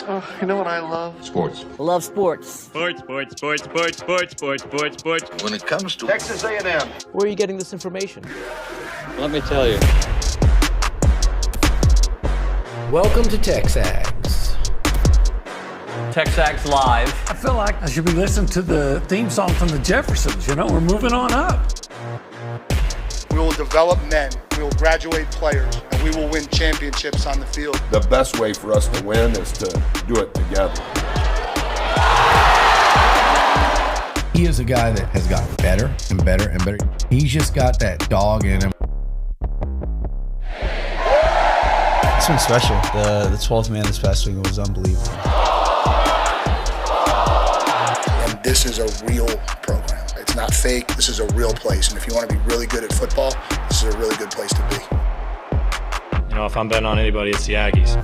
You know what I love? Sports. Love sports. Sports. When It comes to Texas A&M. Where are you getting this information? Let me tell you. Welcome to TexAgs. TexAgs Live. I feel like I should be listening to the theme song from the Jeffersons. You know, we're moving on up. We will develop men, we will graduate players, and we will win championships on the field. The best way for us to win is to do it together. He is a guy that has gotten better and better and better. He's just got that dog in him. It's been special. The 12th man this past week was unbelievable. And this is a real program. It's not fake. This is a real place. And if you want to be really good at football, this is a really good place to be. You know, if I'm betting on anybody, it's the Aggies.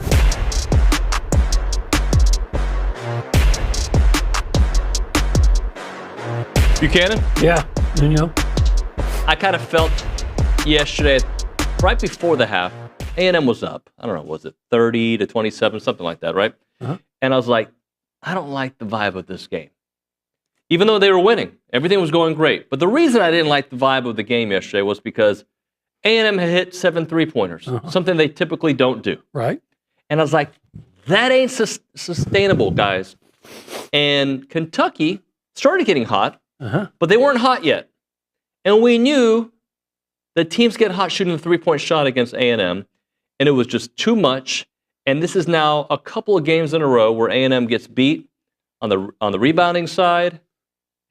Buchanan? Yeah, Nuño. I kind of felt yesterday, right before the half, A&M was up. I don't know, was it 30 to 27, something like that, right? Uh-huh. And I was like, I don't like the vibe of this game. Even though they were winning, everything was going great. But the reason I didn't like the vibe of the game yesterday was because A&M had hit 7 3-pointers, something they typically don't do. Right. And I was like, that ain't sustainable, guys. And Kentucky started getting hot, but they weren't hot yet. And we knew that teams get hot shooting the 3-point shot against A&M, and it was just too much. And this is now a couple of games in a row where A&M gets beat on the rebounding side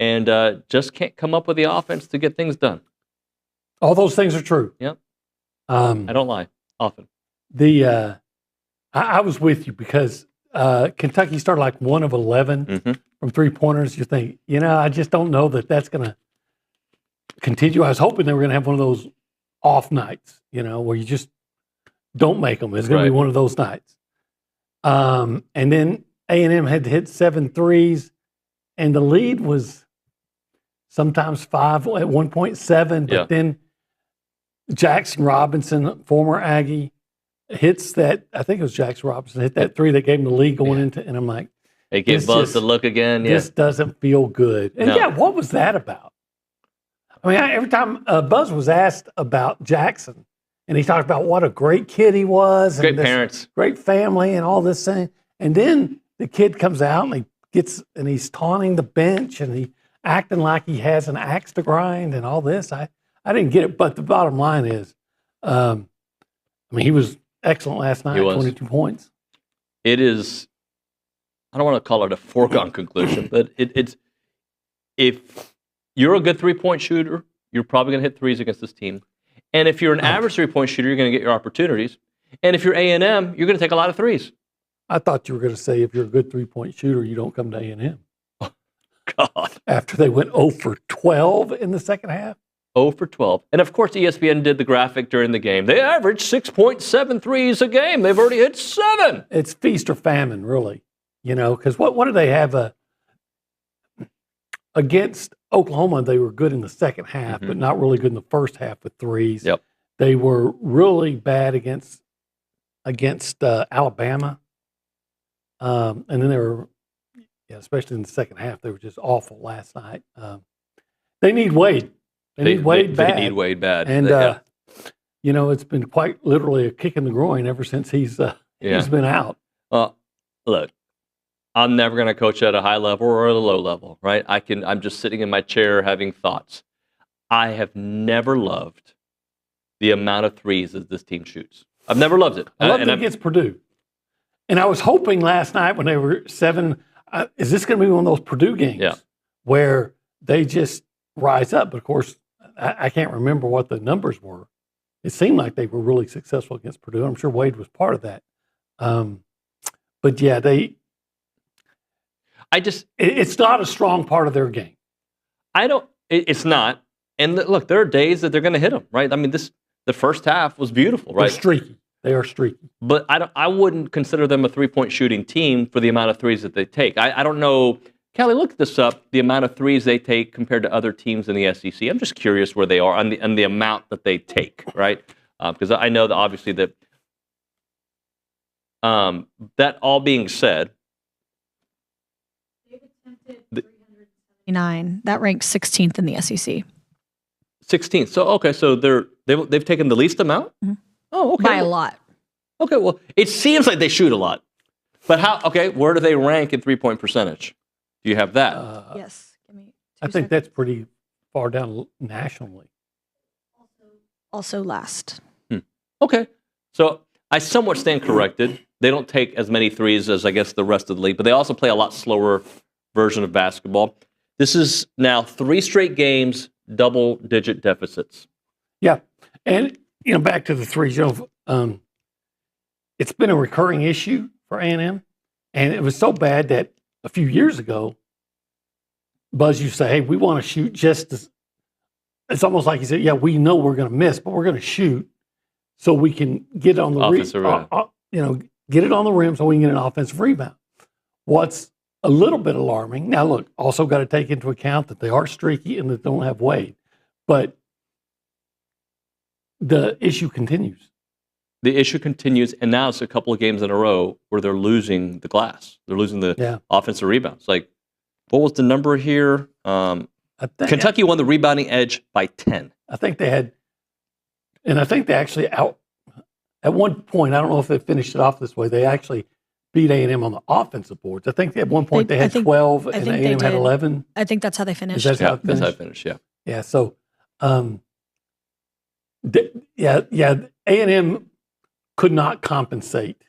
and just can't come up with the offense to get things done. All those things are true. Yep. I don't lie often. I was with you because Kentucky started like 1 of 11 from 3-pointers. You think, I just don't know that that's going to continue. I was hoping they were going to have one of those off nights, where you just don't make them. It's going to be one of those nights. And then A&M had to hit 7 threes, and the lead was sometimes 5 at 1.7, but then Jackson Robinson, former Aggie, hits that. I think it was Jackson Robinson hit that 3 that gave him the lead going into, and I'm like, it gave Buzz the look again. This doesn't feel good. And what was that about? I mean, every time Buzz was asked about Jackson, and he talked about what a great kid he was, great and parents, great family, and all this thing, and then the kid comes out and he's taunting the bench and he acting like he has an axe to grind and all this. I didn't get it, but the bottom line is, he was excellent last night, 22 points. It is, I don't want to call it a foregone conclusion, but it's, if you're a good 3-point shooter, you're probably going to hit threes against this team. And if you're an average 3-point shooter, you're going to get your opportunities. And if you're A&M, you're going to take a lot of threes. I thought you were going to say if you're a good 3-point shooter, you don't come to A&M. Oh, God. After they went 0 for 12 in the second half? 0 for 12. And, of course, ESPN did the graphic during the game. They averaged 6.7 threes a game. They've already hit 7. It's feast or famine, really. Because what did they have? Against Oklahoma, they were good in the second half, but not really good in the first half with threes. Yep. They were really bad against Alabama. And then they were, especially in the second half, they were just awful last night. They need Wade. They need Wade bad. They need Wade bad. And, it's been quite literally a kick in the groin ever since he's been out. Look, I'm never going to coach at a high level or at a low level, right? I'm just sitting in my chair having thoughts. I have never loved the amount of threes that this team shoots. I've never loved it. I loved it against Purdue. And I was hoping last night when they were 7, is this going to be one of those Purdue games where they just rise up? But, of course, I can't remember what the numbers were. It seemed like they were really successful against Purdue. I'm sure Wade was part of that. But, yeah, it's not a strong part of their game. It's not. And look, there are days that they're going to hit them, right? I mean, the first half was beautiful, right? They're streaky. They are streaky. But I wouldn't consider them a 3-point shooting team for the amount of threes that they take. I don't know. Kelly, look this up, the amount of threes they take compared to other teams in the SEC. I'm just curious where they are on the amount that they take, right? Because I know that obviously that all being said, That ranks 16th in the SEC 16th. So okay, so they've taken the least amount. Oh, okay. by a lot. Okay, well, it seems like they shoot a lot, but how? Okay, where do they rank in 3-point percentage? Do you have that? Yes. Give me I think that's pretty far down nationally. also last. Okay, so I somewhat stand corrected. They don't take as many threes as I guess the rest of the league, but they also play a lot slower version of basketball. This is now 3 straight games, double-digit deficits. Yeah, and back to the threes. It's been a recurring issue for A&M, and it was so bad that a few years ago, Buzz used to say, "Hey, we want to shoot just as." It's almost like he said, "Yeah, we know we're going to miss, but we're going to shoot so we can get on the get it on the rim so we can get an offensive rebound." What's a little bit alarming now? Look, also got to take into account that they are streaky and that they don't have WED, but the issue continues. The issue continues, and now it's a couple of games in a row where they're losing the glass. They're losing the offensive rebounds. Like, what was the number here? Kentucky won the rebounding edge by 10. I think they had, and I think they actually at one point, I don't know if they finished it off this way, they actually beat A&M on the offensive boards. I think at one point they had 12 and A&M had 11. I think that's how they finished. That's how it finished, yeah. Yeah, so, A&M could not compensate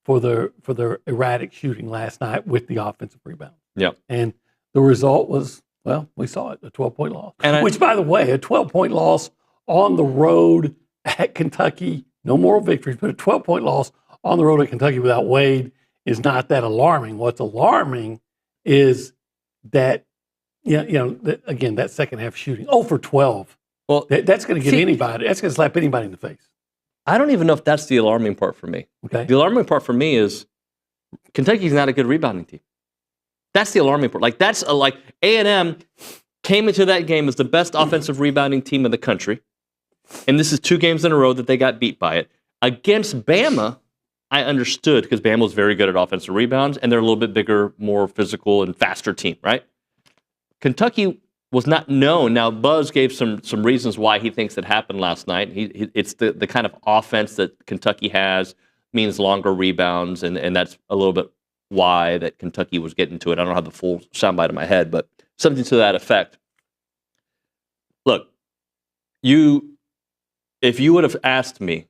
for their erratic shooting last night with the offensive rebound. Yeah. And the result was, well, we saw it, a 12-point loss. Which, by the way, a 12-point loss on the road at Kentucky, no moral victories, but a 12-point loss on the road at Kentucky without WED is not that alarming. What's alarming is that, again, that second half shooting, 0 for 12. Well, that's going to get anybody, that's going to slap anybody in the face. I don't even know if that's the alarming part for me. Okay. The alarming part for me is Kentucky's not a good rebounding team. That's the alarming part. Like A&M came into that game as the best offensive rebounding team in the country, and this is 2 games in a row that they got beat by it. Against Bama, I understood because Bama was very good at offensive rebounds, and they're a little bit bigger, more physical, and faster team, right? Kentucky was not known. Now, Buzz gave some reasons why he thinks it happened last night. It's the kind of offense that Kentucky has means longer rebounds, and that's a little bit why that Kentucky was getting to it. I don't have the full soundbite in my head, but something to that effect. Look, if you would have asked me,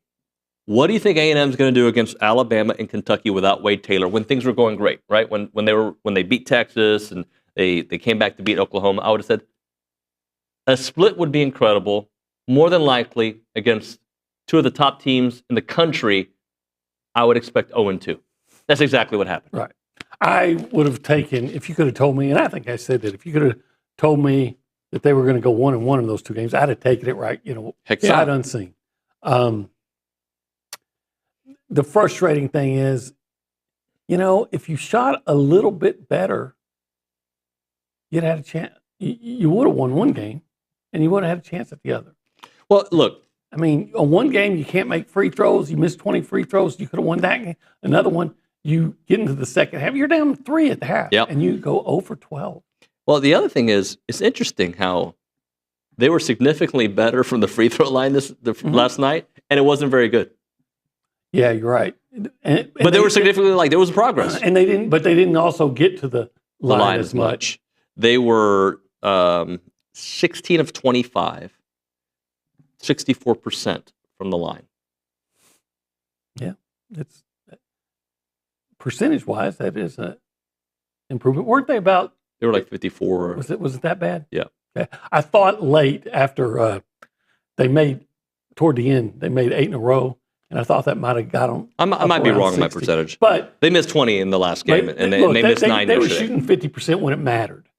what do you think A&M is going to do against Alabama and Kentucky without Wade Taylor when things were going great, right? When they beat Texas and they came back to beat Oklahoma, I would have said a split would be incredible. More than likely, against 2 of the top teams in the country, I would expect 0-2. That's exactly what happened. Right. I would have taken, if you could have told me, and I think I said that, if you could have told me that they were going to go 1-1 in those 2 games, I'd have taken it right, sight unseen. The frustrating thing is, if you shot a little bit better, you'd had a chance. You would have won 1 game, and you would have had a chance at the other. Well, look. I mean, on 1 game, you can't make free throws. You missed 20 free throws. You could have won that game. Another one, you get into the second half. You're down 3 at the half, and you go 0 for 12. Well, the other thing is, it's interesting how they were significantly better from the free throw line last night, and it wasn't very good. Yeah, you're right. But they were significantly there was progress, and they didn't also get to the line as much. They were 16 of 25, 64% from the line. Yeah, it's percentage-wise, that is an improvement. Weren't they about? They were like 54. Was it that bad? Yeah. Okay. I thought late after they made toward the end, they made 8 in a row. And I thought that might have got them. I might be wrong in my percentage, but they missed 20 in the last game, and they missed 9. They were shooting 50% when it mattered.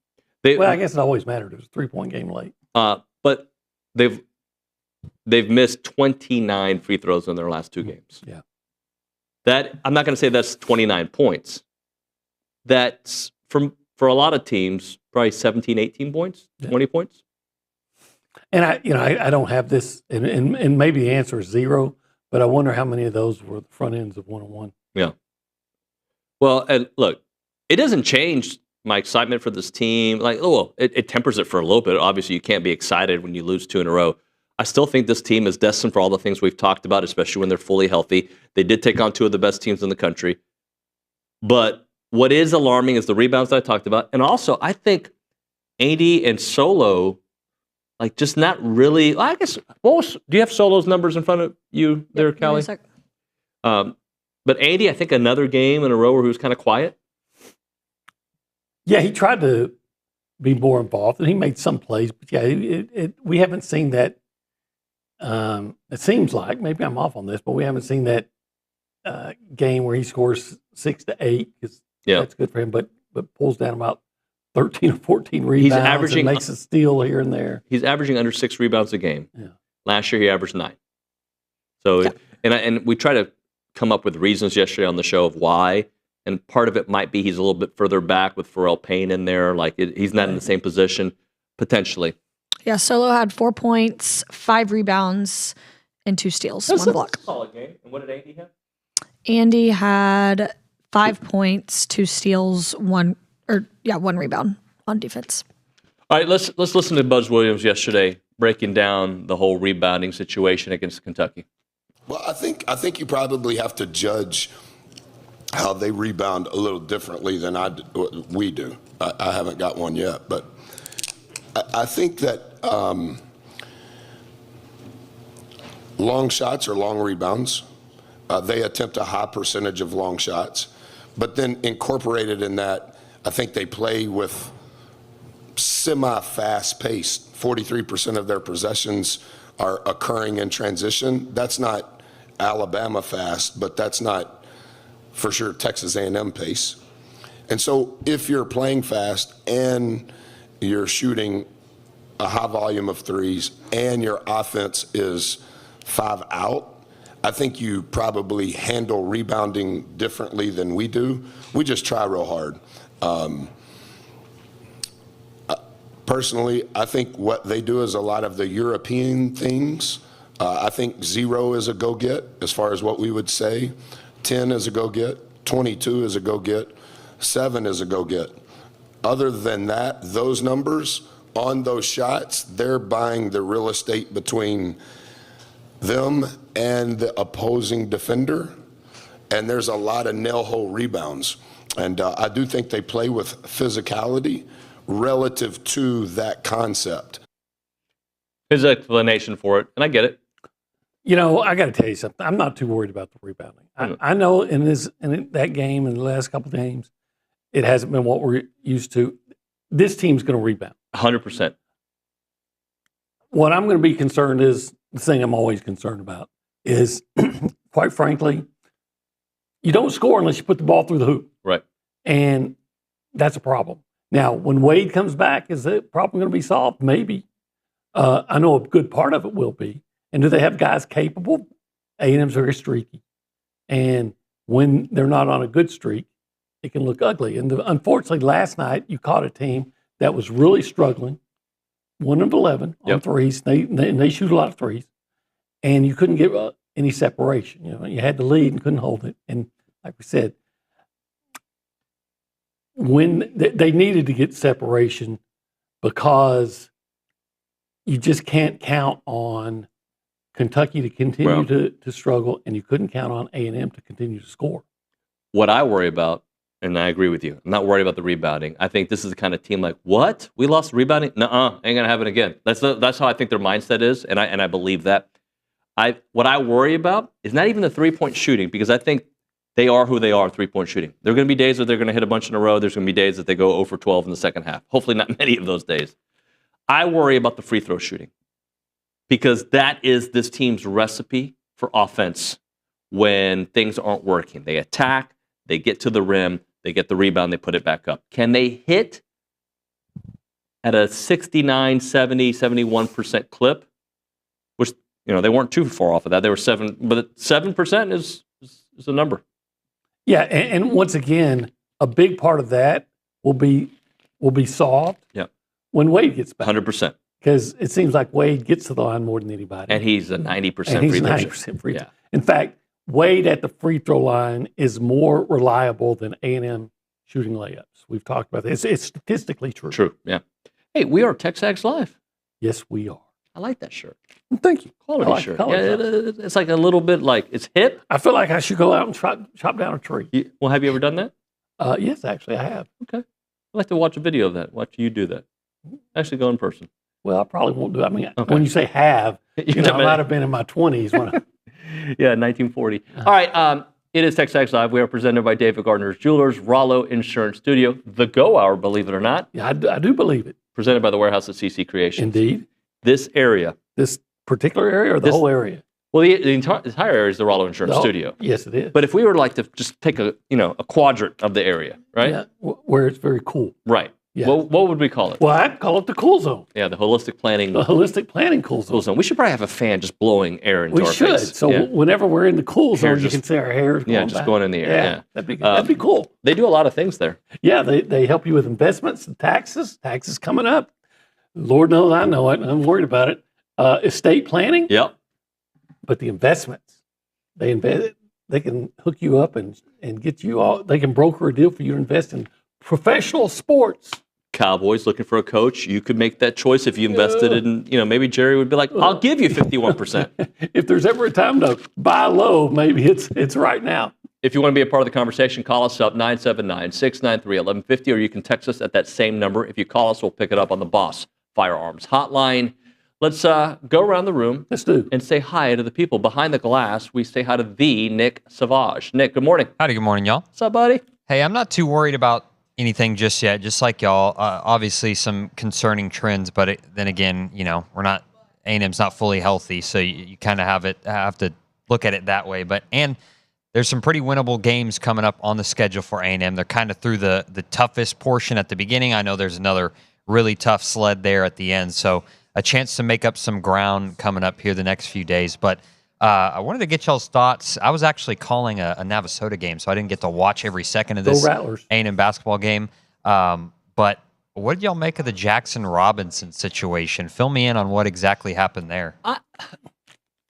I guess it always mattered. It was a 3-point game late. But they've missed 29 free throws in their last 2 games. Yeah, that I'm not going to say that's 29 points. That's for a lot of teams probably 17, 18 points, 20 points. And I don't have this, and maybe the answer is 0. But I wonder how many of those were the front ends of 1-on-1. Yeah. Well, and look, it doesn't change my excitement for this team. Like, it tempers it for a little bit. Obviously, you can't be excited when you lose 2 in a row. I still think this team is destined for all the things we've talked about, especially when they're fully healthy. They did take on 2 of the best teams in the country. But what is alarming is the rebounds that I talked about. And also, I think Andy and Solo, like, just not really. I guess, do you have Solo's numbers in front of you there, Callie? But Andy, I think another game in a row where he was kind of quiet. Yeah, he tried to be more involved, and he made some plays. But yeah, we haven't seen that. It seems like, maybe I'm off on this, but we haven't seen that game where he scores 6 to 8. That's good for him, but pulls down about 13 or 14 rebounds. He's averaging, and makes a steal here and there. He's averaging under 6 rebounds a game. Yeah. Last year he averaged 9. So, and we try to come up with reasons yesterday on the show of why. And part of it might be he's a little bit further back with Pharrell Payne in there. Like, he's not in the same position, potentially. Yeah, Solo had 4 points, 5 rebounds, and 2 steals, 1 block. Solid game. And what did Andy have? Andy had 5 points, 2 steals, 1 rebound on defense. All right, let's listen to Buzz Williams yesterday breaking down the whole rebounding situation against Kentucky. Well, I think you probably have to judge how they rebound a little differently than we do. I haven't got one yet, but I think that long shots are long rebounds. They attempt a high percentage of long shots, but then incorporated in that, I think they play with semi-fast pace. 43% of their possessions are occurring in transition. That's not Alabama fast, but that's not for sure Texas A&M pace. And so if you're playing fast and you're shooting a high volume of threes and your offense is 5 out, I think you probably handle rebounding differently than we do. We just try real hard. Personally, I think what they do is a lot of the European things. I think 0 is a go-get as far as what we would say. 10 is a go-get. 22 is a go-get. 7 is a go-get. Other than that, those numbers on those shots, they're buying the real estate between them and the opposing defender. And there's a lot of nail-hole rebounds. And I do think they play with physicality relative to that concept. His explanation for it, and I get it. You know, I got to tell you something. I'm not too worried about the rebounding. I know in that game, in the last couple of games, it hasn't been what we're used to. This team's going to rebound. 100%. What I'm going to be concerned is, the thing I'm always concerned about is, quite frankly, you don't score unless you put the ball through the hoop. Right. And that's a problem. Now, when Wade comes back, is the problem going to be solved? Maybe. I know a good part of it will be. And do they have guys capable? A&M's very streaky. And when they're not on a good streak, it can look ugly. And unfortunately, last night, you caught a team that was really struggling, 1 of 11 on threes. They shoot a lot of threes. And you couldn't get any separation. You know, you had the lead and couldn't hold it. And like we said, when they needed to get separation, because you just can't count on Kentucky to continue to struggle, and you couldn't count on A&M to continue to score. What I worry about, and I agree with you, I'm not worried about the rebounding. I think this is the kind of team like, what? We lost rebounding? Nuh-uh, ain't going to happen again. That's how I think their mindset is, and I believe that. What I worry about is not even the three-point shooting, because I think they are who they are in three-point shooting. There are going to be days where they're going to hit a bunch in a row. There's going to be days that they go 0 for 12 in the second half. Hopefully not many of those days. I worry about the free throw shooting, because that is this team's recipe for offense when things aren't working. They attack, they get to the rim, they get the rebound, they put it back up. Can they hit at a 69, 70, 71% clip? Which, you know, they weren't too far off of that. They were 7, but 7% is a number. Yeah, and once again, a big part of that will be solved when Wade gets back. 100%. Because it seems like Wade gets to the line more than anybody. And he's a 90% free throw shooter. Yeah. In fact, Wade at the free throw line is more reliable than A&M shooting layups. We've talked about this. It's statistically true. True, yeah. Hey, we are TexAgs Live. Yes, we are. I like that shirt. Thank you. Quality I like shirt. the color. Yeah, it's like a little bit like, it's hip. I feel like I should go out and chop down a tree. Well, have you ever done that? Yes, actually, I have. Okay. I'd like to watch a video of that. Watch you do that. Actually go in person. Well, I probably won't do it. I mean, when you say have, I might have been in my 20s. When Yeah, 1940. All right. It is TexAgs Live. We are presented by David Gardner's Jewelers, Rollo Insurance Studio, The Go Hour, believe it or not. Yeah, I do believe it. Presented by the Warehouse at CC Creations. Indeed. This area. This particular area or the whole area? Well, the entire area is the Rollo Insurance Studio. Yes, it is. But if we were like to just take a quadrant of the area, right? Yeah, where it's very cool. Right. Yeah. What would we call it? Well, I'd call it the cool zone. Yeah, the holistic planning. The holistic planning cool zone. We should probably have a fan just blowing air into We our should. face. So whenever we're in the cool zone, you can see our hair is going just back. going in the air. Yeah. That'd be cool. They do a lot of things there. Yeah, they help you with investments and taxes. Taxes coming up. Lord knows I know it. I'm worried about it. Estate planning. Yep. But the investments, they can hook you up and get you all. They can broker a deal for you to invest in professional sports. Cowboys looking for a coach. You could make that choice if you invested in, maybe Jerry would be like, I'll give you 51%. If there's ever a time to buy low, maybe it's right now. If you want to be a part of the conversation, call us up 979-693-1150, or you can text us at that same number. If you call us, we'll pick it up on the Boss Firearms Hotline. Let's go around the room. Let's do. And say hi to the people behind the glass. We say hi to the Nick Savage. Nick, good morning. Howdy, good morning, y'all. What's up, buddy? Hey, I'm not too worried about anything just yet. Just like y'all, obviously some concerning trends, but then again, we're not, A&M's not fully healthy, so you kind of have to look at it that way. And there's some pretty winnable games coming up on the schedule for A&M. They're kind of through the toughest portion at the beginning. I know there's another really tough sled there at the end, so a chance to make up some ground coming up here the next few days. But I wanted to get y'all's thoughts. I was actually calling a Navasota game, so I didn't get to watch every second of this A&M basketball game. But what did y'all make of the Jackson Robinson situation? Fill me in on what exactly happened there.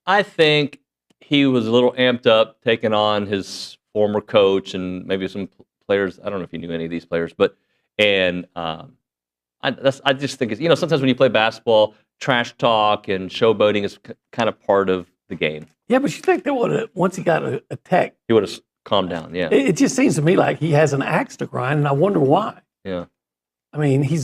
I think he was a little amped up, taking on his former coach and maybe some players. I don't know if you knew any of these players, but I just think it's, sometimes when you play basketball, trash talk and showboating is kind of part of the game. Yeah, but you think that once he got attacked, he would have calmed down. Yeah, it just seems to me like he has an axe to grind, and I wonder why. Yeah, I mean, he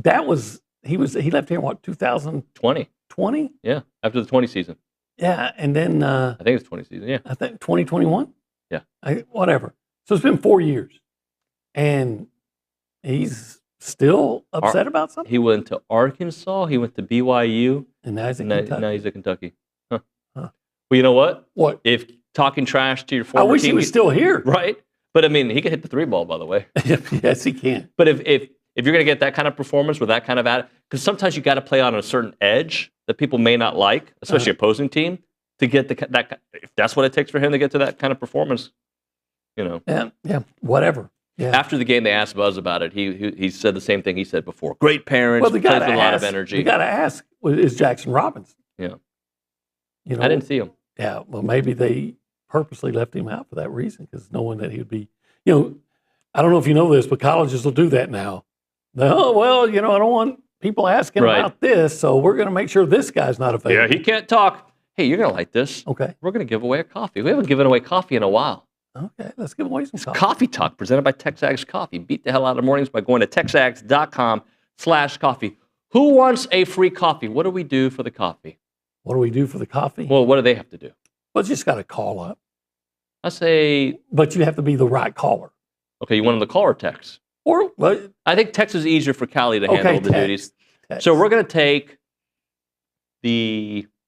left here in what, 2020? 20? Yeah, after the 20 season. Yeah, and then I think it's 20 season. Yeah, I think 2021. Yeah, whatever. So it's been 4 years, and he's still upset about something. He went to Arkansas. He went to BYU, and now he's at Kentucky. Now he's at Kentucky. Huh. Well, you know what? What? If talking trash to your former team, I wish he was still here. Right? But I mean, he can hit the three ball, by the way. Yes, he can. But if you're going to get that kind of performance with that kind of attitude, because sometimes you got to play on a certain edge that people may not like, especially opposing team, to get that. If that's what it takes for him to get to that kind of performance, Yeah, whatever. Yeah. After the game, they asked Buzz about it. He said the same thing he said before. Great parents, plays with a lot of energy. You got to ask, is Jackson Robinson? Yeah. I didn't see him. Yeah, well, maybe they purposely left him out for that reason, because knowing that he would be, I don't know if you know this, but colleges will do that now. I don't want people asking about this, so we're going to make sure this guy's not available. Yeah, he can't talk. Hey, you're going to like this. Okay. We're going to give away a coffee. We haven't given away coffee in a while. Okay, let's give away some coffee. Coffee Talk, presented by TexAgs Coffee. Beat the hell out of mornings by going to texags.com/coffee. Who wants a free coffee? What do we do for the coffee? What do we do for the coffee? Well, what do they have to do? Well, just got to call up. I say... But you have to be the right caller. Okay, you want them to call or text? I think text is easier for Callie to handle the duties. Text. So we're going to take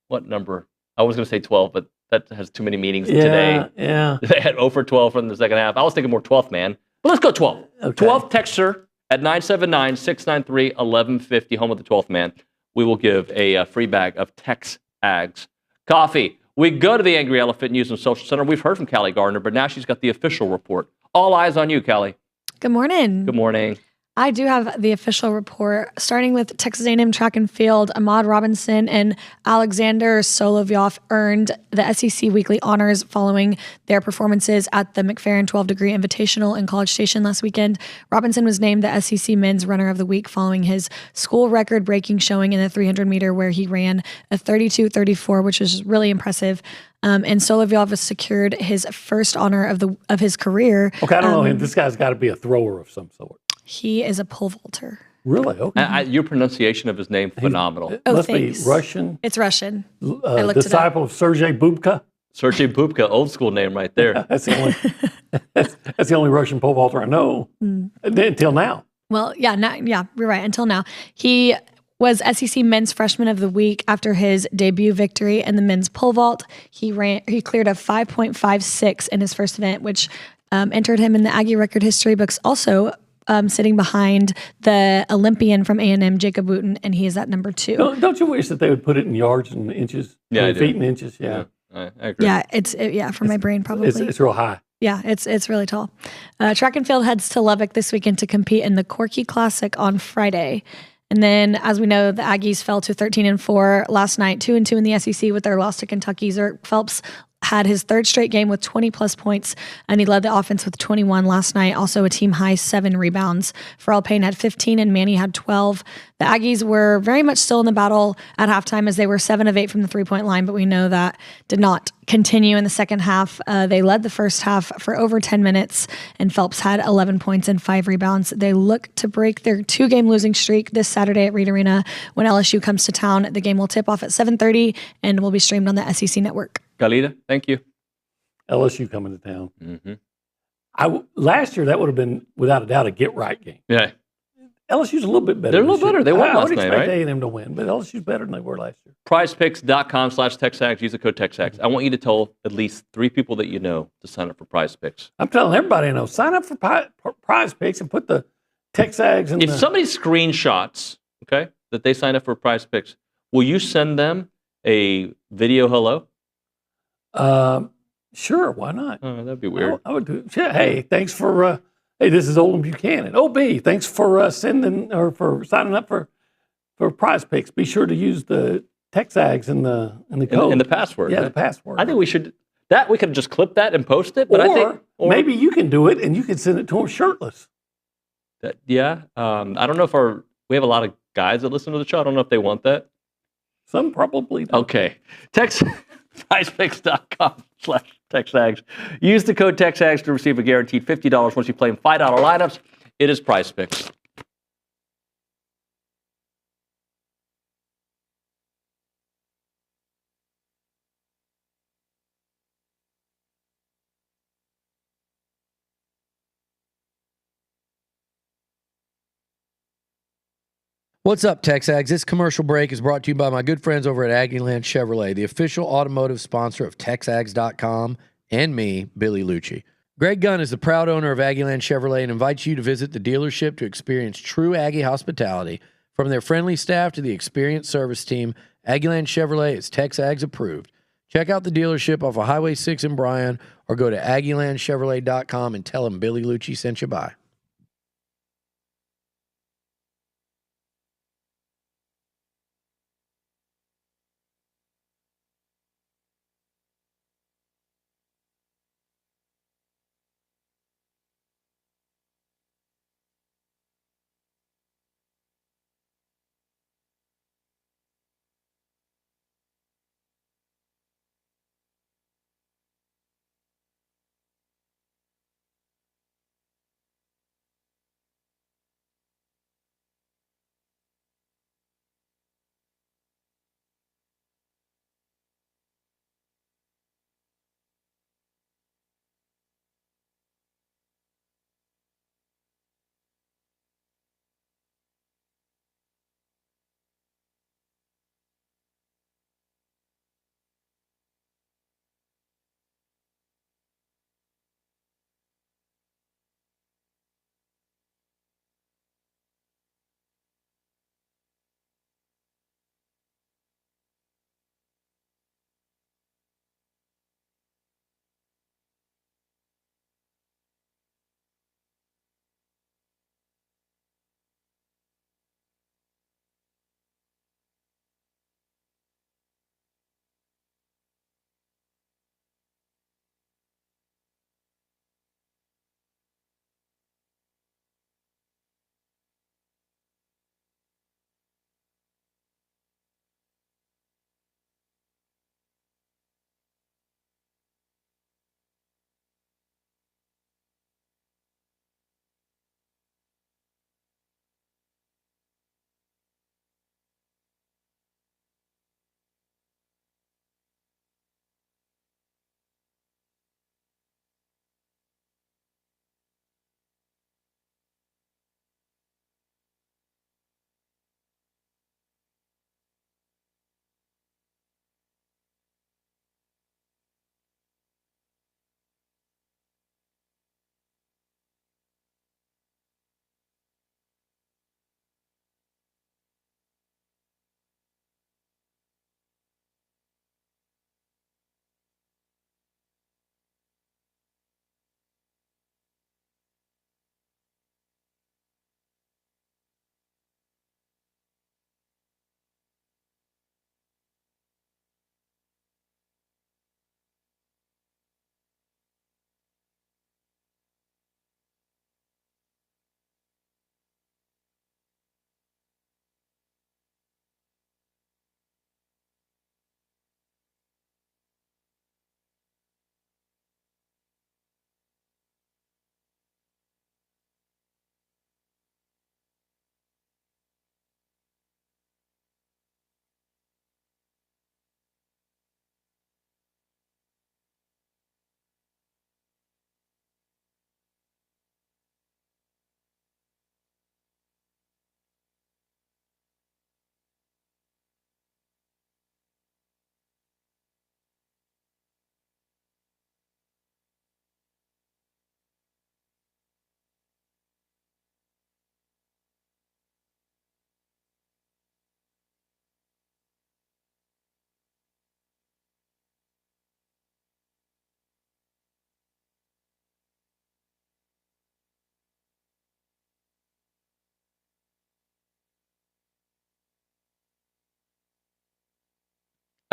what number? I was going to say 12, but that has too many meanings today. Yeah. They had 0 for 12 from the second half. I was thinking more 12th man. But let's go 12. Okay. 12th texter at 979-693-1150, home of the 12th man. We will give a free bag of TexAgs coffee. We go to the Angry Elephant News and Social Center. We've heard from Callie Gardner, but now she's got the official report. All eyes on you, Callie. Good morning. Good morning. I do have the official report, starting with Texas A&M track and field. Ahmad Robinson and Alexander Solovyov earned the SEC weekly honors following their performances at the McFerrin-12 Degree Invitational in College Station last weekend. Robinson was named the SEC Men's Runner of the Week following his school record-breaking showing in the 300-meter where he ran a 32:34, which was really impressive. And Solovyov has secured his first honor of his career. Okay, I don't know him. This guy's got to be a thrower of some sort. He is a pole vaulter. Really? Okay. Your pronunciation of his name, phenomenal. Must thanks. be Russian. It's Russian. I looked Disciple of Sergei Bubka. Sergei Bubka, old school name right there. That's the only. that's the only Russian pole vaulter I know until now. Well, you're right. Until now, he was SEC Men's Freshman of the Week after his debut victory in the men's pole vault. He cleared a 5.56 in his first event, which entered him in the Aggie record history books. Also, sitting behind the Olympian from A&M, Jacob Wooten, and he is at number 2. Don't you wish that they would put it in yards and inches? Yeah, feet and inches. Yeah. I agree. Yeah, for my brain probably. It's real high. Yeah, it's really tall. Track and field heads to Lubbock this weekend to compete in the Corky Classic on Friday. And then, as we know, the Aggies fell to 13-4 last night, 2-2 in the SEC with their loss to Kentucky. Zerk Phelps had his third straight game with 20-plus points, and he led the offense with 21 last night. Also a team-high 7 rebounds. Pharrell Payne had 15, and Manny had 12. The Aggies were very much still in the battle at halftime as they were 7 of 8 from the three-point line, but we know that did not continue in the second half. They led the first half for over 10 minutes, and Phelps had 11 points and 5 rebounds. They look to break their 2-game losing streak this Saturday at Reed Arena when LSU comes to town. The game will tip off at 7:30 and will be streamed on the SEC Network. Galita, thank you. LSU coming to town. Last year, that would have been, without a doubt, a get-right game. Yeah. LSU's a little bit better. They're a little better. They won last night, right? I would expect A&M to win, but LSU's better than they were last year. PrizePicks.com/TexAgs. Use the code TexAgs. I want you to tell at least 3 people that you know to sign up for PrizePicks. I'm telling everybody I know, sign up for Prize Picks and put the TexAgs in. If somebody screenshots, okay, that they signed up for PrizePicks, will you send them a video hello? Sure, why not? Oh, that'd be weird. I would do it. Yeah, hey, thanks for. Hey, this is Olin Buchanan. OB, thanks for signing up for Prize Picks. Be sure to use the TexAgs in the code and the password. Yeah, right? the password. I think we should. We could just clip that and post it. But or maybe you can do it and you can send it to them shirtless. I don't know if we have a lot of guys that listen to the show. I don't know if they want that. Some probably do. Okay. PrizePicks.com/TexAgs. Use the code TexAgs to receive a guaranteed $50 once you play in $5 lineups. It is PrizePicks. What's up, TexAgs? This commercial break is brought to you by my good friends over at Aggieland Chevrolet, the official automotive sponsor of TexAgs.com and me, Billy Lucci. Greg Gunn is the proud owner of Aggieland Chevrolet and invites you to visit the dealership to experience true Aggie hospitality. From their friendly staff to the experienced service team, Aggieland Chevrolet is TexAgs approved. Check out the dealership off of Highway 6 in Bryan or go to AggielandChevrolet.com and tell them Billy Lucci sent you by.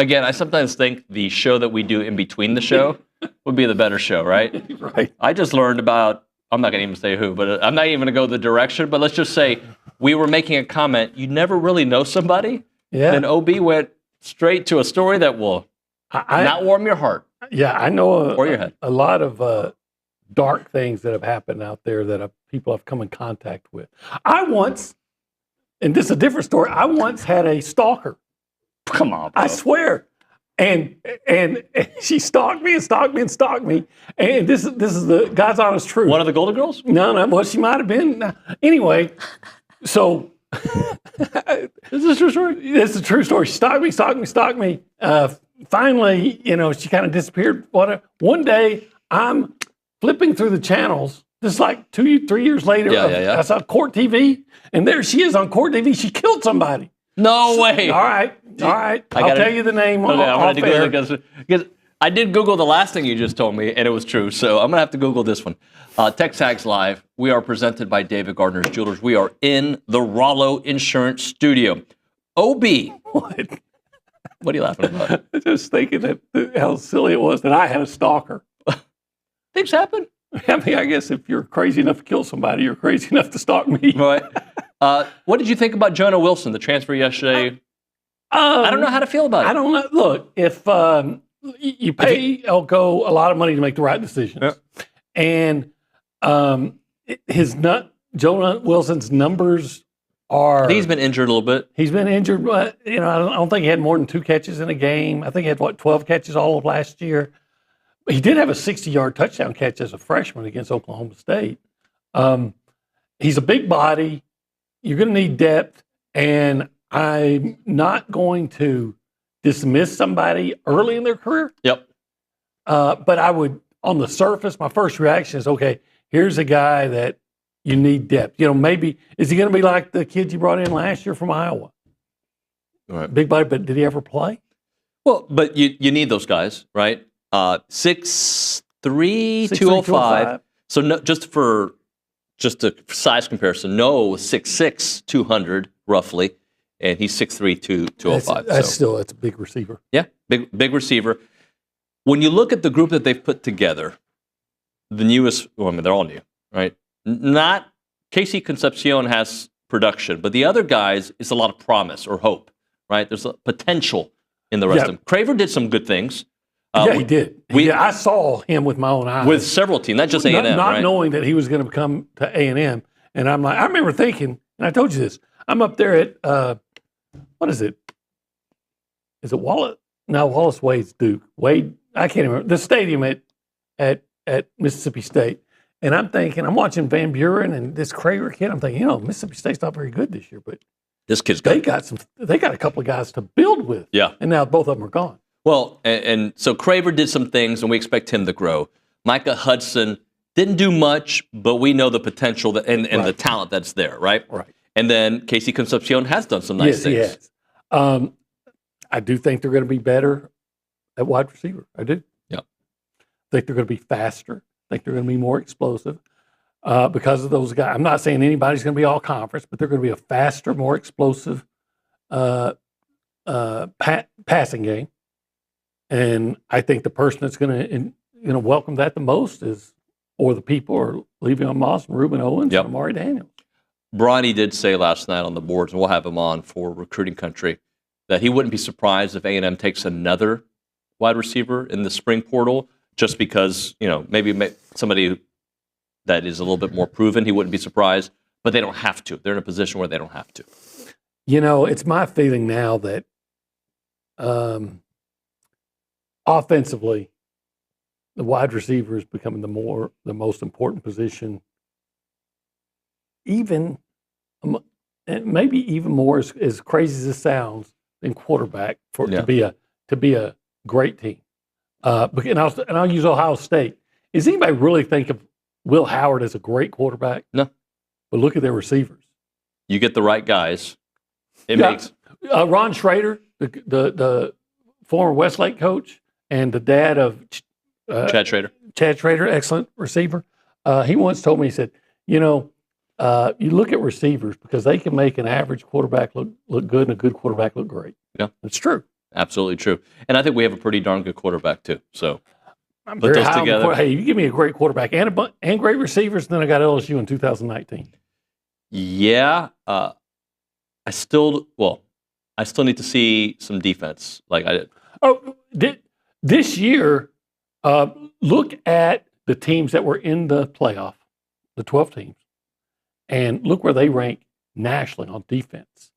Again, I sometimes think the show that we do in between the show would be the better show, right? Right. I just learned about, I'm not going to even say who, but I'm not even going to go the direction, but let's just say we were making a comment. You never really know somebody. Yeah. And OB went straight to a story that will not warm your heart. Yeah, I know or your head. a lot of dark things that have happened out there that people have come in contact with. I once, and this is a different story, I once had a stalker. Come on, bro. I swear. And she stalked me and stalked me and stalked me. And this is the God's honest truth. One of the Golden Girls? No. Well, she might have been. Anyway, so Is this a true story? it's a true story. She stalked me. Finally, she kind of disappeared. One day, I'm flipping through the channels. This is like 2-3 years later. Yeah. I saw Court TV, and there she is on Court TV. She killed somebody. No way. All right. I'll tell you the name. Okay, I'm off going to Google it because I did Google the last thing you just told me, and it was true. So I'm going to have to Google this one. TexAgs Live. We are presented by David Gardner's Jewelers. We are in the Rollo Insurance Studio. OB. What? What are you laughing about? Just thinking that how silly it was that I had a stalker. Things happen. I mean, I guess if you're crazy enough to kill somebody, you're crazy enough to stalk me. Right. What did you think about Jonah Wilson, the transfer yesterday? I don't know how to feel about it. I don't know. Look, if you pay Elko a lot of money to make the right decisions, and Jonah Wilson's numbers are. He's been injured a little bit. He's been injured, but I don't think he had more than 2 catches in a game. I think he had 12 catches all of last year. He did have a 60-yard touchdown catch as a freshman against Oklahoma State. He's a big body. You're going to need depth, and I'm not going to dismiss somebody early in their career. Yep. But I would, on the surface, my first reaction is, okay, here's a guy that you need depth. Maybe, is he going to be like the kid you brought in last year from Iowa? All right. Big body, but did he ever play? Well, but you need those guys, right? 6'3", 205. So no, just a size comparison, Noah was 6'6", 200 roughly, and he's 6'3", 205. That's a big receiver. Yeah, big receiver. When you look at the group that they've put together, the newest, they're all new, right? Not Casey Concepcion has production, but the other guys is a lot of promise or hope, right? There's a potential in the rest of them. Craver did some good things. He did. I saw him with my own eyes. With several teams, not just A&M, not right? knowing that he was going to come to A&M. And I'm like, I remember thinking, and I told you this, I'm up there at, what is it? Is it Wallace? No, Wallace Wade's Duke. Wade, I can't remember. The stadium at Mississippi State. And I'm thinking, I'm watching Van Buren and this Craver kid. I'm thinking, Mississippi State's not very good this year, but this kid's good. They got a couple of guys to build with. Yeah. And now both of them are gone. Well, and so Craver did some things, and we expect him to grow. Micah Hudson didn't do much, but we know the potential and the talent that's there, right? Right. And then Casey Concepcion has done some nice things. Yes, he has. I do think they're going to be better at wide receiver. I do. Yeah. I think they're going to be faster. I think they're going to be more explosive because of those guys. I'm not saying anybody's going to be all conference, but they're going to be a faster, more explosive passing game. And I think the person that's going to welcome that the most the people are Le'Veon Moss and Reuben Owens and Amari Daniels. Bronny did say last night on the boards, and we'll have him on for Recruiting Country, that he wouldn't be surprised if A&M takes another wide receiver in the spring portal, just because, maybe somebody that is a little bit more proven, he wouldn't be surprised, but they don't have to. They're in a position where they don't have to. It's my feeling now that offensively, the wide receiver is becoming the most important position, even and maybe even more as crazy as it sounds than quarterback to be a great team. And I'll use Ohio State. Does anybody really think of Will Howard as a great quarterback? No. But look at their receivers. You get the right guys. It makes Ron Schrader, the former Westlake coach, and the dad of Chad Schrader. Chad Schrader, excellent receiver. He once told me, he said, you look at receivers because they can make an average quarterback look good and a good quarterback look great. Yeah. It's true. Absolutely true. And I think we have a pretty darn good quarterback, too. So I'm put very those high on the together. Hey, you give me a great quarterback and great receivers, then I got LSU in 2019. Yeah. I still need to see some defense. This year, look at the teams that were in the playoff, the 12 teams, and look where they rank nationally on defense.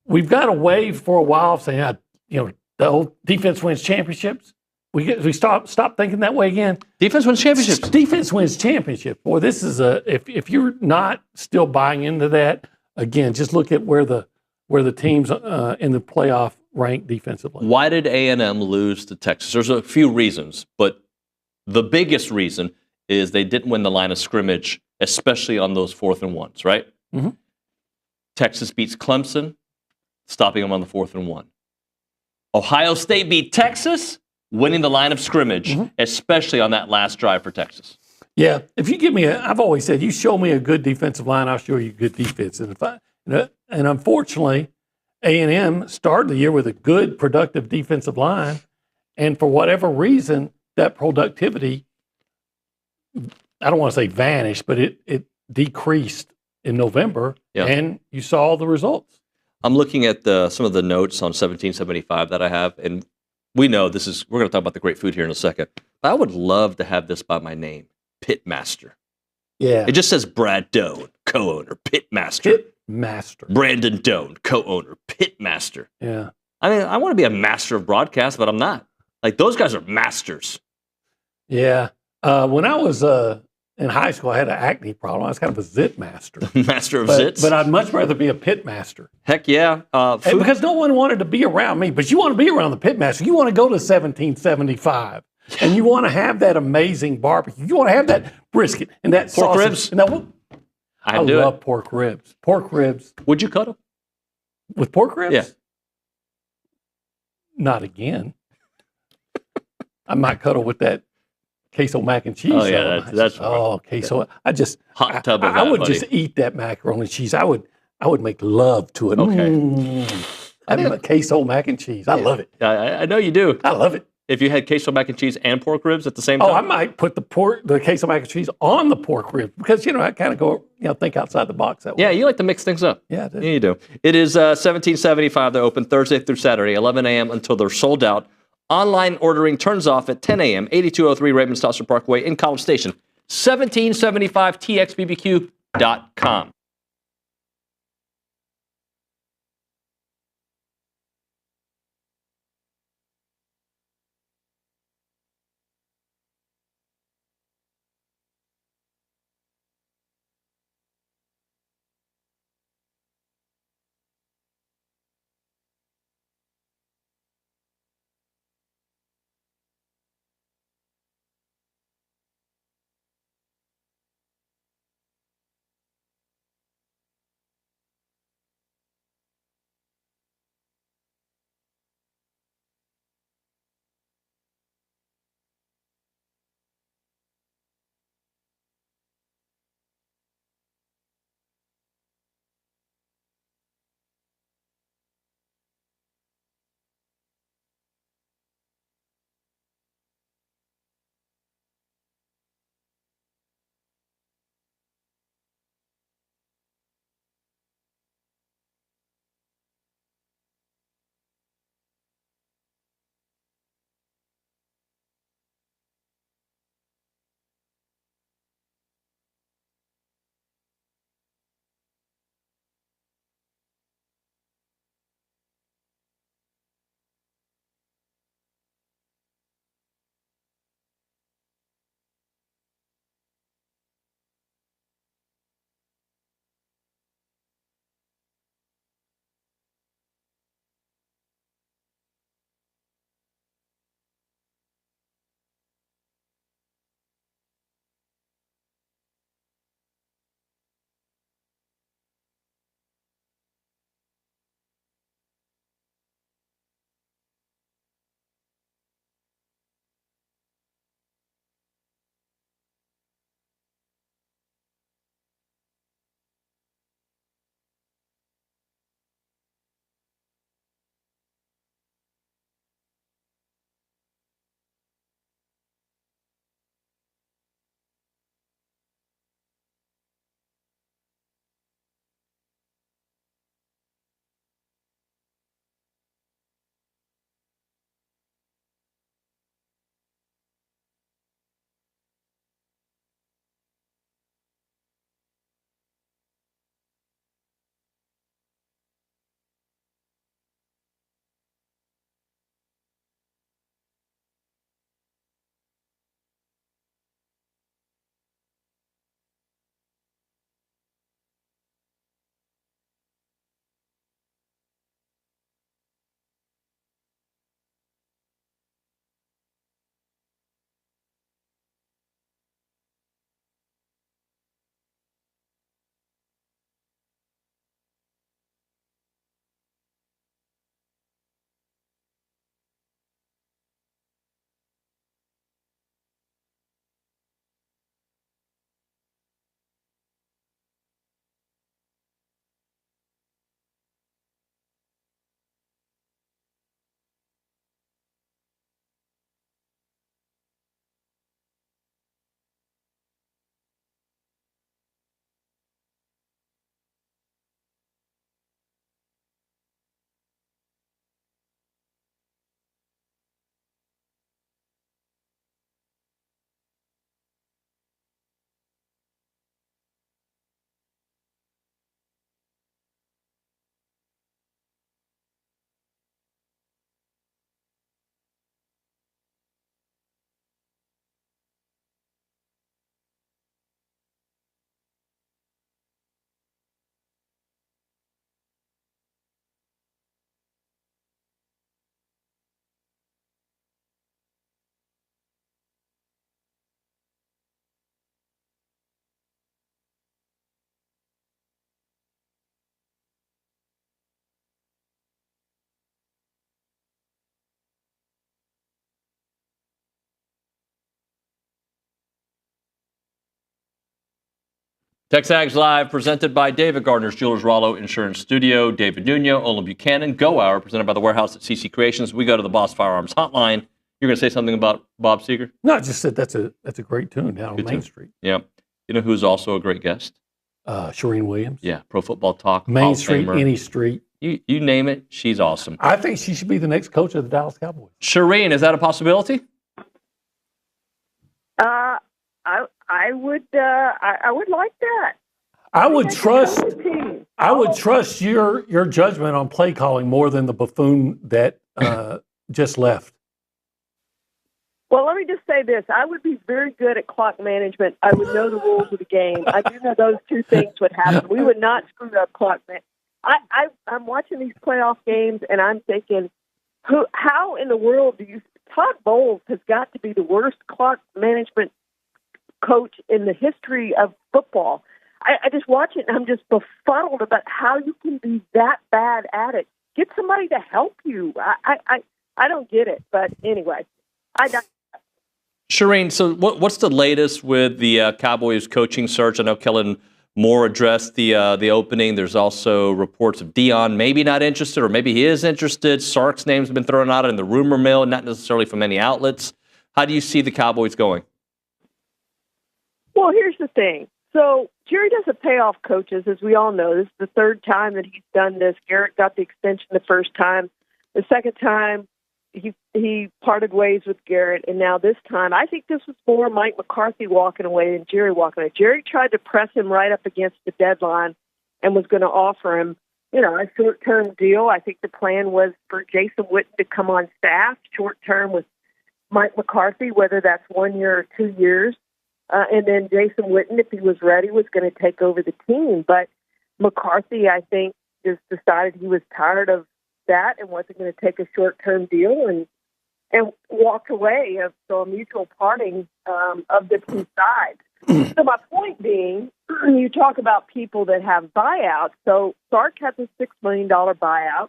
We've got a wave for a while saying, the whole defense wins championships. We stop thinking that way again. Defense wins championships. Defense wins championships. Boy, this is if you're not still buying into that, again, just look at where the teams in the playoff rank defensively. Why did A&M lose to Texas? There's a few reasons, but the biggest reason is they didn't win the line of scrimmage, especially on those 4th and 1s, right? Mm-hmm. Texas beats Clemson, stopping them on the 4th and 1. Ohio State beat Texas, winning the line of scrimmage, especially on that last drive for Texas. Yeah, if you give me I've always said, you show me a good defensive line, I'll show you good defense. And unfortunately, A&M started the year with a good, productive defensive line, and for whatever reason, that productivity, I don't want to say vanished, but it decreased in November, and you saw the results. I'm looking at some of the notes on 1775 that I have, and we know we're going to talk about the great food here in a second, but I would love to have this by my name, Pitmaster. Yeah. It just says Brad Doan, co-owner, Pitmaster. Pitmaster. Brandon Doan, co-owner, Pitmaster. Yeah. I mean, I want to be a master of broadcast, but I'm not. Like, those guys are masters. Yeah. When I was in high school, I had an acne problem. I was kind of a zit master. Master of zits? But I'd much rather be a pit master. Heck yeah. Because no one wanted to be around me. But you want to be around the pit master. You want to go to 1775. And you want to have that amazing barbecue. You want to have that brisket and that pork sausage. ribs. And I love pork ribs. Pork ribs. Would you cut them? With pork ribs? Yeah. Not again. I might cuddle with that queso mac and cheese. Oh, yeah, that's queso. Hot tub of I that, would buddy. just eat that macaroni and cheese. I would make love to it. Okay. Queso mac and cheese. I love it. I know you do. I love it. If you had queso mac and cheese and pork ribs at the same time? I might put the queso mac and cheese on the pork ribs because, I kind of go, think outside the box that way. Yeah, you like to mix things up. Yeah, I do. Yeah, you do. It is 1775. They're open Thursday through Saturday, 11 a.m. until they're sold out. Online ordering turns off at 10 a.m., 8203 Raymond Stosser Parkway in College Station. 1775txbbq.com. TexAgs Live, presented by David Gardner's Jewelers Rollo Insurance Studio, David Nuño, Olin Buchanan, Go Hour, presented by the Warehouse at CC Creations. We go to the Boss Firearms Hotline. You're going to say something about Bob Seger? No, I just said that's a great tune down on Main Street. Yeah. You know who's also a great guest? Charean Williams. Yeah, Pro Football Talk. Main Street, any street. You name it, she's awesome. I think she should be the next coach of the Dallas Cowboys. Charean, is that a possibility? I would like that. I would trust your judgment on play calling more than the buffoon that just left. Well, let me just say this. I would be very good at clock management. I would know the rules of the game. I do know those two things would happen. We would not screw up clock management. I'm watching these playoff games, and I'm thinking, how in the world do you – Todd Bowles has got to be the worst clock management coach in the history of football. I just watch it, and I'm just befuddled about how you can be that bad at it. Get somebody to help you. I don't get it, but anyway, Charean, so what's the latest with the Cowboys coaching search? I know Kellen Moore addressed the opening. There's also reports of Deion maybe not interested, or maybe he is interested. Sark's name's been thrown out in the rumor mill, not necessarily from any outlets. How do you see the Cowboys going? Well, here's the thing. So Jerry doesn't pay off coaches, as we all know. This is the third time that he's done this. Garrett got the extension the first time. The second time, he parted ways with Garrett, and now this time, I think this was more Mike McCarthy walking away than Jerry walking away. Jerry tried to press him right up against the deadline and was going to offer him, a short-term deal. I think the plan was for Jason Witten to come on staff short-term with Mike McCarthy, whether that's 1 year or 2 years. And then Jason Witten, if he was ready, was going to take over the team. But McCarthy, I think, just decided he was tired of that and wasn't going to take a short-term deal and walked away. So a mutual parting of the two sides. So my point being, you talk about people that have buyouts. So Sark has a $6 million buyout.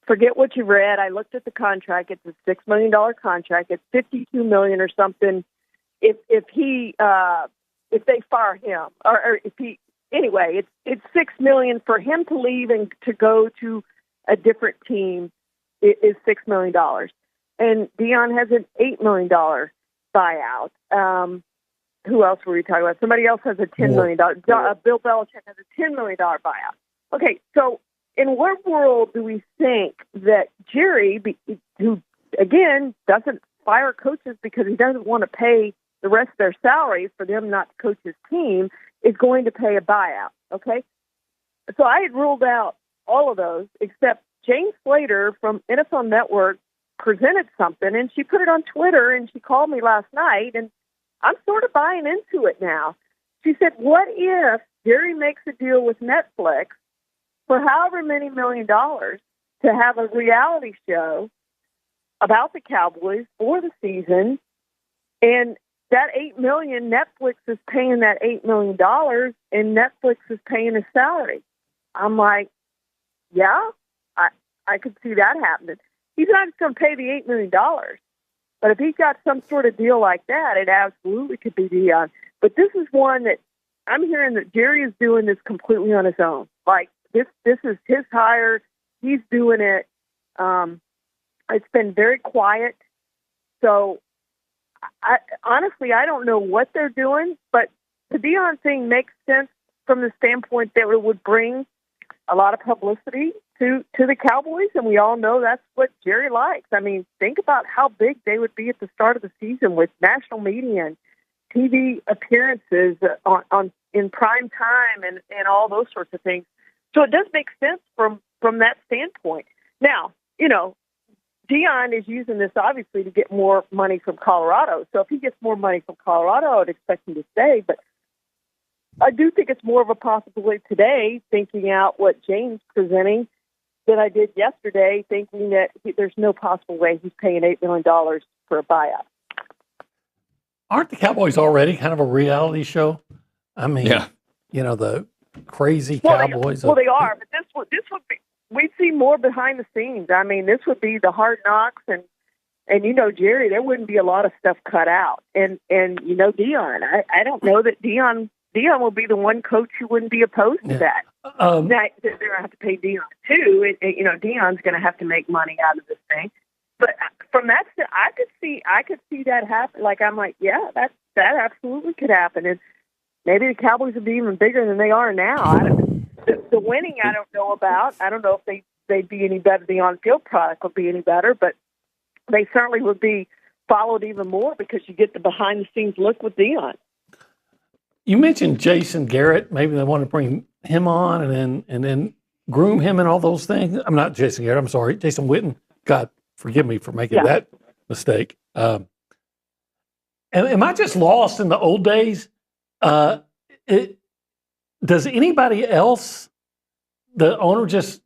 Forget what you read. I looked at the contract. It's a $6 million contract. It's $52 million or something. If they fire him, or if he, anyway, it's $6 million for him to leave and to go to a different team is $6 million. And Deion has an $8 million buyout. Who else were we talking about? Somebody else has a $10 million. Bill Belichick has a $10 million buyout. Okay, so in what world do we think that Jerry, who again doesn't fire coaches because he doesn't want to pay the rest of their salary for them not to coach his team, is going to pay a buyout, okay? So I had ruled out all of those, except Jane Slater from NFL Network presented something, and she put it on Twitter, and she called me last night, and I'm sort of buying into it now. She said, what if Jerry makes a deal with Netflix for however many $1 million to have a reality show about the Cowboys for the season, and that $8 million, Netflix is paying that $8 million, and Netflix is paying his salary. I'm like, yeah, I could see that happening. He's not just going to pay the $8 million, but if he's got some sort of deal like that, it absolutely could be Deion. But this is one that I'm hearing that Jerry is doing this completely on his own. Like, this is his hire. He's doing it. It's been very quiet. So, honestly, I don't know what they're doing, but the Deion thing makes sense from the standpoint that it would bring a lot of publicity to the Cowboys, and we all know that's what Jerry likes. I mean, think about how big they would be at the start of the season with national media and TV appearances in prime time and all those sorts of things. So it does make sense from that standpoint. Now, Deion is using this, obviously, to get more money from Colorado. So if he gets more money from Colorado, I would expect him to stay. But I do think it's more of a possibility today, thinking out what Jane's presenting, than I did yesterday, thinking that there's no possible way he's paying $8 million for a buyout. Aren't the Cowboys already kind of a reality show? I mean, the crazy Cowboys. They are, but this would be. We'd see more behind the scenes. I mean, this would be the hard knocks, and Jerry, there wouldn't be a lot of stuff cut out. And Deion, I don't know that Deion Deion will be the one coach who wouldn't be opposed to that. Now, they're going to have to pay Deion too. Deion's going to have to make money out of this thing. But from that, I could see that happen. I'm like, yeah, that absolutely could happen, and maybe the Cowboys would be even bigger than they are now. The winning, I don't know about. I don't know if they'd be any better. The on-field product would be any better, but they certainly would be followed even more because you get the behind-the-scenes look with Deion. You mentioned Jason Garrett. Maybe they want to bring him on and then groom him and all those things. I'm not Jason Garrett. I'm sorry, Jason Witten. God, forgive me for making that mistake. Am I just lost in the old days? Does anybody else, the owner, just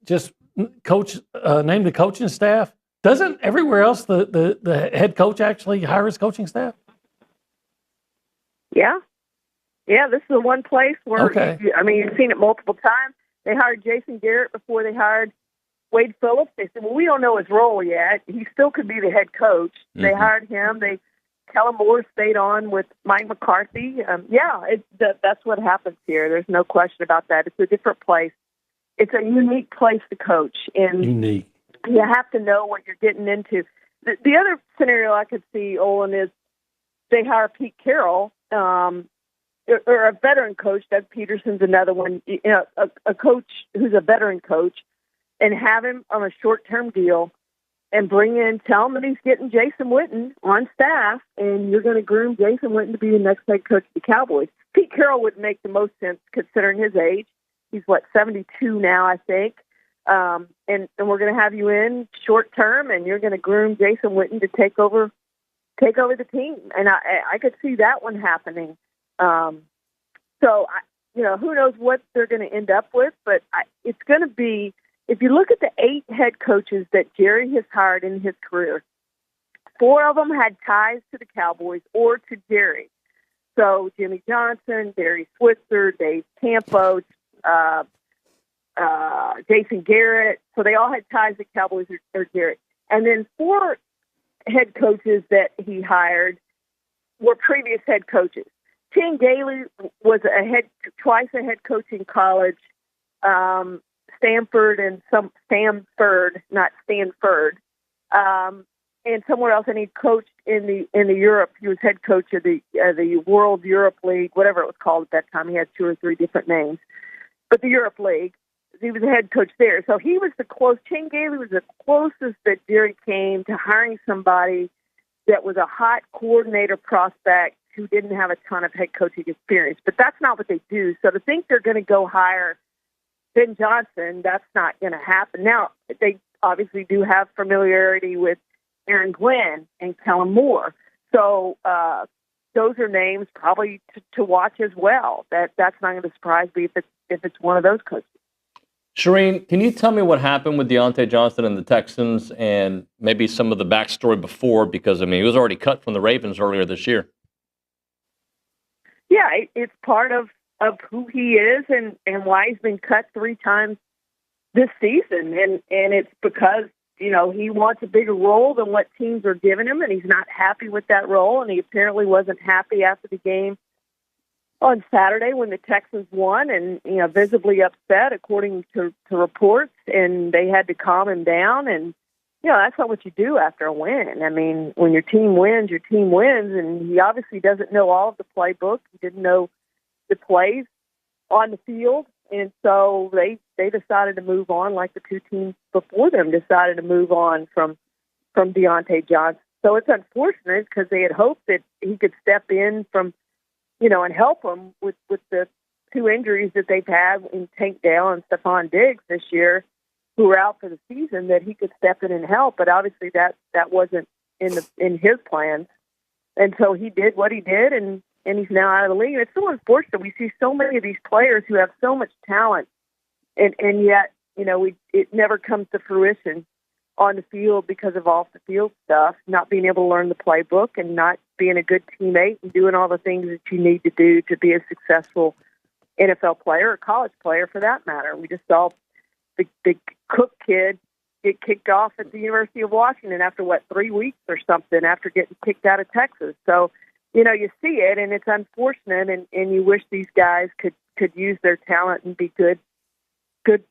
coach name the coaching staff? Doesn't everywhere else the head coach actually hire his coaching staff? Yeah. Yeah, this is the one place where, you've seen it multiple times. They hired Jason Garrett before they hired Wade Phillips. They said, well, we don't know his role yet. He still could be the head coach. Mm-hmm. They hired him. Kellen Moore stayed on with Mike McCarthy. That's what happens here. There's no question about that. It's a different place. It's a unique place to coach. And unique. You have to know what you're getting into. The other scenario I could see, Olin, is they hire Pete Carroll, or a veteran coach. Doug Peterson's another one, a coach who's a veteran coach, and have him on a short-term deal and tell him that he's getting Jason Witten on staff, and you're going to groom Jason Witten to be the next head coach of the Cowboys. Pete Carroll would make the most sense considering his age. He's, 72 now, I think. And we're going to have you in short-term, and you're going to groom Jason Witten to take over the team. And I could see that one happening. Who knows what they're going to end up with, but it's going to be, if you look at the 8 head coaches that Jerry has hired in his career, 4 of them had ties to the Cowboys or to Jerry. So Jimmy Johnson, Barry Switzer, Dave Campo, Jason Garrett. So they all had ties to Cowboys or Jerry. And then 4 head coaches that he hired were previous head coaches. Ken Gailey was twice a head coach in college, Stanford, not Stanford, and somewhere else. And he coached in the Europe. He was head coach of the World Europe League, whatever it was called at that time. He had 2 or 3 different names, but the Europe League. He was a head coach there, so he was Ken Gailey was the closest that Jerry came to hiring somebody that was a hot coordinator prospect who didn't have a ton of head coaching experience. But that's not what they do. So to think they're going to go hire Ben Johnson, that's not going to happen. Now, they obviously do have familiarity with Aaron Glenn and Kellen Moore. So those are names probably to watch as well. That's not going to surprise me if it's one of those coaches. Charean, can you tell me what happened with Deontay Johnson and the Texans and maybe some of the backstory before? Because, he was already cut from the Ravens earlier this year. Yeah, it's part of who he is and why he's been cut 3 times this season. And it's because, he wants a bigger role than what teams are giving him, and he's not happy with that role. And he apparently wasn't happy after the game on Saturday when the Texans won, and visibly upset according to reports, and they had to calm him down. And that's not what you do after a win. When your team wins, and he obviously doesn't know all of the playbook. He didn't know the plays on the field, and so they decided to move on, like the 2 teams before them decided to move on from Deontay Johnson. So it's unfortunate because they had hoped that he could step in from, and help them with the 2 injuries that they've had in Tank Dale and Stephon Diggs this year, who were out for the season, that he could step in and help. But obviously that wasn't in his plans. And so he did what he did, and he's now out of the league. And it's so unfortunate. We see so many of these players who have so much talent, and yet, it never comes to fruition on the field because of off-the-field stuff, not being able to learn the playbook and not being a good teammate and doing all the things that you need to do to be a successful NFL player or college player for that matter. We just saw the Cook kid get kicked off at the University of Washington after, 3 weeks or something after getting kicked out of Texas. So you see it, and it's unfortunate, and you wish these guys could use their talent and be good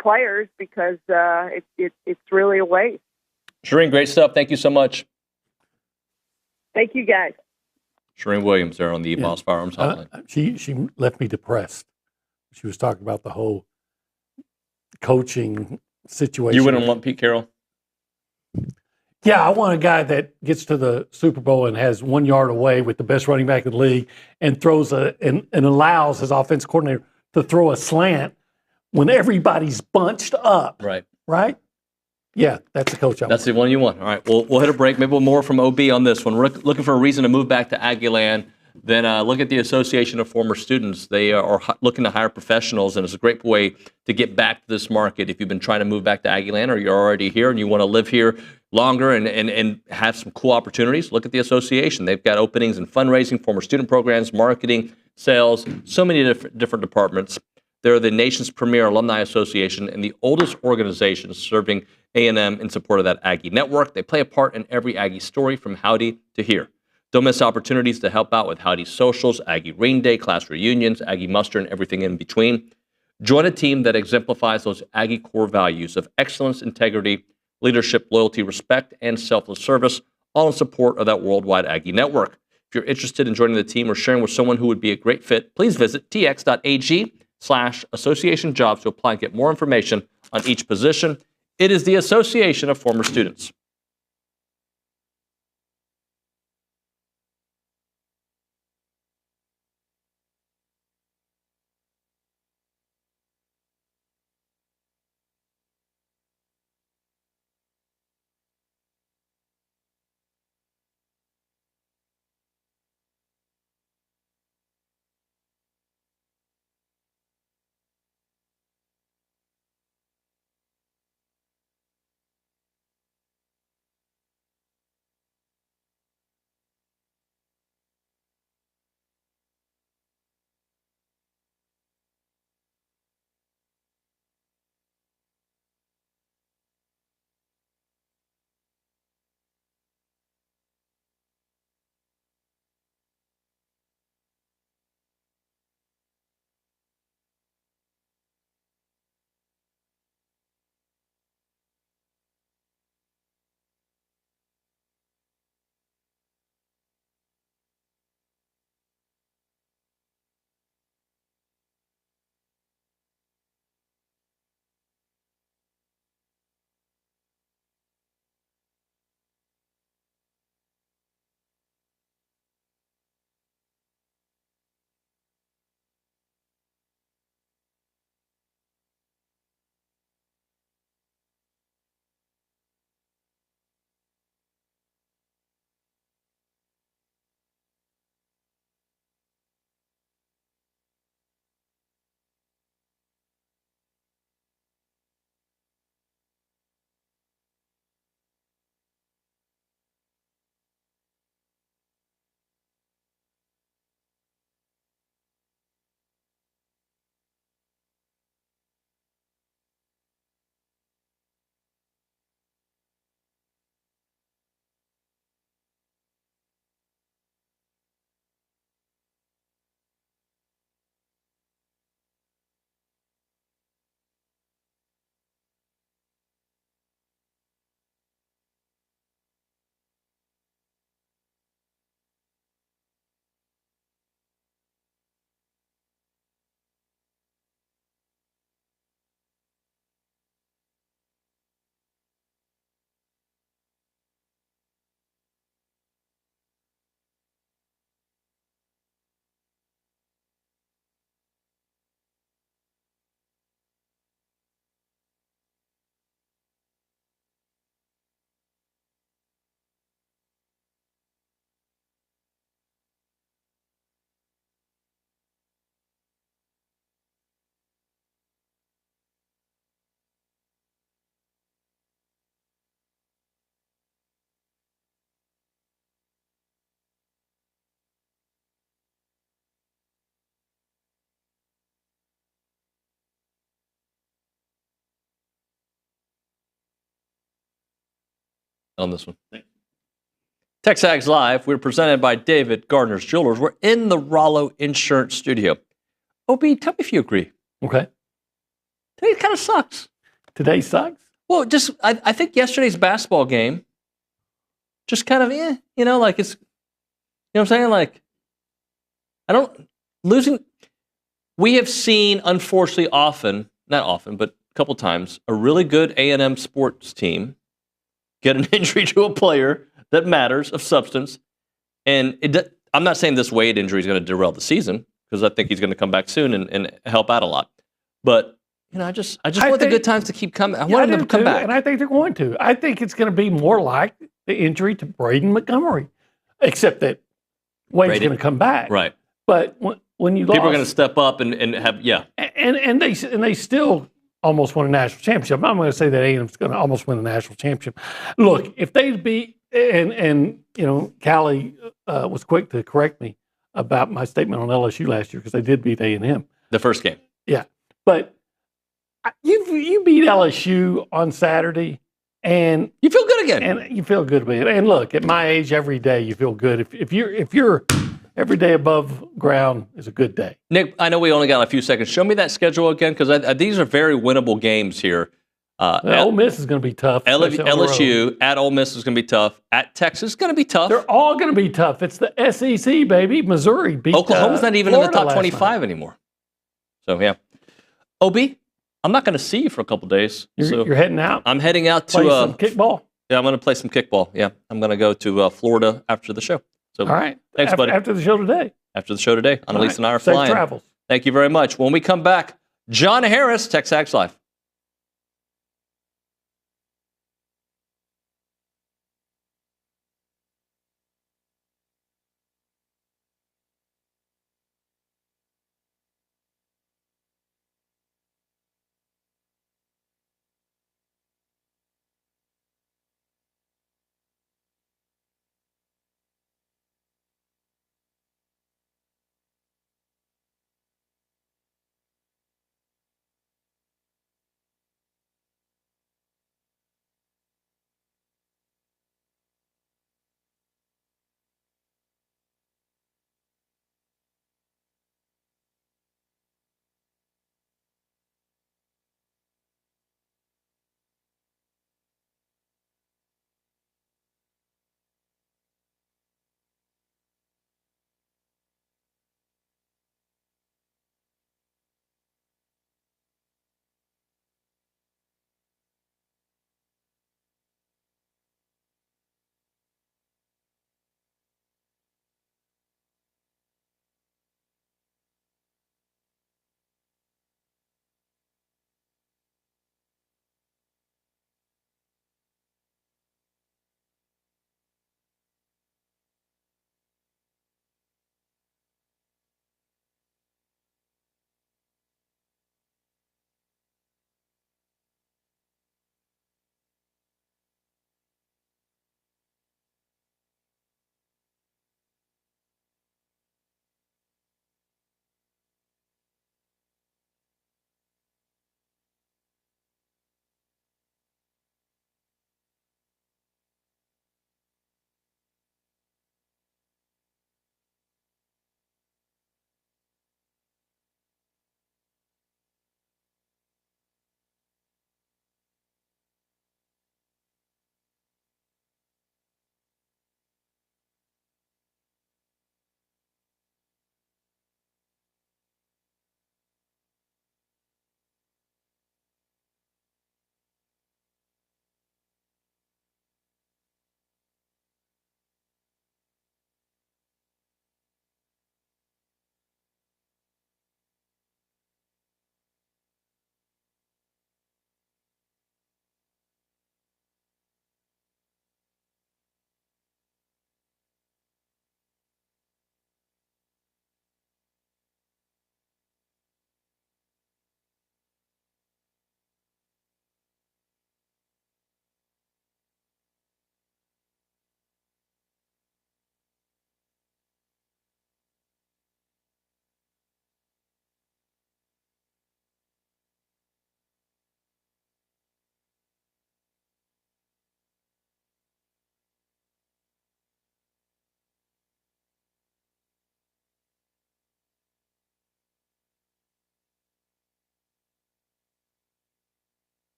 players, because it's really a waste. Charean, great stuff. Thank you so much. Thank you, guys. Charean Williams there on the Boss Firearms Hotline. She left me depressed. She was talking about the whole coaching situation. You wouldn't want Pete Carroll? Yeah, I want a guy that gets to the Super Bowl and has 1 yard away with the best running back in the league and throws and allows his offense coordinator to throw a slant when everybody's bunched up. Right. Right? Yeah, that's the coach I want. That's the one you want. All right, we'll hit a break. Maybe more from OB on this one. We're looking for a reason to move back to Aggie land. Then look at the Association of Former Students. They are looking to hire professionals, and it's a great way to get back to this market. If you've been trying to move back to Aggie land, or you're already here and you want to live here longer and have some cool opportunities, look at the association. They've got openings in fundraising, former student programs, marketing, sales, so many different departments. They're the nation's premier alumni association and the oldest organization serving A&M in support of that Aggie network. They play a part in every Aggie story from Howdy to here. Don't miss opportunities to help out with Howdy socials, Aggie Rain Day, class reunions, Aggie muster, and everything in between. Join a team that exemplifies those Aggie core values of excellence, integrity, leadership, loyalty, respect, and selfless service, all in support of that worldwide Aggie network. If you're interested in joining the team or sharing with someone who would be a great fit, please visit tx.ag/association jobs to apply and get more information on each position. It is the Association of Former Students. On this one. TexAgs Live, we're presented by David Gardner's Jewelers. We're in the Rollo Insurance Studio. OB, tell me if you agree. Okay. Today kind of sucks. Today sucks? Well, I think yesterday's basketball game just kind of, like it's, you know what I'm saying? Like, we have seen, unfortunately, not often, but a couple times, a really good A&M sports team get an injury to a player that matters, of substance. And I'm not saying this WED injury is going to derail the season, because I think he's going to come back soon and help out a lot. But, I just want the good times to keep coming. I want them to come back. And I think they're going to. I think it's going to be more like the injury to Braden Montgomery, except that Wade's going to come back. Right. But when you lost, people are going to step up and have, and they still almost won a national championship. I'm going to say that A&M's going to almost win a national championship. Look, if they'd be and Callie was quick to correct me about my statement on LSU last year, because they did beat A&M the first game. Yeah, but you beat LSU on Saturday, and you feel good again. And you feel good about it. And look, at my age, every day you feel good. If you're every day above ground is a good day. Nick, I know we only got a few seconds. Show me that schedule again, because these are very winnable games here. Ole Miss is going to be tough. LSU at Ole Miss is going to be tough. At Texas is going to be tough. They're all going to be tough. It's the SEC, baby. Missouri beat Oklahoma's not even Florida in the top 25 anymore. So, yeah. OB, I'm not going to see you for a couple days. You're heading out? I'm heading out to play some kickball? Yeah, I'm going to play some kickball. Yeah, I'm going to go to Florida after the show. So, all right. Thanks, buddy. After the show today. After the show today. Annalise and I are Safe flying. travels. Thank you very much. When we come back, John Harris, TexAgs Live.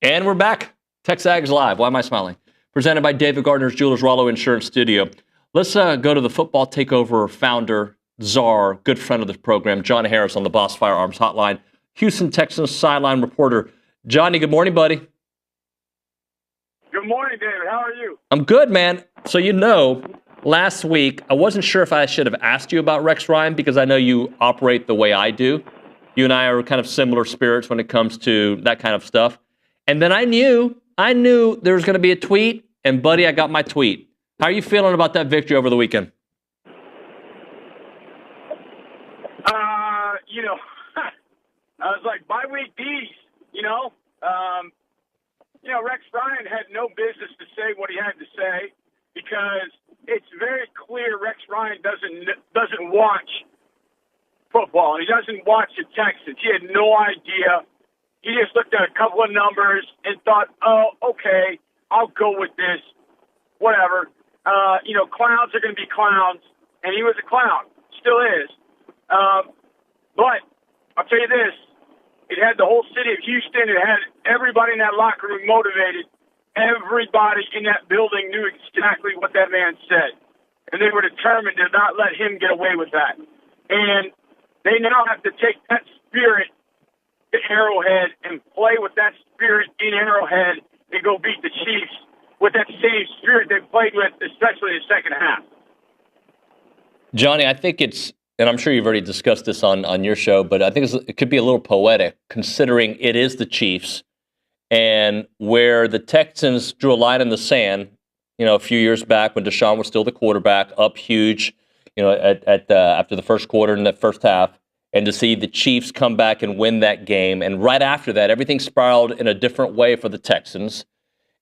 And we're back. TexAgs Live. Why am I smiling? Presented by David Gardner's Jewelers Rollo Insurance Studio. Let's go to the Football Takeover founder, czar, good friend of the program, John Harris on the Boss Firearms Hotline. Houston Texans sideline reporter. Johnny, good morning, buddy. Good morning, David. How are you? I'm good, man. So last week, I wasn't sure if I should have asked you about Rex Ryan because I know you operate the way I do. You and I are kind of similar spirits when it comes to that kind of stuff. And then I knew there was going to be a tweet, and buddy, I got my tweet. How are you feeling about that victory over the weekend? I was like, bye-week D's, Rex Ryan had no business to say what he had to say because it's very clear Rex Ryan doesn't watch football. He doesn't watch the Texans. He had no idea. He just looked at a couple of numbers and thought, oh, okay, I'll go with this, whatever. Clowns are going to be clowns, and he was a clown, still is. But I'll tell you this, it had the whole city of Houston, it had everybody in that locker room motivated. Everybody in that building knew exactly what that man said, and they were determined to not let him get away with that. And they now have to take that spirit to Arrowhead and play with that spirit in Arrowhead and go beat the Chiefs with that same spirit they played with, especially in the second half. Johnny, I think and I'm sure you've already discussed this on your show, but I think it could be a little poetic considering it is the Chiefs and where the Texans drew a line in the sand, a few years back when Deshaun was still the quarterback, up huge, after the first quarter in the first half, and to see the Chiefs come back and win that game. And right after that, everything spiraled in a different way for the Texans.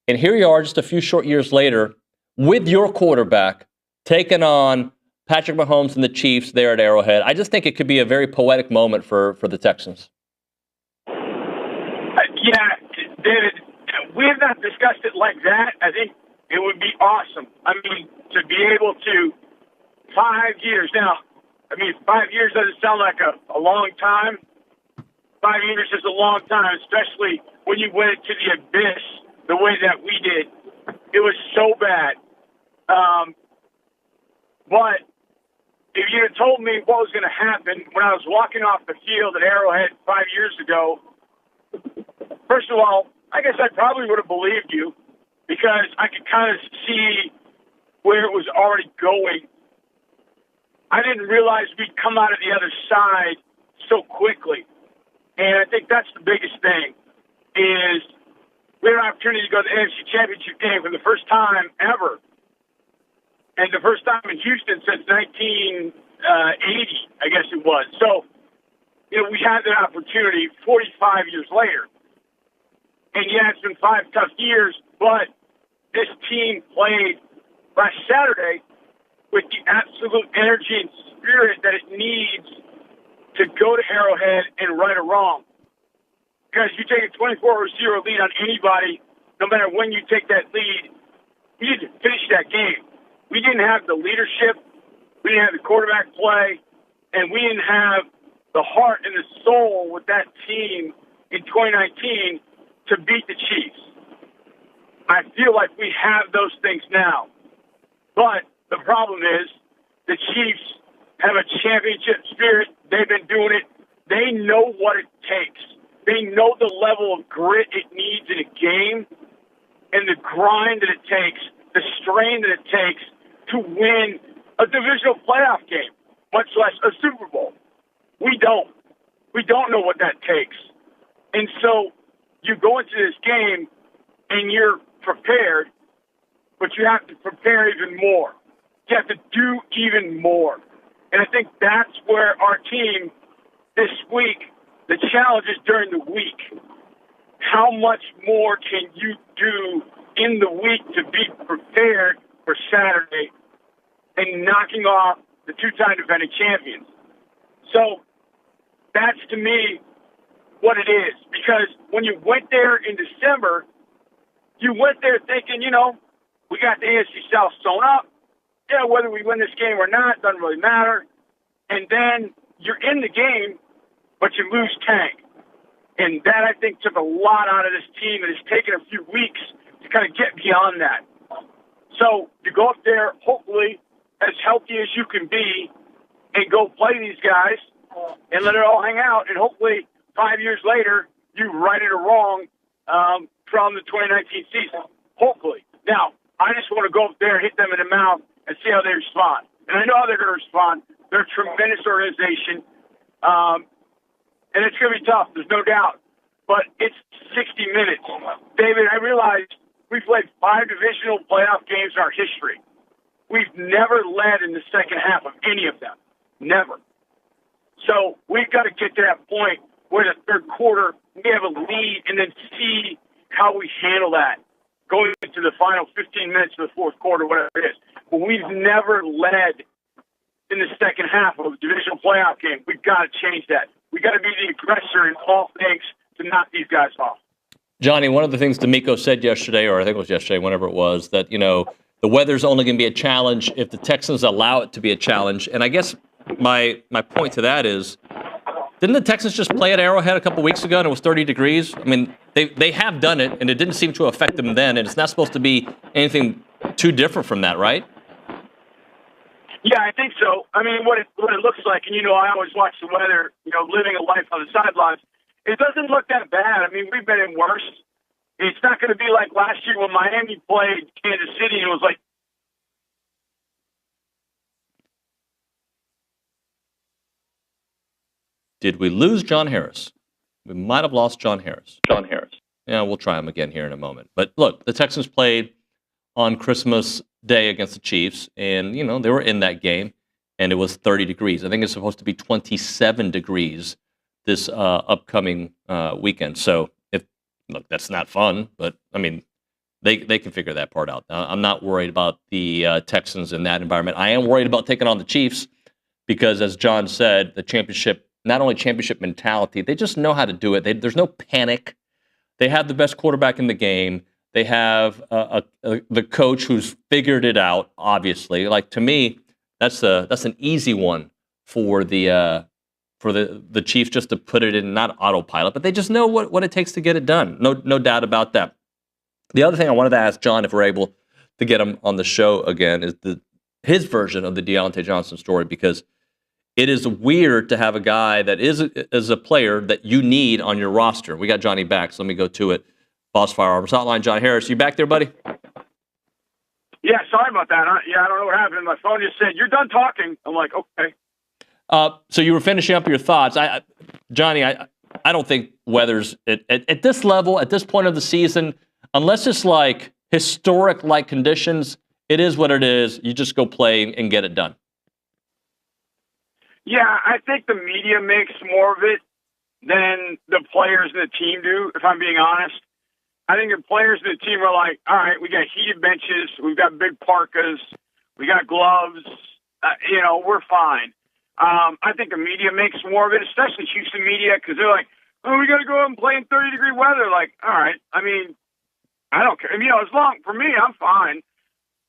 And here you are just a few short years later with your quarterback taking on Patrick Mahomes and the Chiefs there at Arrowhead. I just think it could be a very poetic moment for the Texans. Yeah, David, we have not discussed it like that. I think it would be awesome. I mean, to be able to 5 years. Now, 5 years doesn't sound like a long time. 5 years is a long time, especially when you went into the abyss the way that we did. It was so bad. But if you had told me what was going to happen when I was walking off the field at Arrowhead 5 years ago, first of all, I guess I probably would have believed you because I could kind of see where it was already going. I didn't realize we'd come out of the other side so quickly. And I think that's the biggest thing is we had an opportunity to go to the AFC Championship game for the first time ever. And the first time in Houston since 1980, I guess it was. So, we had that opportunity 45 years later. And yeah, it's been 5 tough years, but this team played last Saturday with the absolute energy and spirit that it needs to go to Arrowhead and right a wrong. Because you take a 24-0 lead on anybody, no matter when you take that lead, you need to finish that game. We didn't have the leadership, we didn't have the quarterback play, and we didn't have the heart and the soul with that team in 2019 to beat the Chiefs. I feel like we have those things now. But the problem is the Chiefs have a championship spirit. They've been doing it. They know what it takes. They know the level of grit it needs in a game and the grind that it takes, the strain that it takes to win a divisional playoff game, much less a Super Bowl. We don't. We don't know what that takes. And so you go into this game and you're prepared, but you have to prepare even more. You have to do even more. And I think that's where our team this week, the challenge is during the week. How much more can you do in the week to be prepared for Saturday and knocking off the two-time defending champions? So that's, to me, what it is. Because when you went there in December, you went there thinking, we got the AFC South sewn up. Whether we win this game or not doesn't really matter. And then you're in the game, but you lose tank. And that, I think, took a lot out of this team, and it's taken a few weeks to kind of get beyond that. So you go up there, hopefully, as healthy as you can be, and go play these guys and let it all hang out. And hopefully 5 years later, you right it or wrong from the 2019 season. Hopefully. Now, I just want to go up there, hit them in the mouth, and see how they respond. And I know how they're going to respond. They're a tremendous organization. And it's going to be tough. There's no doubt. But it's 60 minutes. David, I realize we've played 5 divisional playoff games in our history. We've never led in the second half of any of them. Never. So we've got to get to that point where the third quarter we have a lead and then see how we handle that going into the final 15 minutes of the fourth quarter, whatever it is. But we've never led in the second half of a divisional playoff game. We've got to change that. We've got to be the aggressor in all things to knock these guys off. Johnny, one of the things D'Amico said yesterday, or I think it was yesterday, whenever it was, that, the weather's only going to be a challenge if the Texans allow it to be a challenge. And I guess my point to that is, didn't the Texans just play at Arrowhead a couple weeks ago and it was 30 degrees? I mean, they have done it, and it didn't seem to affect them then, and it's not supposed to be anything too different from that, right? Yeah, I think so. I mean, what it looks like, and I always watch the weather, living a life on the sidelines, it doesn't look that bad. I mean, we've been in worse. It's not going to be like last year when Miami played Kansas City and it was like, did we lose John Harris? We might have lost John Harris. Yeah, we'll try him again here in a moment. But look, the Texans played on Christmas Day against the Chiefs, and, they were in that game, and it was 30 degrees. I think it's supposed to be 27 degrees this upcoming weekend. So, look, that's not fun, but, I mean, they can figure that part out. I'm not worried about the Texans in that environment. I am worried about taking on the Chiefs because, as John said, the championship, not only championship mentality, they just know how to do it. There's no panic. They have the best quarterback in the game. They have the coach who's figured it out, obviously. Like, to me, that's an easy one for the Chiefs just to put it in, not autopilot, but they just know what it takes to get it done. No doubt about that. The other thing I wanted to ask John, if we're able to get him on the show again, is his version of the Deontay Johnson story, because it is weird to have a guy that is a player that you need on your roster. We got Johnny back, so let me go to it. Boss Firearms Hotline, John Harris. You back there, buddy? yeah, sorry about that. I don't know what happened. My phone just said, you're done talking. I'm like, okay. So you were finishing up your thoughts. Johnny, I don't think weather's at this level, at this point of the season, unless it's like historic-like conditions, it is what it is. You just go play and get it done. Yeah, I think the media makes more of it than the players and the team do, if I'm being honest. I think the players and the team are like, all right, we got heated benches, we've got big parkas, we got gloves, we're fine. I think the media makes more of it, especially Houston media, because they're like, oh, we got to go out and play in 30-degree weather. Like, all right, I mean, I don't care. For me, I'm fine.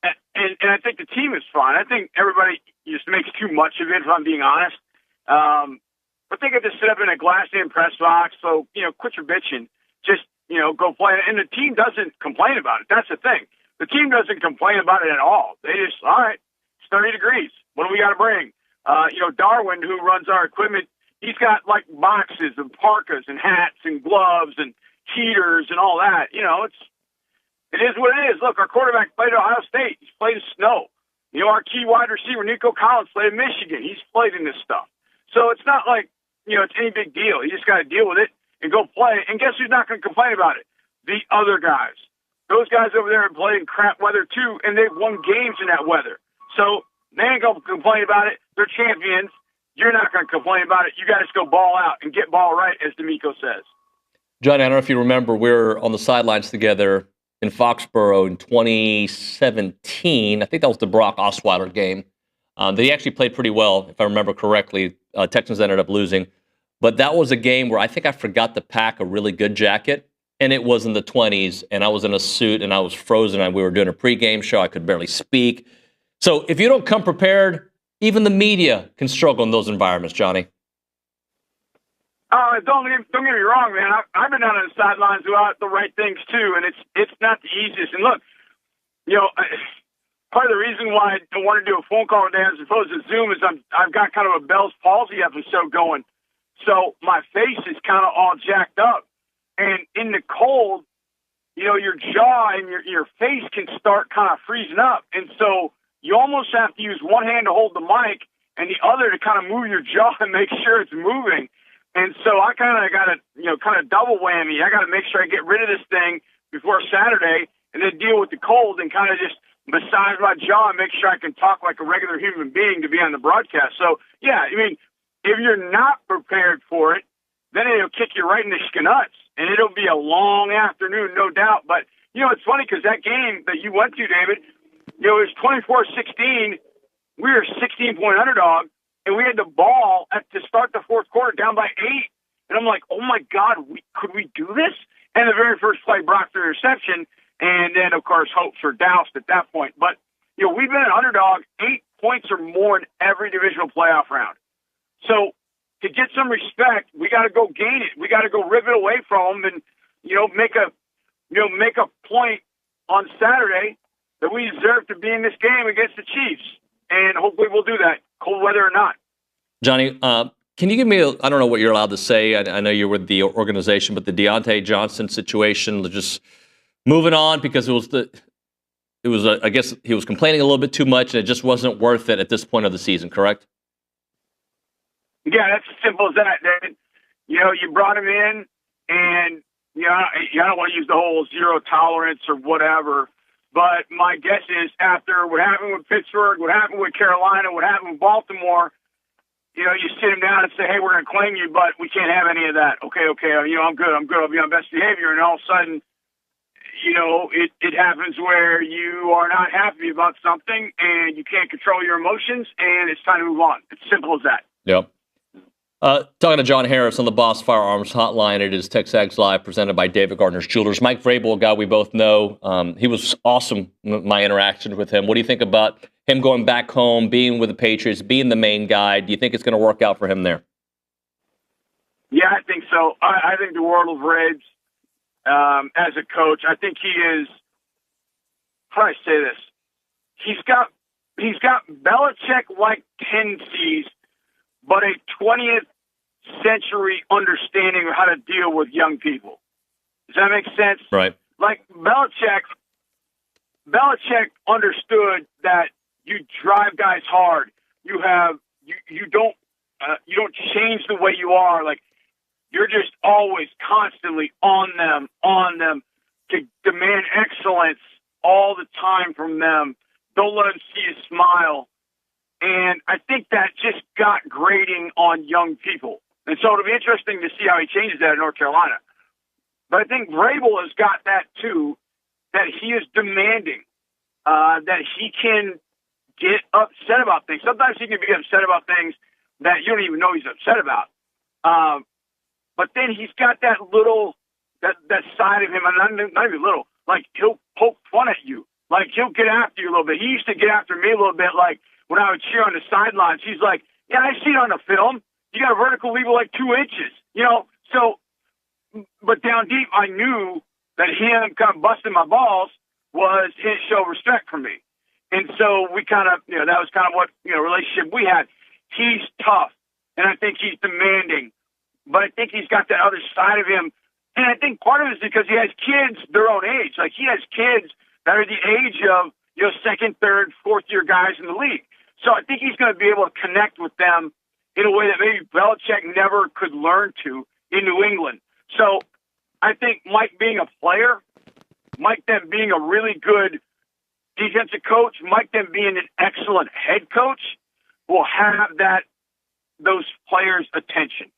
And I think the team is fine. I think everybody just makes too much of it, if I'm being honest. But they get to sit up in a glassed-in press box, so, quit your bitching. Just, go play. And the team doesn't complain about it. That's the thing. The team doesn't complain about it at all. They just, all right, it's 30 degrees. What do we got to bring? Darwin, who runs our equipment, he's got, like, boxes of parkas and hats and gloves and heaters and all that. It is what it is. Look, our quarterback played at Ohio State. He's played in snow. Our key wide receiver, Nico Collins, played in Michigan. He's played in this stuff. So it's not like, it's any big deal. You just got to deal with it and go play. And guess who's not going to complain about it? The other guys. Those guys over there have played in crap weather, too, and they've won games in that weather. So they ain't going to complain about it. They're champions. You're not going to complain about it. You got to go ball out and get ball right, as D'Amico says. Johnny, I don't know if you remember, we were on the sidelines together in Foxborough in 2017. I think that was the Brock Osweiler game. They actually played pretty well, if I remember correctly. Texans ended up losing. But that was a game where I think I forgot to pack a really good jacket, and it was in the 20s, and I was in a suit, and I was frozen, and we were doing a pregame show. I could barely speak. So if you don't come prepared, even the media can struggle in those environments, Johnny. Don't get me wrong, man. I've been down on the sidelines without the right things too, and it's not the easiest. And look, part of the reason why I want to do a phone call today as opposed to Zoom is I've got kind of a Bell's palsy episode going, so my face is kind of all jacked up, and in the cold, your jaw and your face can start kind of freezing up, and so you almost have to use one hand to hold the mic and the other to kind of move your jaw and make sure it's moving. And so I kind of got to, kind of double whammy. I got to make sure I get rid of this thing before Saturday and then deal with the cold and kind of just massage my jaw and make sure I can talk like a regular human being to be on the broadcast. So, yeah, I mean, if you're not prepared for it, then it'll kick you right in the nuts. And it'll be a long afternoon, no doubt. But, it's funny because that game that you went to, David, it was 24-16. We were a 16-point underdog. And we had the ball to start the fourth quarter down by 8. And I'm like, oh, my God, could we do this? And the very first play, Brock threw an interception. And then, of course, hopes were doused at that point. But, we've been an underdog 8 points or more in every divisional playoff round. So to get some respect, we got to go gain it. We got to go rip it away from them and, make a point on Saturday that we deserve to be in this game against the Chiefs. And hopefully we'll do that, cold weather or not. Johnny, can you give me I don't know what you're allowed to say. I know you're with the organization, but the Deontay Johnson situation, just moving on because I guess he was complaining a little bit too much and it just wasn't worth it at this point of the season, correct? Yeah, that's as simple as that, David. You brought him in and, I don't want to use the whole zero tolerance or whatever. But my guess is after what happened with Pittsburgh, what happened with Carolina, what happened with Baltimore, you sit him down and say, hey, we're going to claim you, but we can't have any of that. Okay, I'm good. I'll be on best behavior. And all of a sudden, it happens where you are not happy about something and you can't control your emotions and it's time to move on. It's simple as that. Yep. Talking to John Harris on the Boss Firearms Hotline. It is TexAgs Live presented by David Gardner's Jewelers. Mike Vrabel, a guy we both know. He was awesome, my interaction with him. What do you think about him going back home, being with the Patriots, being the main guy? Do you think it's going to work out for him there? Yeah, I think so. I think the world of Ravs as a coach. I think he is, how do I say this? He's got Belichick-like tendencies, but a 20th century understanding of how to deal with young people. Does that make sense? Right. Like Belichick understood that you drive guys hard. You don't change the way you are. Like you're just always constantly on them to demand excellence all the time from them. Don't let them see you smile. And I think that just got grating on young people. And so it'll be interesting to see how he changes that in North Carolina. But I think Vrabel has got that too, that he is demanding, that he can get upset about things. Sometimes he can be upset about things that you don't even know he's upset about. But then he's got that side of him, and not even little, like he'll poke fun at you. Like he'll get after you a little bit. He used to get after me a little bit, like when I would cheer on the sidelines. He's like, yeah, I see it on the film. You got a vertical leap of like 2 inches, So, but down deep, I knew that him kind of busting my balls was his show of respect for me. And so we kind of, that was kind of what, relationship we had. He's tough, and I think he's demanding, but I think he's got that other side of him. And I think part of it is because he has kids their own age. Like he has kids that are the age of, second, third, fourth year guys in the league. So I think he's going to be able to connect with them in a way that maybe Belichick never could learn to in New England. So I think Mike being a player, Mike then being a really good defensive coach, Mike then being an excellent head coach will have those players' attention.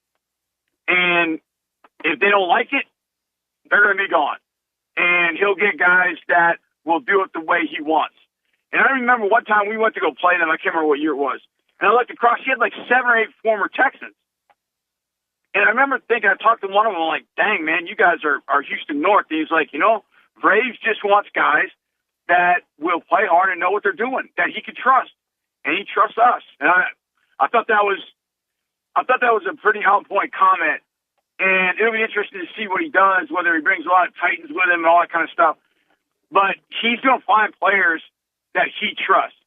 And if they don't like it, they're going to be gone. And he'll get guys that will do it the way he wants. And I remember one time we went to go play them. I can't remember what year it was. And I looked across. He had like 7 or 8 former Texans. And I remember thinking, I talked to one of them, like, dang, man, you guys are Houston North. And he's like, Braves just wants guys that will play hard and know what they're doing, that he can trust. And he trusts us. And I thought that was a pretty on point comment And it'll be interesting to see what he does, whether he brings a lot of Titans with him and all that kind of stuff. But he's going to find players that he trusts.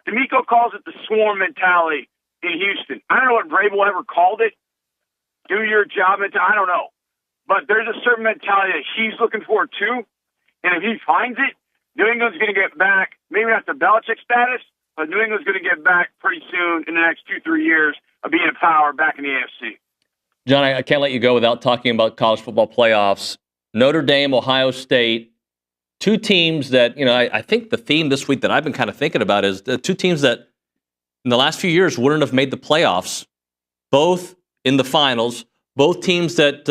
D'Amico calls it the swarm mentality in Houston. I don't know what Vrabel ever called it. Do your job mentality. I don't know. But there's a certain mentality that he's looking for, too. And if he finds it, New England's going to get back, maybe not the Belichick status, but New England's going to get back pretty soon in the next 2-3 years of being in power back in the AFC. John, I can't let you go without talking about college football playoffs. Notre Dame, Ohio State, two teams that, I think the theme this week that I've been kind of thinking about is the two teams that in the last few years wouldn't have made the playoffs, both in the finals, both teams that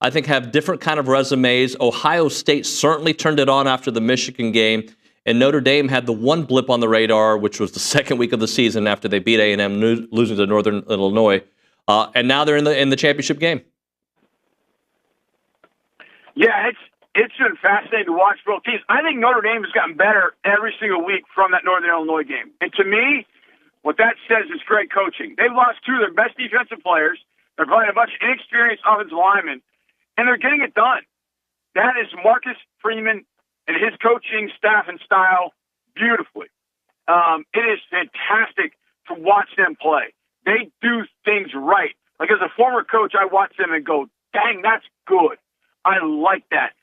I think have different kind of resumes. Ohio State certainly turned it on after the Michigan game, and Notre Dame had the one blip on the radar, which was the second week of the season after they beat A&M, losing to Northern Illinois. And now they're in the championship game. Yeah, it's been fascinating to watch both teams. I think Notre Dame has gotten better every single week from that Northern Illinois game. And to me, what that says is great coaching. They've lost two of their best defensive players. They're playing a bunch of inexperienced offensive linemen, and they're getting it done. That is Marcus Freeman and his coaching staff and style beautifully. It is fantastic to watch them play. They do things right. Like as a former coach, I watch them and go, dang, that's good. I like that.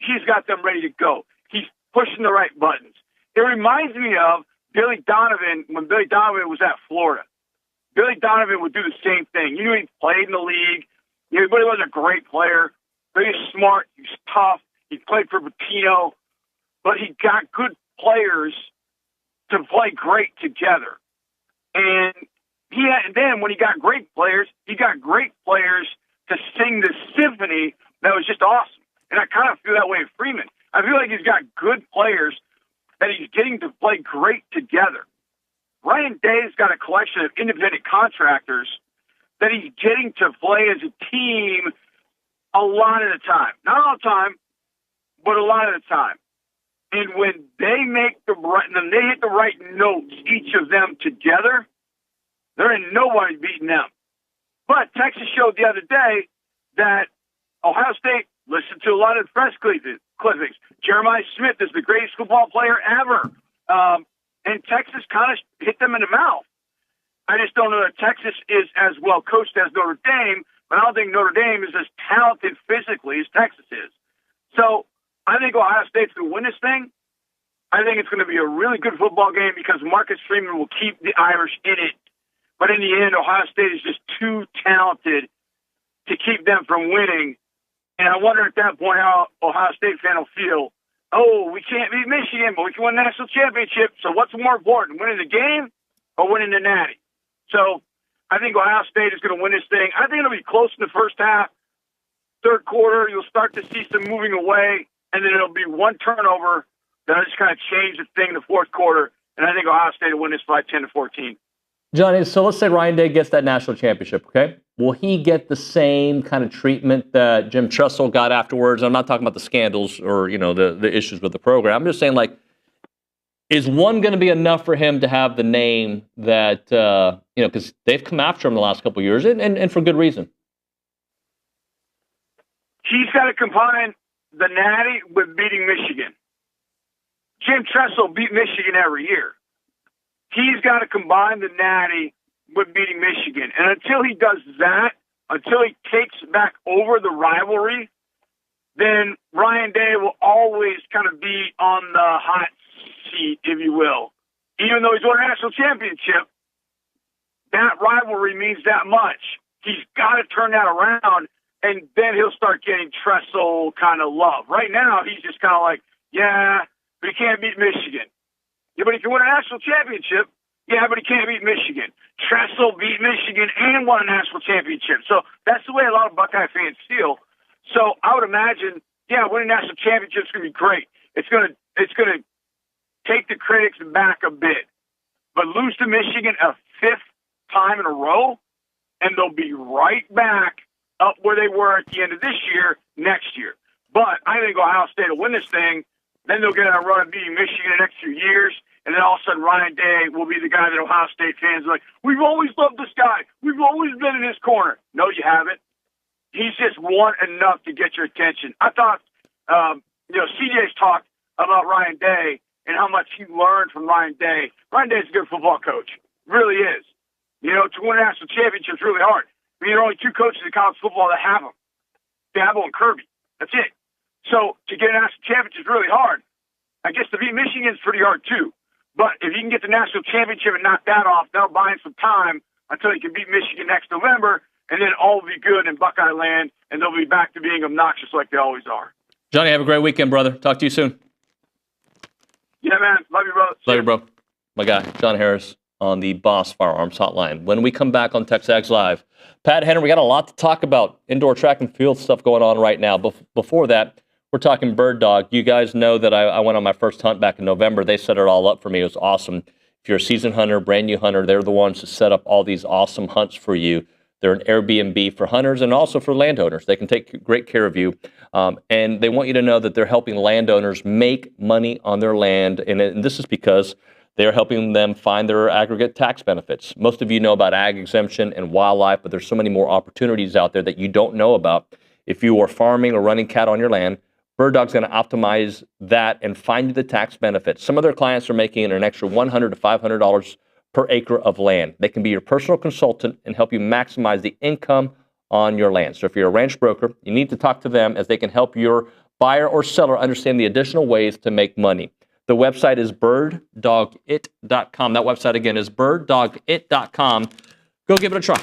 He's got them ready to go. He's pushing the right buttons. It reminds me of Billy Donovan when Billy Donovan was at Florida. Billy Donovan would do the same thing. You knew he played in the league. He was a great player. But he was smart. He was tough. He played for Pitino. But he got good players to play great together. And then when he got great players to sing the symphony that was just awesome. And I kind of feel that way of Freeman. I feel like he's got good players that he's getting to play great together. Ryan Day's got a collection of independent contractors that he's getting to play as a team a lot of the time. Not all the time, but a lot of the time. And when they hit the right notes, each of them together, there ain't nobody beating them. But Texas showed the other day that Ohio State listened to a lot of press clippings. Jeremiah Smith is the greatest football player ever. And Texas kind of hit them in the mouth. I just don't know that Texas is as well coached as Notre Dame, but I don't think Notre Dame is as talented physically as Texas is. So I think Ohio State's going to win this thing. I think it's going to be a really good football game because Marcus Freeman will keep the Irish in it. But in the end, Ohio State is just too talented to keep them from winning. And I wonder at that point how Ohio State fan will feel. Oh, we can't beat Michigan, but we can win the national championship. So what's more important, winning the game or winning the natty? So I think Ohio State is going to win this thing. I think it'll be close in the first half. Third quarter, you'll start to see some moving away, and then it'll be one turnover that'll just kind of change the thing in the fourth quarter. And I think Ohio State will win this by 10-14. Johnny, so let's say Ryan Day gets that national championship, okay? Will he get the same kind of treatment that Jim Tressel got afterwards? I'm not talking about the scandals or, the issues with the program. I'm just saying, is one going to be enough for him to have the name that, because they've come after him the last couple of years, and for good reason? He's got to combine the natty with beating Michigan. Jim Tressel beat Michigan every year. He's got to combine the natty with beating Michigan. And until he does that, until he takes back over the rivalry, then Ryan Day will always kind of be on the hot seat, if you will. Even though he's won a national championship, that rivalry means that much. He's got to turn that around, and then he'll start getting Tressel kind of love. Right now, he's just kind of like, yeah, but he can't beat Michigan. Yeah, but he can win a national championship. Yeah, but he can't beat Michigan. Tressel beat Michigan and won a national championship. So that's the way a lot of Buckeye fans feel. So I would imagine, winning a national championship is going to be great. It's going to take the critics back a bit. But lose to Michigan a fifth time in a row, and they'll be right back up where they were at the end of this year, next year. But I think Ohio State will win this thing. Then they'll get on a run of beating Michigan in the next few years. And then all of a sudden, Ryan Day will be the guy that Ohio State fans are like, we've always loved this guy. We've always been in his corner. No, you haven't. he's just won enough to get your attention. I thought, CJ's talked about Ryan Day and how much he learned from Ryan Day. Ryan Day's a good football coach. Really is. To win a national championship is really hard. There are only two coaches in college football that have them. Dabo and Kirby. That's it. So to get a national championship is really hard. I guess to beat Michigan is pretty hard too. But if you can get the national championship and knock that off, that'll buy him some time until you can beat Michigan next November, and then all will be good in Buckeye land, and they'll be back to being obnoxious like they always are. Johnny, have a great weekend, brother. Talk to you soon. Yeah, man. Love you, brother. Love you, bro. My guy, John Harris on the Boss Firearms Hotline. When we come back on TexAgs Live, Pat Henry, we got a lot to talk about. Indoor track and field stuff going on right now. Before that, we're talking bird dog. You guys know that I went on my first hunt back in November. They set it all up for me. It was awesome. If you're a seasoned hunter, brand new hunter, they're the ones to set up all these awesome hunts for you. They're an Airbnb for hunters and also for landowners. They can take great care of you. And they want you to know that they're helping landowners make money on their land. And this is because they're helping them find their aggregate tax benefits. Most of you know about ag exemption and wildlife, but there's so many more opportunities out there that you don't know about. If you are farming or running cattle on your land, Bird Dog's going to optimize that and find you the tax benefits. Some of their clients are making an extra $100 to $500 per acre of land. They can be your personal consultant and help you maximize the income on your land. So if you're a ranch broker, you need to talk to them as they can help your buyer or seller understand the additional ways to make money. The website is birddogit.com. That website again is birddogit.com. Go give it a try.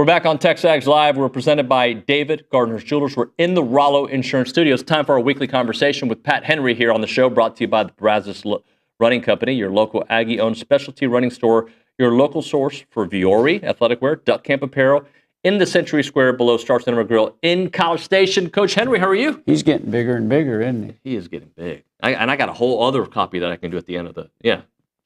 We're back on TexAgs Live. We're presented by David Gardner's Jewelers. We're in the Rollo Insurance Studios. Time for our weekly conversation with Pat Henry here on the show, brought to you by the Brazos Running Company, your local Aggie-owned specialty running store, your local source for Viore athletic wear, duck camp apparel, in the Century Square below Star Cinema Grill in College Station. Coach Henry, how are you? He's getting bigger and bigger, isn't he? He is getting big. And I got a whole other copy that I can do at the end of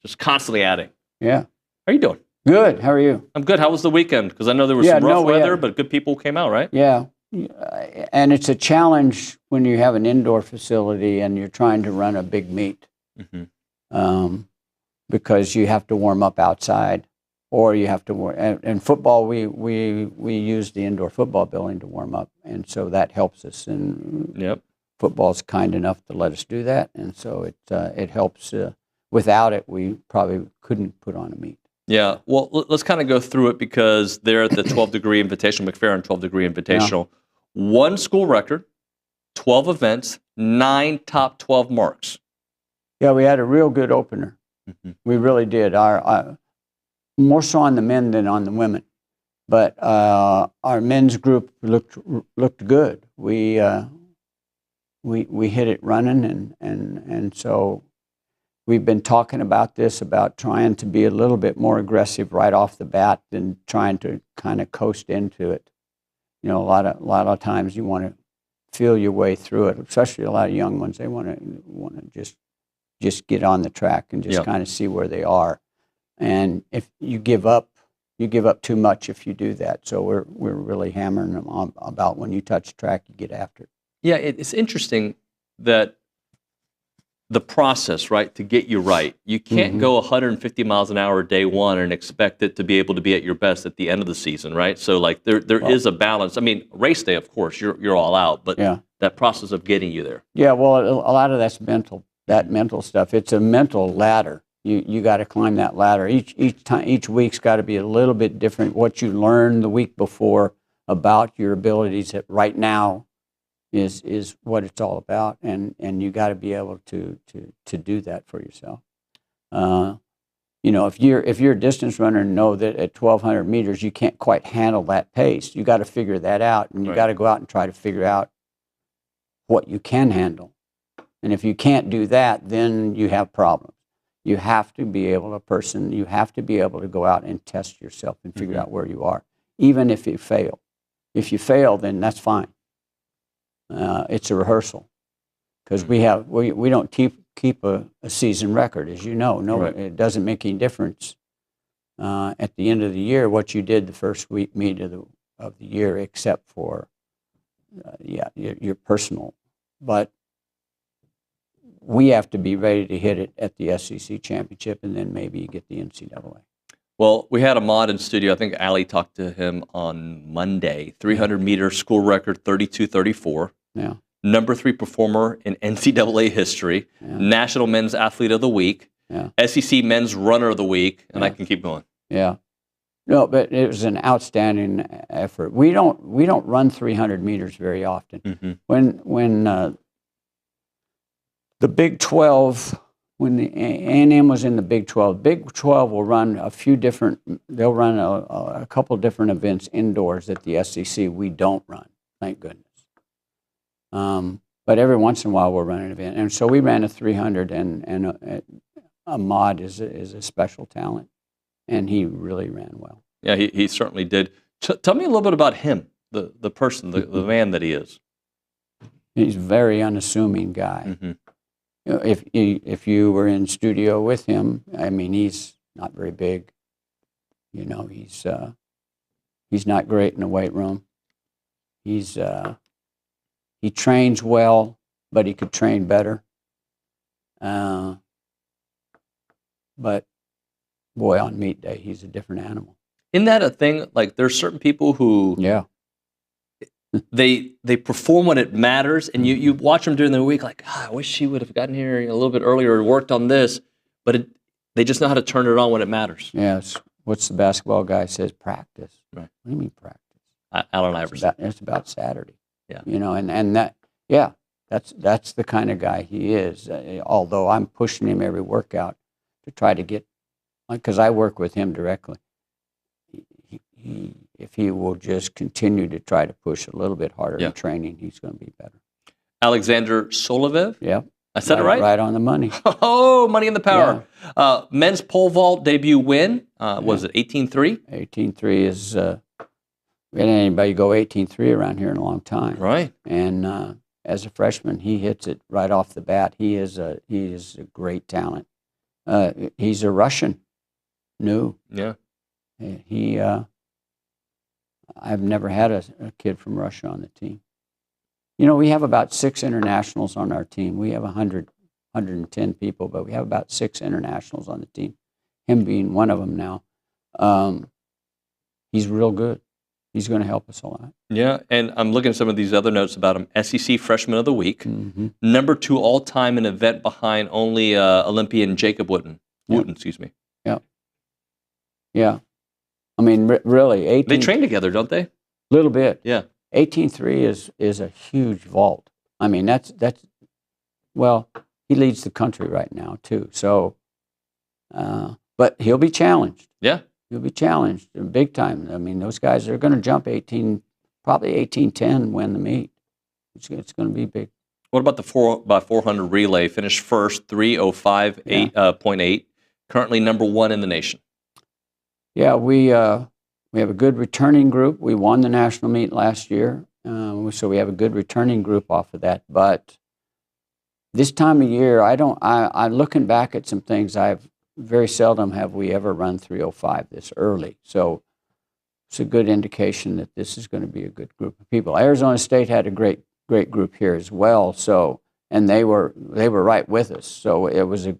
just constantly adding. Yeah. How are you doing? Good. How are you? I'm good. How was the weekend? Because I know there was some rough weather, but good people came out, right? Yeah. And it's a challenge when you have an indoor facility and you're trying to run a big meet, because you have to warm up outside, or you have to warm. And football, we use the indoor football building to warm up, and so that helps us. And football's kind enough to let us do that, and so it helps. Without it, we probably couldn't put on a meet. Yeah, well, let's kind of go through it, because they're at the 12 Degree Invitational, McFerrin-12 Degree Invitational. Yeah. 1 school record, 12 events, 9 top 12 marks. Yeah, we had a real good opener. We really did. Our more so on the men than on the women, but our men's group looked good. We hit it running, and so. We've been talking about this, about trying to be a little bit more aggressive right off the bat than trying to kind of coast into it. You know, a lot of times you want to feel your way through it, especially a lot of young ones. They want to just get on the track and just kind of see where they are. And if you give up too much if you do that. So we're really hammering them on about when you touch track, you get after it. Yeah, it's interesting that the process, right, to get you right. You can't go 150 miles an hour day one and expect it to be able to be at your best at the end of the season, right? So, like, there is a balance. I mean, race day, of course, you're all out, but that process of getting you there. Yeah, well, a lot of that's mental. That mental stuff. It's a mental ladder. You got to climb that ladder. Each week's got to be a little bit different. What you learned the week before about your abilities at right now is what it's all about, and you got to be able to do that for yourself. You know, if you're a distance runner and know that at 1,200 meters you can't quite handle that pace, you got to figure that out, and you got to go out and try to figure out what you can handle. And if you can't do that, then you have problems. You have to be able to go out and test yourself and figure out where you are, even if you fail. If you fail, then that's fine. It's a rehearsal, because we don't keep a season record, as you know. No, it doesn't make any difference at the end of the year what you did the first meet of the year, except for your personal. But we have to be ready to hit it at the SEC championship, and then maybe you get the NCAA. Well, we had a mod in studio. I think Allie talked to him on Monday. 300-meter school record, 32:34. Yeah. Number 3 performer in NCAA history. Yeah. National Men's Athlete of the Week. Yeah. SEC Men's Runner of the Week. And I can keep going. Yeah. No, but it was an outstanding effort. We don't run 300 meters very often. When the Big 12. When the A&M was in the Big 12, Big 12 will run they'll run a couple different events indoors that the SEC we don't run, thank goodness. But every once in a while we'll run an event. And so we ran a 300, and Ahmad is a special talent, and he really ran well. Yeah, he certainly did. Tell me a little bit about him, the person, the man that he is. He's a very unassuming guy. You know, if you were in studio with him, I mean, he's not very big. You know, he's not great in the weight room. He trains well, but he could train better. But boy, on meet day, he's a different animal. Isn't that a thing? Like, there's certain people who they perform when it matters, and you watch them during the week like, I wish she would have gotten here a little bit earlier or worked on this, but they just know how to turn it on when it matters. Yes. What's the basketball guy says? Practice. Right. What do you mean practice? Allen Iverson. It's about Saturday. Yeah. You know, and that, that's the kind of guy he is. Although I'm pushing him every workout to try to get, because I work with him directly. if he will just continue to try to push a little bit harder in training, he's going to be better. Alexander Soloviev? Yeah. I said it right? Right on the money. Oh, money in the power. Men's pole vault debut win, was it 18-3? 18-3 is, we had anybody go 18-3 around here in a long time. Right. And as a freshman, he hits it right off the bat. He is a great talent. He's a Russian, new. Yeah. I've never had a kid from Russia on the team. You know, we have about 6 internationals on our team. We have 110 people, but we have about 6 internationals on the team, him being one of them now. He's real good. He's going to help us a lot. Yeah, and I'm looking at some of these other notes about him. SEC Freshman of the Week, number 2 all-time in event behind only Olympian Jacob Wooten. Excuse me. Yeah. Yeah. I mean, really, 18. They train together, don't they? A little bit. Yeah. 18-3 is a huge vault. I mean, that's well, he leads the country right now too. So, but he'll be challenged. Yeah. He'll be challenged big time. I mean, those guys are going to jump probably 18-10, win the meet. It's going to be big. What about the 4x400 relay? Finished first, 3:05.8. Currently number 1 in the nation. Yeah, we have a good returning group. We won the national meet last year, so we have a good returning group off of that. But this time of year, I'm looking back at some things. Very seldom have we ever run 3:05 this early. So it's a good indication that this is going to be a good group of people. Arizona State had a great group here as well. So, and they were right with us. So it was a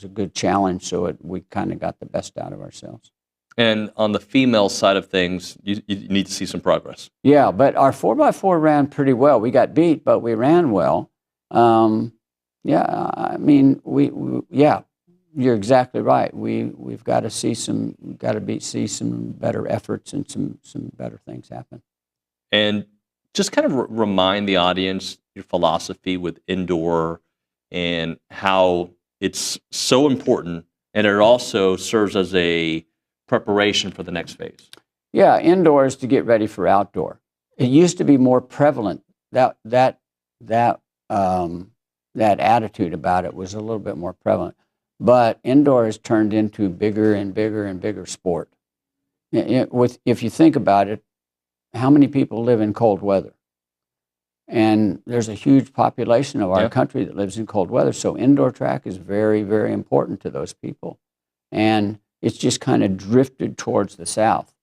good challenge. So we kind of got the best out of ourselves. And on the female side of things, you need to see some progress. Yeah, but our 4x4 ran pretty well. We got beat, but we ran well. Yeah, I mean, you're exactly right. We've got to see some better efforts and some better things happen. And just kind of remind the audience your philosophy with indoor and how it's so important, and it also serves as a preparation for the next phase. Yeah, indoors to get ready for outdoor. It used to be more prevalent. That attitude about it was a little bit more prevalent. But indoor has turned into bigger and bigger and bigger sport. If you think about it, how many people live in cold weather? And there's a huge population of our country that lives in cold weather. So indoor track is very, very important to those people. And it's just kind of drifted towards the south.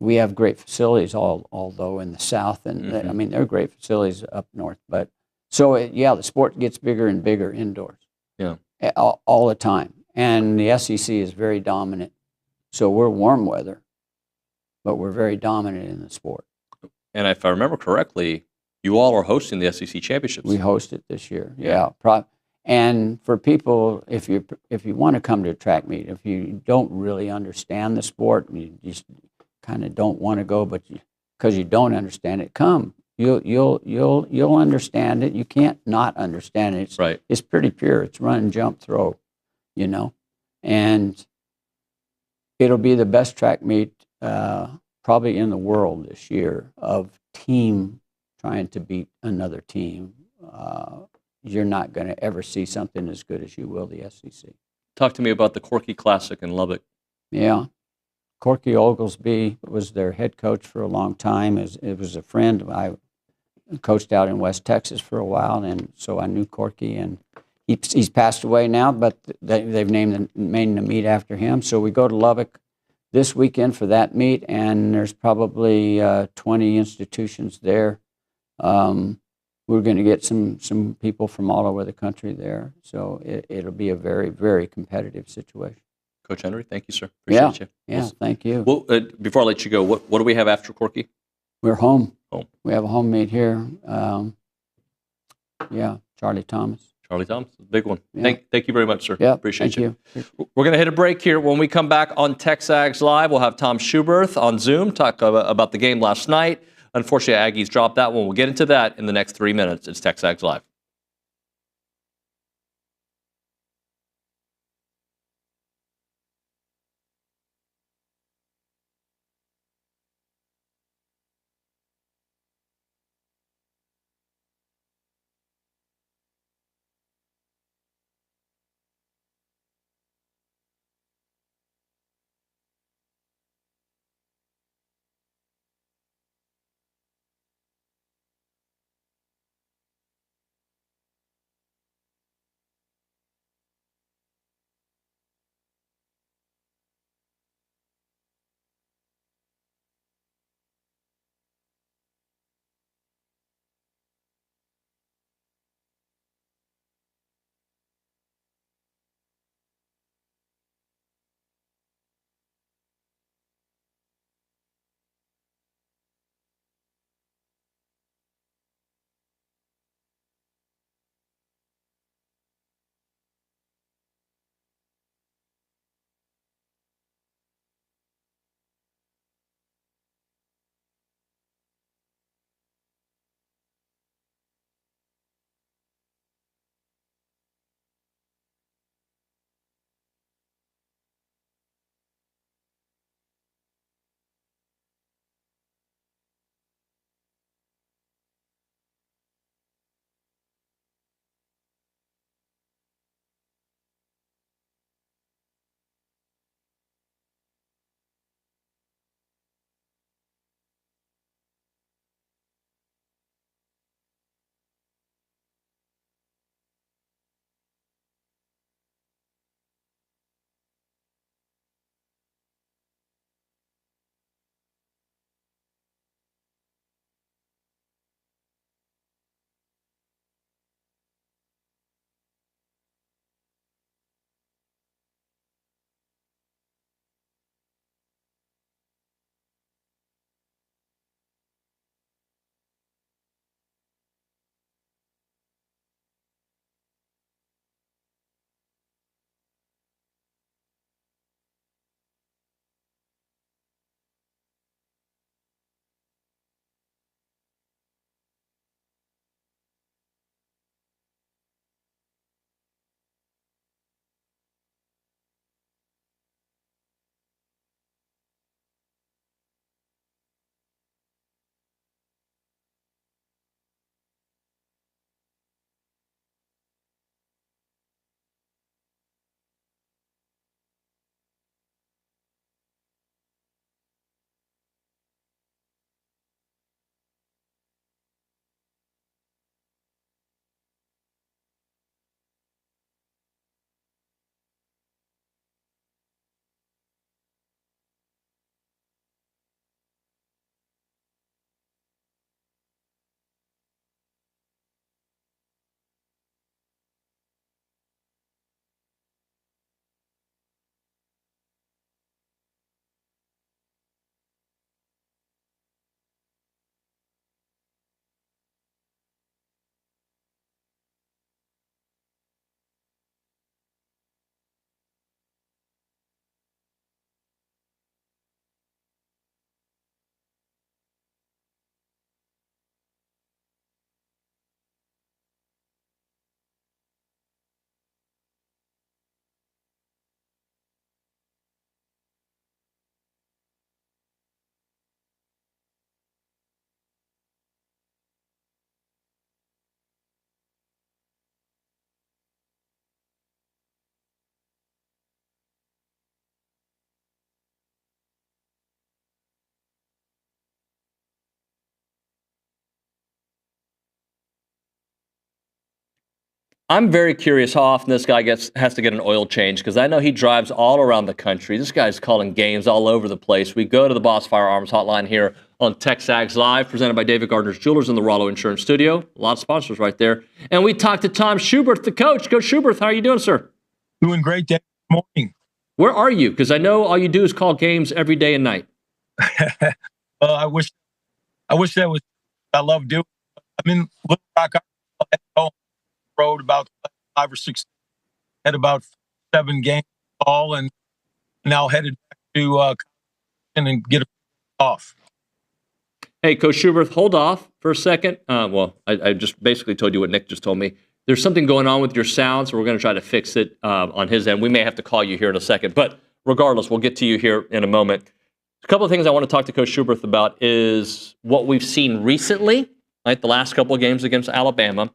We have great facilities, although in the south, and I mean, there are great facilities up north. But so, the sport gets bigger and bigger indoors. Yeah. All the time. And the SEC is very dominant. So we're warm weather, but we're very dominant in the sport. And if I remember correctly, you all are hosting the SEC championships. We host it this year. Yeah. And for people, if you want to come to a track meet, if you don't really understand the sport, you just kind of don't want to go, but because you don't understand it, come. You'll understand it. You can't not understand it. It's pretty pure. It's run, jump, throw, and it'll be the best track meet probably in the world this year of team trying to beat another team. You're not going to ever see something as good as you will the SEC. Talk to me about the Corky Classic in Lubbock. Yeah. Corky Oglesby was their head coach for a long time. It was a friend. I coached out in West Texas for a while, and so I knew Corky. And he's passed away now, but they've named the meet after him. So we go to Lubbock this weekend for that meet, and there's probably 20 institutions there. We're going to get some people from all over the country there. So it'll be a very, very competitive situation. Coach Henry, thank you, sir. Appreciate you. Yeah, thank you. Well, before I let you go, what do we have after Corky? We're home. Home. We have a home meet here. Charlie Thomas. Charlie Thomas, big one. Yeah. Thank you very much, sir. Yeah, appreciate you. We're going to hit a break here. When we come back on TexAgs Live, we'll have Tom Schuberth on Zoom talk about the game last night. Unfortunately, Aggies dropped that one. We'll get into that in the next 3 minutes. It's TexAgs Live. I'm very curious how often this guy has to get an oil change, because I know he drives all around the country. This guy's calling games all over the place. We go to the Boss Firearms Hotline here on TexAgs Live, presented by David Gardner's Jewelers in the Rollo Insurance Studio. A lot of sponsors right there. And we talked to Tom Schuberth, the coach. Coach Schuberth, how are you doing, sir? Doing great. Good morning. Where are you? Because I know all you do is call games every day and night. I wish that was. I love doing. I'm in Little Rock, Arkansas, road about 5 or 6, had about 7 games all, and now headed back to and get off. Hey, Coach Schuberth, hold off for a second. I just basically told you what Nick just told me. There's something going on with your sound, so we're going to try to fix it on his end. We may have to call you here in a second, but regardless, we'll get to you here in a moment. A couple of things I want to talk to Coach Schuberth about is what we've seen recently, right, the last couple of games against Alabama,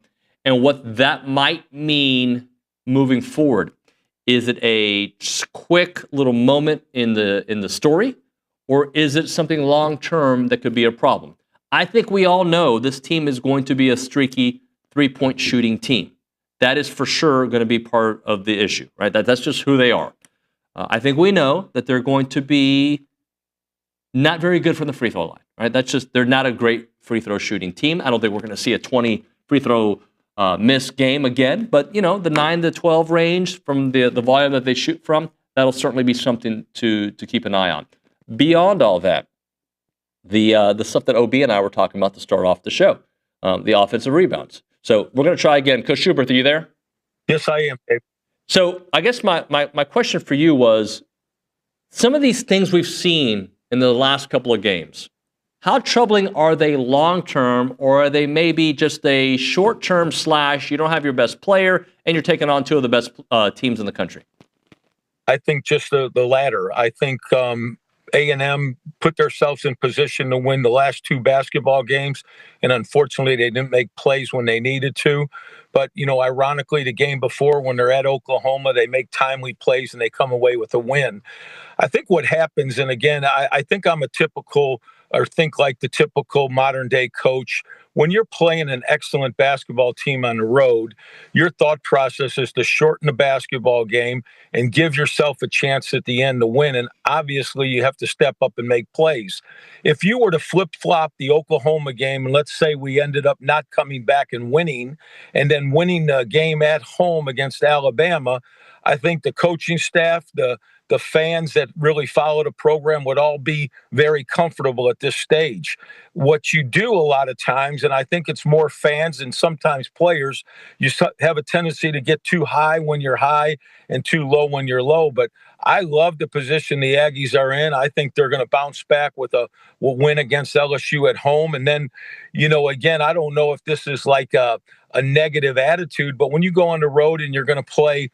and what that might mean moving forward. Is it a quick little moment in the story, or is it something long-term that could be a problem? I think we all know this team is going to be a streaky three-point shooting team. That is for sure going to be part of the issue, right? That's just who they are. I think we know that they're going to be not very good from the free throw line, right? They're not a great free throw shooting team. I don't think we're going to see a 20 free throw miss game again, but the 9 to 12 range from the volume that they shoot from, that'll certainly be something to keep an eye on. Beyond all that, the stuff that OB and I were talking about to start off the show, the offensive rebounds. So we're going to try again. Coach Schuberth, are you there? Yes, I am, Dave. So I guess my question for you was, some of these things we've seen in the last couple of games, how troubling are they long-term, or are they maybe just a short-term / you don't have your best player and you're taking on 2 of the best teams in the country? I think just the latter. I think A&M put themselves in position to win the last 2 basketball games, and unfortunately they didn't make plays when they needed to. But, ironically, the game before, when they're at Oklahoma, they make timely plays and they come away with a win. I think what happens, and again, I think I'm think like the typical modern day coach. When you're playing an excellent basketball team on the road, your thought process is to shorten the basketball game and give yourself a chance at the end to win. And obviously you have to step up and make plays. If you were to flip-flop the Oklahoma game, and let's say we ended up not coming back and winning, and then winning the game at home against Alabama, I think the coaching staff, the fans that really follow the program would all be very comfortable at this stage. What you do a lot of times, and I think it's more fans and sometimes players, you have a tendency to get too high when you're high and too low when you're low. But I love the position the Aggies are in. I think they're going to bounce back with a win against LSU at home. And then, again, I don't know if this is like a negative attitude, but when you go on the road and you're going to play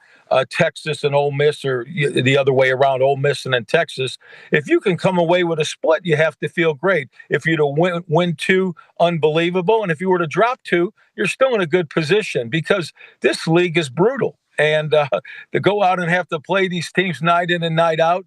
Texas and Ole Miss, or the other way around, Ole Miss and then Texas, if you can come away with a split, you have to feel great. If you to win 2, unbelievable. And if you were to drop 2, you're still in a good position, because this league is brutal. And to go out and have to play these teams night in and night out,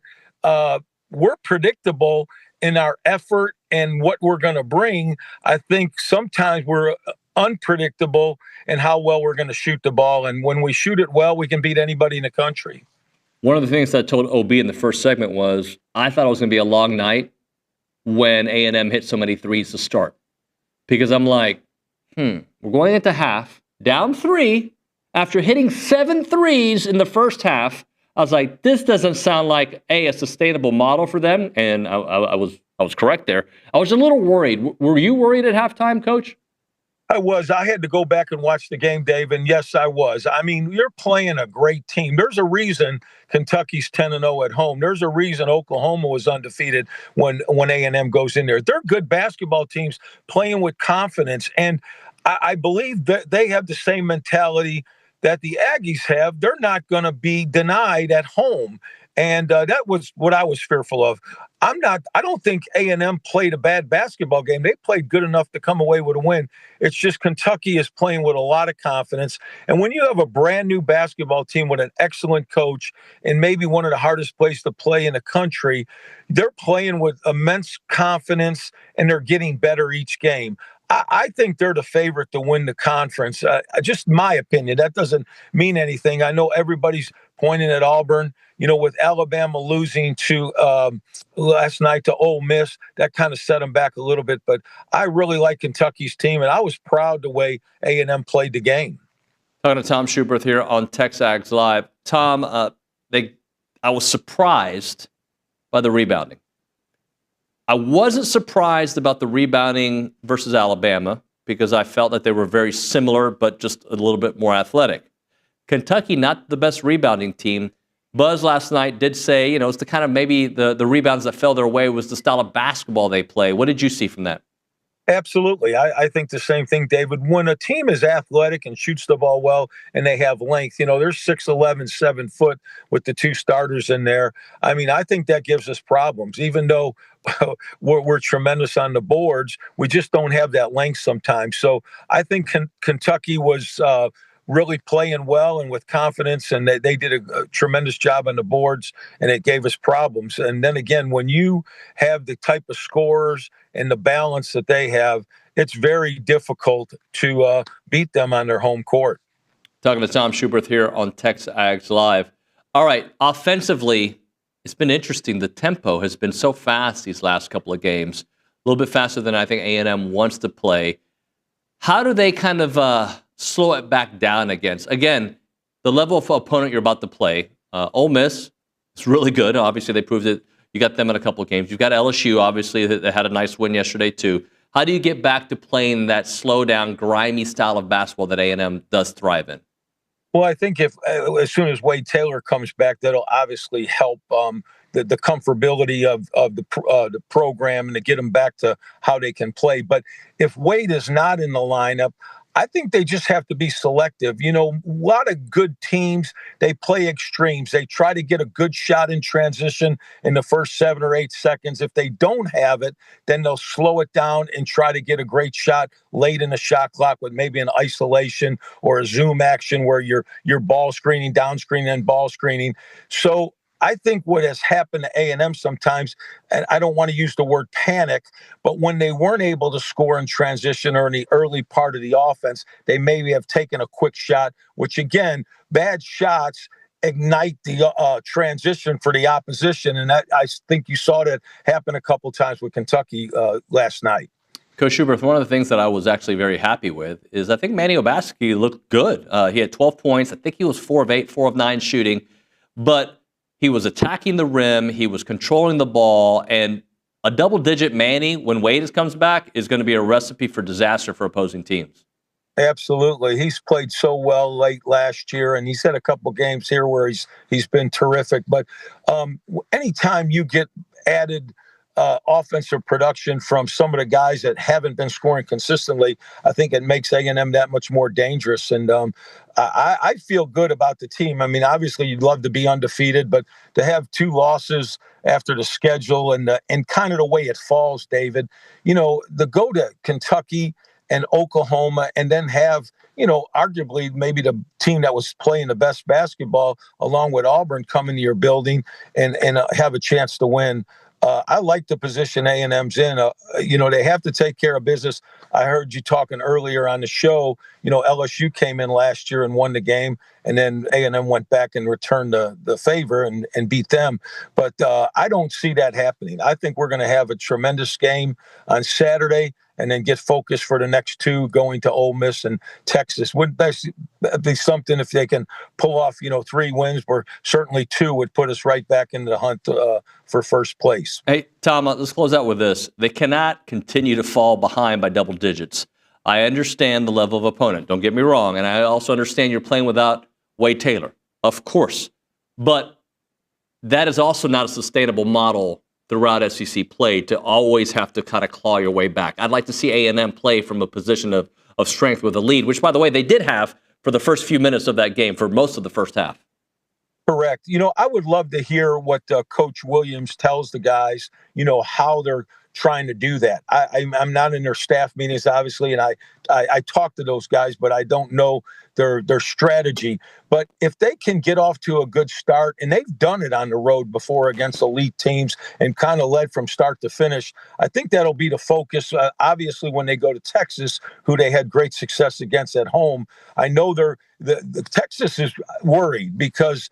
we're predictable in our effort and what we're going to bring. I think sometimes we're unpredictable in how well we're going to shoot the ball. And when we shoot it well, we can beat anybody in the country. One of the things that I told OB in the first segment was, I thought it was going to be a long night when A&M hit so many threes to start. Because I'm like, we're going into half, down 3, after hitting 7 threes in the first half. I was like, this doesn't sound like a sustainable model for them. And I was correct there. I was a little worried. Were you worried at halftime, Coach? I was. I had to go back and watch the game, Dave, and yes, I was. I mean, you're playing a great team. There's a reason Kentucky's 10-0 at home. There's a reason Oklahoma was undefeated when A&M goes in there. They're good basketball teams playing with confidence, and I believe that they have the same mentality that the Aggies have. They're not going to be denied at home, and that was what I was fearful of. I don't think A&M played a bad basketball game. They played good enough to come away with a win. It's just Kentucky is playing with a lot of confidence. And when you have a brand new basketball team with an excellent coach and maybe one of the hardest places to play in the country, they're playing with immense confidence and they're getting better each game. I think they're the favorite to win the conference. Just my opinion. That doesn't mean anything. I know everybody's pointing at Auburn. With Alabama losing to last night to Ole Miss, that kind of set them back a little bit. But I really like Kentucky's team, and I was proud the way A&M played the game. Talking to Tom Schuberth here on TexAgs Live. Tom, I was surprised by the rebounding. I wasn't surprised about the rebounding versus Alabama because I felt that they were very similar, but just a little bit more athletic. Kentucky, not the best rebounding team. Buzz last night did say, it's the kind of maybe the rebounds that fell their way was the style of basketball they play. What did you see from that? Absolutely. I think the same thing, David. When a team is athletic and shoots the ball well and they have length, they're 6'11", 7 foot with the two starters in there. I think that gives us problems. Even though we're tremendous on the boards, we just don't have that length sometimes. So I think Kentucky was really playing well and with confidence, and they did a tremendous job on the boards, and it gave us problems. And then again, when you have the type of scorers and the balance that they have, it's very difficult to beat them on their home court. Talking to Tom Schuberth here on TexAgs Live. All right, offensively, it's been interesting. The tempo has been so fast these last couple of games, a little bit faster than I think A&M wants to play. How do they kind of slow it back down against, again, the level of opponent you're about to play? Ole Miss is really good. Obviously, they proved it. You got them in a couple of games. You've got LSU, obviously, that had a nice win yesterday, too. How do you get back to playing that slow-down, grimy style of basketball that A&M does thrive in? Well, I think as soon as Wade Taylor comes back, that'll obviously help the comfortability of the program and to get them back to how they can play. But if Wade is not in the lineup, I think they just have to be selective. A lot of good teams, they play extremes. They try to get a good shot in transition in the first 7 or 8 seconds. If they don't have it, then they'll slow it down and try to get a great shot late in the shot clock with maybe an isolation or a zoom action where you're ball screening, down screening, and ball screening. So I think what has happened to A&M sometimes, and I don't want to use the word panic, but when they weren't able to score in transition or in the early part of the offense, they maybe have taken a quick shot, which again, bad shots ignite the transition for the opposition. And I think you saw that happen a couple times with Kentucky last night. Coach Schuberth, one of the things that I was actually very happy with is I think Manny Obaski looked good. He had 12 points. I think he was 4 of 8, 4 of 9 shooting. But he was attacking the rim. He was controlling the ball. And a double-digit Manny, when Wade comes back, is going to be a recipe for disaster for opposing teams. Absolutely. He's played so well late last year, and he's had a couple games here where he's been terrific. But anytime you get added offensive production from some of the guys that haven't been scoring consistently, I think it makes A&M that much more dangerous. And I feel good about the team. Obviously you'd love to be undefeated, but to have 2 losses after the schedule and kind of the way it falls, David, to go to Kentucky and Oklahoma and then have, arguably maybe the team that was playing the best basketball along with Auburn come into your building and have a chance to win. I like the position A&M's in. They have to take care of business. I heard you talking earlier on the show. LSU came in last year and won the game, and then A&M went back and returned the favor and beat them. But I don't see that happening. I think we're going to have a tremendous game on Saturday and then get focused for the next 2 going to Ole Miss and Texas. Wouldn't that be something if they can pull off, 3 wins, where certainly 2 would put us right back into the hunt for first place. Hey, Tom, let's close out with this. They cannot continue to fall behind by double digits. I understand the level of opponent. Don't get me wrong. And I also understand you're playing without Wade Taylor, of course. But that is also not a sustainable model throughout SEC play to always have to kind of claw your way back. I'd like to see A&M play from a position of strength with a lead, which, by the way, they did have for the first few minutes of that game for most of the first half. Correct. I would love to hear what Coach Williams tells the guys, how they're trying to do that. I'm not in their staff meetings, obviously, and I talk to those guys, but I don't know their strategy. But if they can get off to a good start, and they've done it on the road before against elite teams and kind of led from start to finish, I think that'll be the focus. Obviously, when they go to Texas, who they had great success against at home, I know the Texas is worried because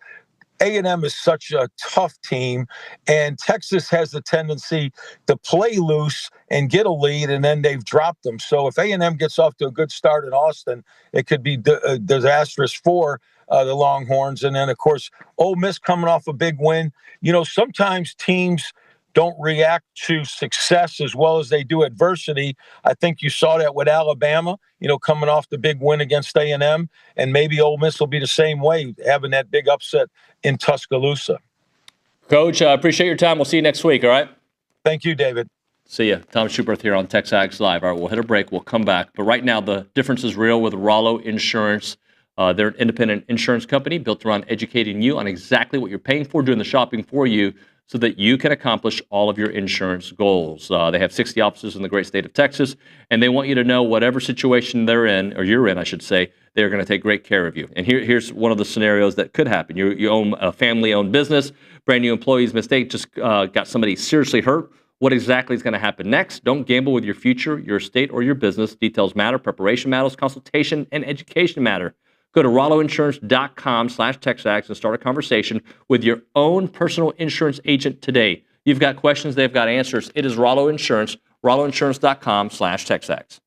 A&M is such a tough team, and Texas has the tendency to play loose and get a lead, and then they've dropped them. So if A&M gets off to a good start in Austin, it could be disastrous for the Longhorns. And then, of course, Ole Miss coming off a big win. Sometimes teams don't react to success as well as they do adversity. I think you saw that with Alabama, coming off the big win against A&M, and maybe Ole Miss will be the same way, having that big upset in Tuscaloosa. Coach, I appreciate your time. We'll see you next week, all right? Thank you, David. See ya. Tom Schuberth here on TexAgs Live. All right, we'll hit a break. We'll come back. But right now, the difference is real with Rollo Insurance. They're an independent insurance company built around educating you on exactly what you're paying for, doing the shopping for you, so that you can accomplish all of your insurance goals. They have 60 offices in the great state of Texas, and they want you to know whatever situation they're in, or you're in, I should say, they're going to take great care of you. And here's one of the scenarios that could happen. You own a family-owned business, brand new employee's mistake, just got somebody seriously hurt. What exactly is going to happen next? Don't gamble with your future, your estate, or your business. Details matter, preparation matters, consultation and education matter. Go to rolloinsurance.com/TexAgs and start a conversation with your own personal insurance agent today. You've got questions, they've got answers. It is Rollo Insurance, rolloinsurance.com/TexAgs.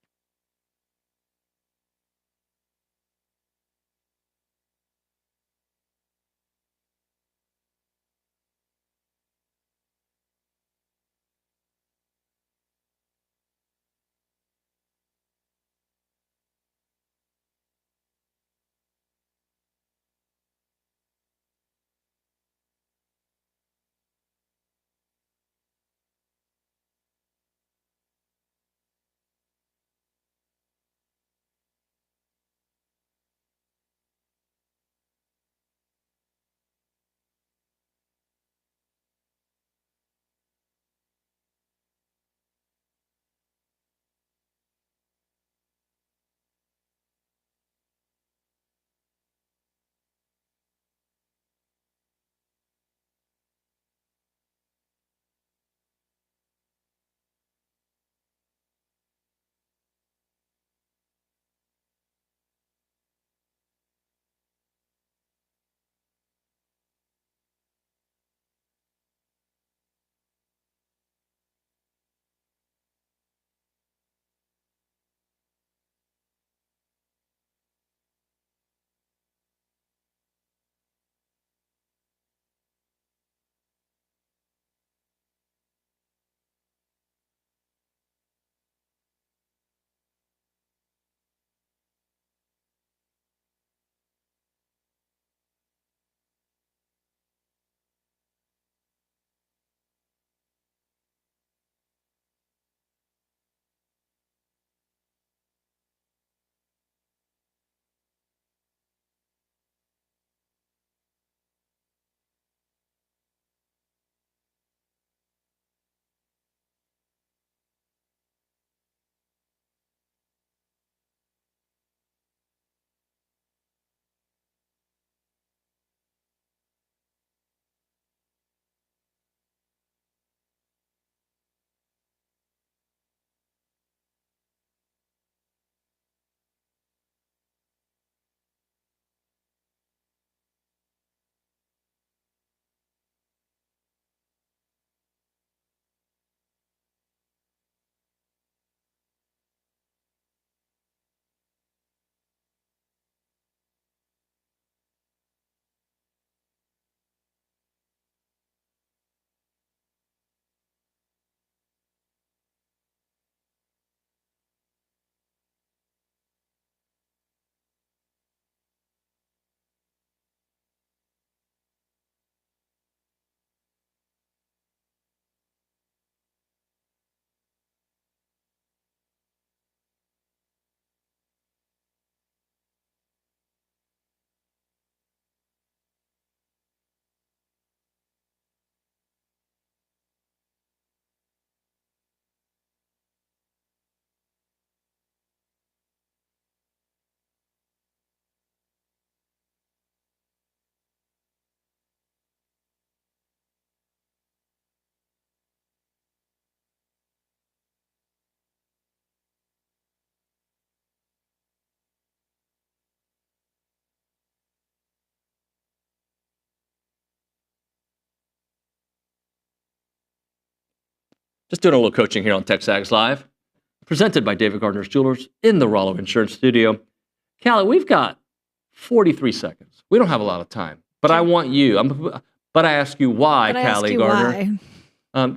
Just doing a little coaching here on TexAgs Live, presented by David Gardner's Jewelers in the Rollo Insurance Studio. Callie, we've got 43 seconds. We don't have a lot of time, but I want you. But I ask you why, Callie Gardner.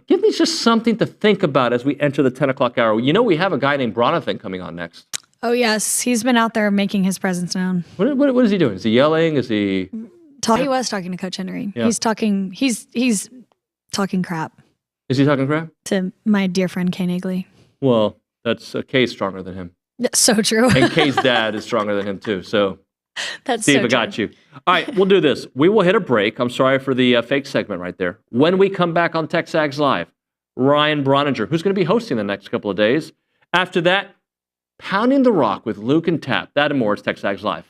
Give me just something to think about as we enter the 10 o'clock hour. You know, we have a guy named Brauninger coming on next. Oh, yes. He's been out there making his presence known. What is he doing? Is he yelling? Is he... He was talking to Coach Henry. Yeah. He's talking crap. Is he talking crap? To my dear friend Kay Nagley. Well, that's Kay's stronger than him. That's so true. And Kay's dad is stronger than him too. So that's Steve, so I got you. All right, we'll do this. We will hit a break. I'm sorry for the fake segment right there. When we come back on TexAgs Live, Ryan Brauninger, who's going to be hosting the next couple of days. After that, Pounding the Rock with Luke and Tap. That and more is TexAgs Live.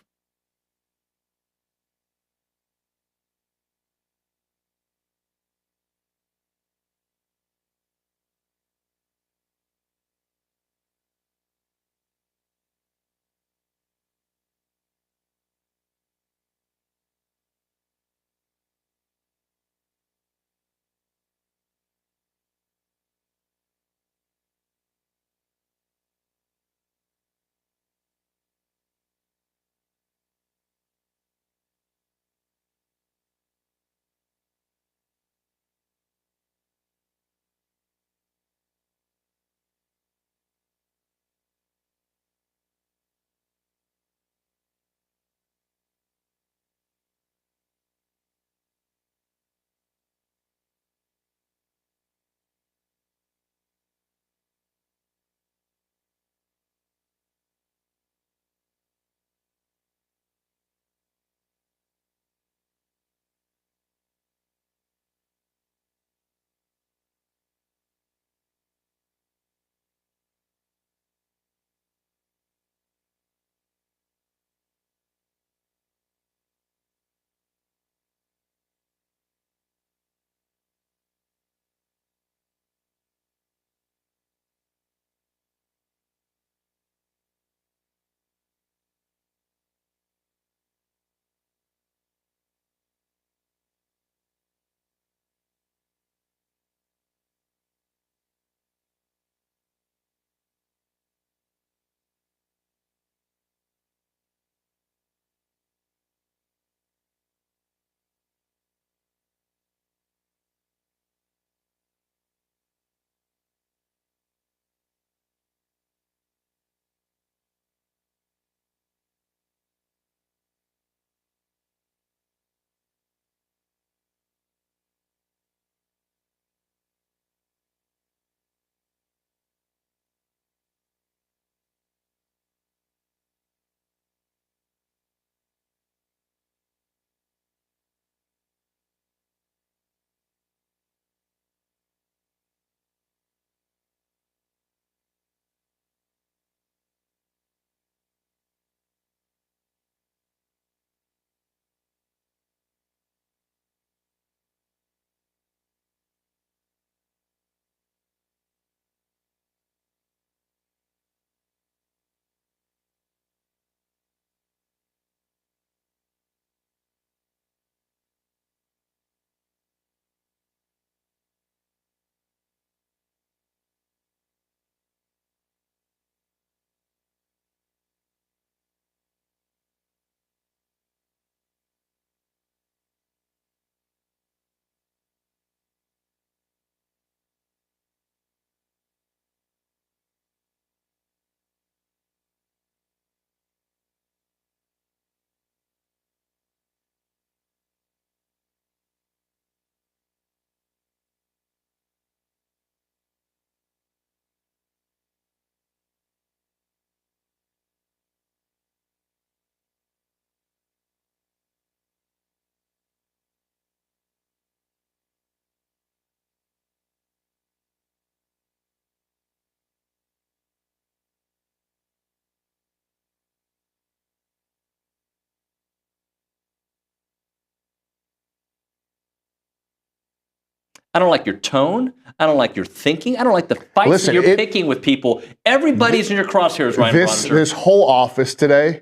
I don't like your tone. I don't like your thinking. I don't like the fights that you're picking with people. Everybody's in your crosshairs, Ryan Brauninger. This whole office today,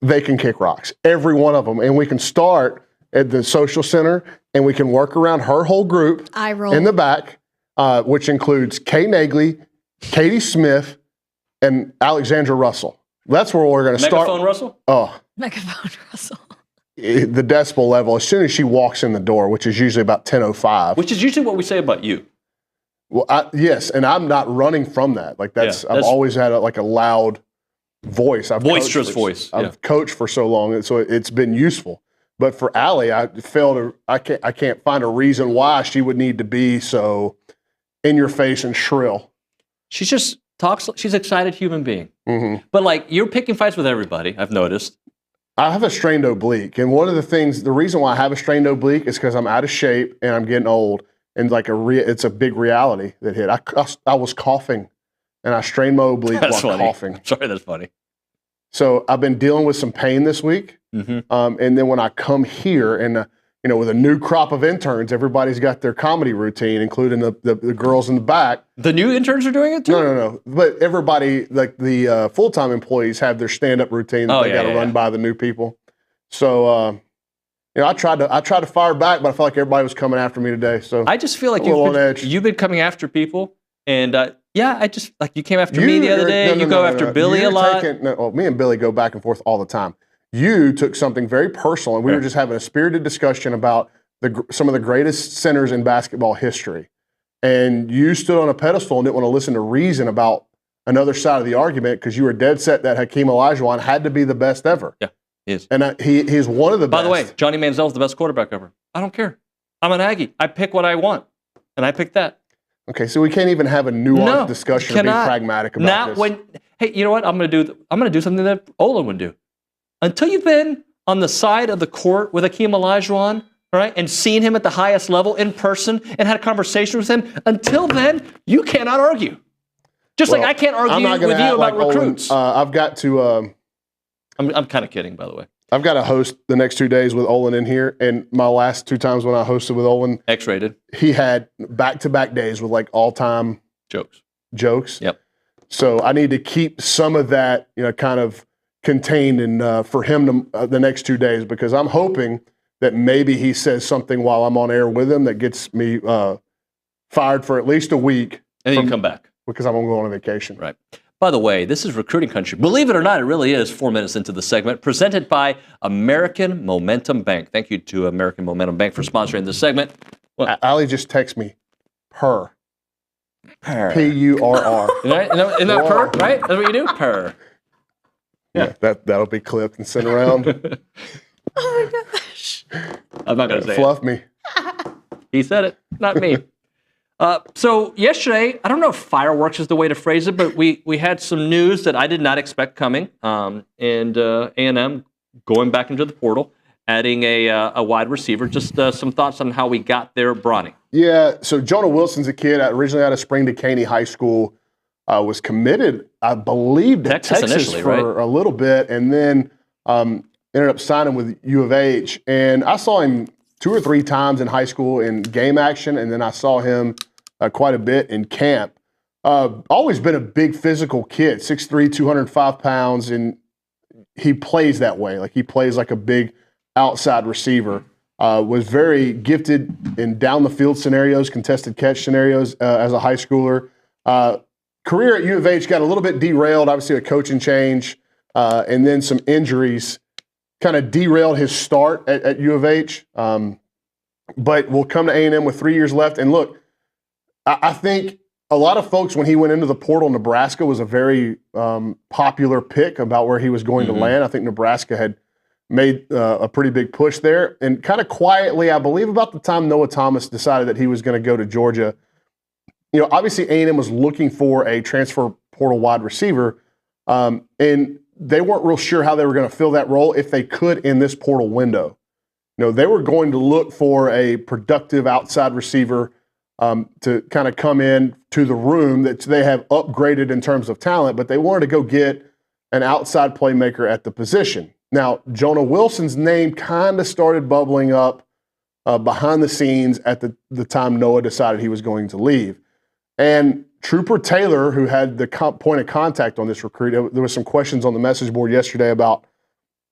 they can kick rocks. Every one of them. And we can start at the social center and we can work around her whole group in the back. which includes Kay Nagley, Katie Smith, and Alexandra Russell. That's where we're going to start. Megaphone Russell? Oh. Megaphone Russell. The decibel level, as soon as she walks in the door, which is usually about 10:05. Which is usually what we say about you. Well, yes, and I'm not running from that. Like I've always had a loud voice. Boisterous voice. I've coached for so long, and so it's been useful. But for Allie, I can't find a reason why she would need to be so in your face and shrill. She just talks. She's an excited human being. Mm-hmm. But you're picking fights with everybody. I've noticed. I have a strained oblique, and one of the reason why I have a strained oblique is because I'm out of shape and I'm getting old, and it's a big reality that hit. I was coughing, and I strained my oblique while coughing. Sorry, that's funny. So I've been dealing with some pain this week, and then when I come here and with a new crop of interns, everybody's got their comedy routine, including the girls in the back. The new interns are doing it too? No. But everybody, like the full-time employees, have their stand-up routine that they got to run by the new people. So, I tried to fire back, but I felt like everybody was coming after me today. So I just feel like you've been coming after people, and I just you came after me the other day. You go after Billy a lot. Me and Billy go back and forth all the time. You took something very personal, and we were just having a spirited discussion about some of the greatest centers in basketball history. And you stood on a pedestal and didn't want to listen to reason about another side of the argument because you were dead set that Hakeem Olajuwon had to be the best ever. Yeah, he is. And he's one of the best. By the way, Johnny Manziel's the best quarterback ever. I don't care. I'm an Aggie. I pick what I want, and I pick that. Okay, so we can't even have a nuanced discussion or be pragmatic about this. Hey, you know what? I'm going to do something that Olin would do. Until you've been on the side of the court with Hakeem Olajuwon, all right, and seen him at the highest level in person and had a conversation with him, until then, you cannot argue. Just like I can't argue with you about recruits. I've got to... I'm kind of kidding, by the way. I've got to host the next 2 days with Olin in here, and my last 2 times when I hosted with Olin... X-rated. He had back-to-back days with all-time... Jokes. Yep. So I need to keep some of that, kind of contained and for him to, the next 2 days, because I'm hoping that maybe he says something while I'm on air with him that gets me fired for at least a week. And then you come back. Because I'm going to go on a vacation. Right. By the way, this is Recruiting Country. Believe it or not, it really is 4 minutes into the segment, presented by American Momentum Bank. Thank you to American Momentum Bank for sponsoring this segment. Allie just texted me, purr. P-U-R-R. Isn't that purr, right? That's what you do? Purr. Yeah, that'll be clipped and sent around. Oh my gosh. I'm not going to say Fluff me. He said it, not me. So yesterday, I don't know if fireworks is the way to phrase it, but we had some news that I did not expect coming. And A&M going back into the portal, adding a wide receiver. Just some thoughts on how we got there, Bronny. Yeah, so Jonah Wilson's a kid originally out of Spring Decaney High School. Was committed, I believe, to Texas for a little bit, and then ended up signing with U of H. And I saw him 2 or 3 times in high school in game action, and then I saw him quite a bit in camp. Always been a big physical kid, 6'3", 205 pounds, and he plays that way. He plays like a big outside receiver. Was very gifted in down-the-field scenarios, contested catch scenarios as a high schooler. Career at U of H got a little bit derailed, obviously a coaching change, and then some injuries kind of derailed his start at U of H. But will come to A&M with 3 years left. And look, I think a lot of folks, when he went into the portal, Nebraska was a very popular pick about where he was going to land. I think Nebraska had made a pretty big push there. And kind of quietly, I believe about the time Noah Thomas decided that he was going to go to Georgia, obviously A&M was looking for a transfer portal wide receiver, and they weren't real sure how they were going to fill that role if they could in this portal window. They were going to look for a productive outside receiver to kind of come in to the room that they have upgraded in terms of talent, but they wanted to go get an outside playmaker at the position. Now, Jonah Wilson's name kind of started bubbling up behind the scenes at the time Noah decided he was going to leave. And Trooper Taylor, who had the point of contact on this recruit, there was some questions on the message board yesterday about,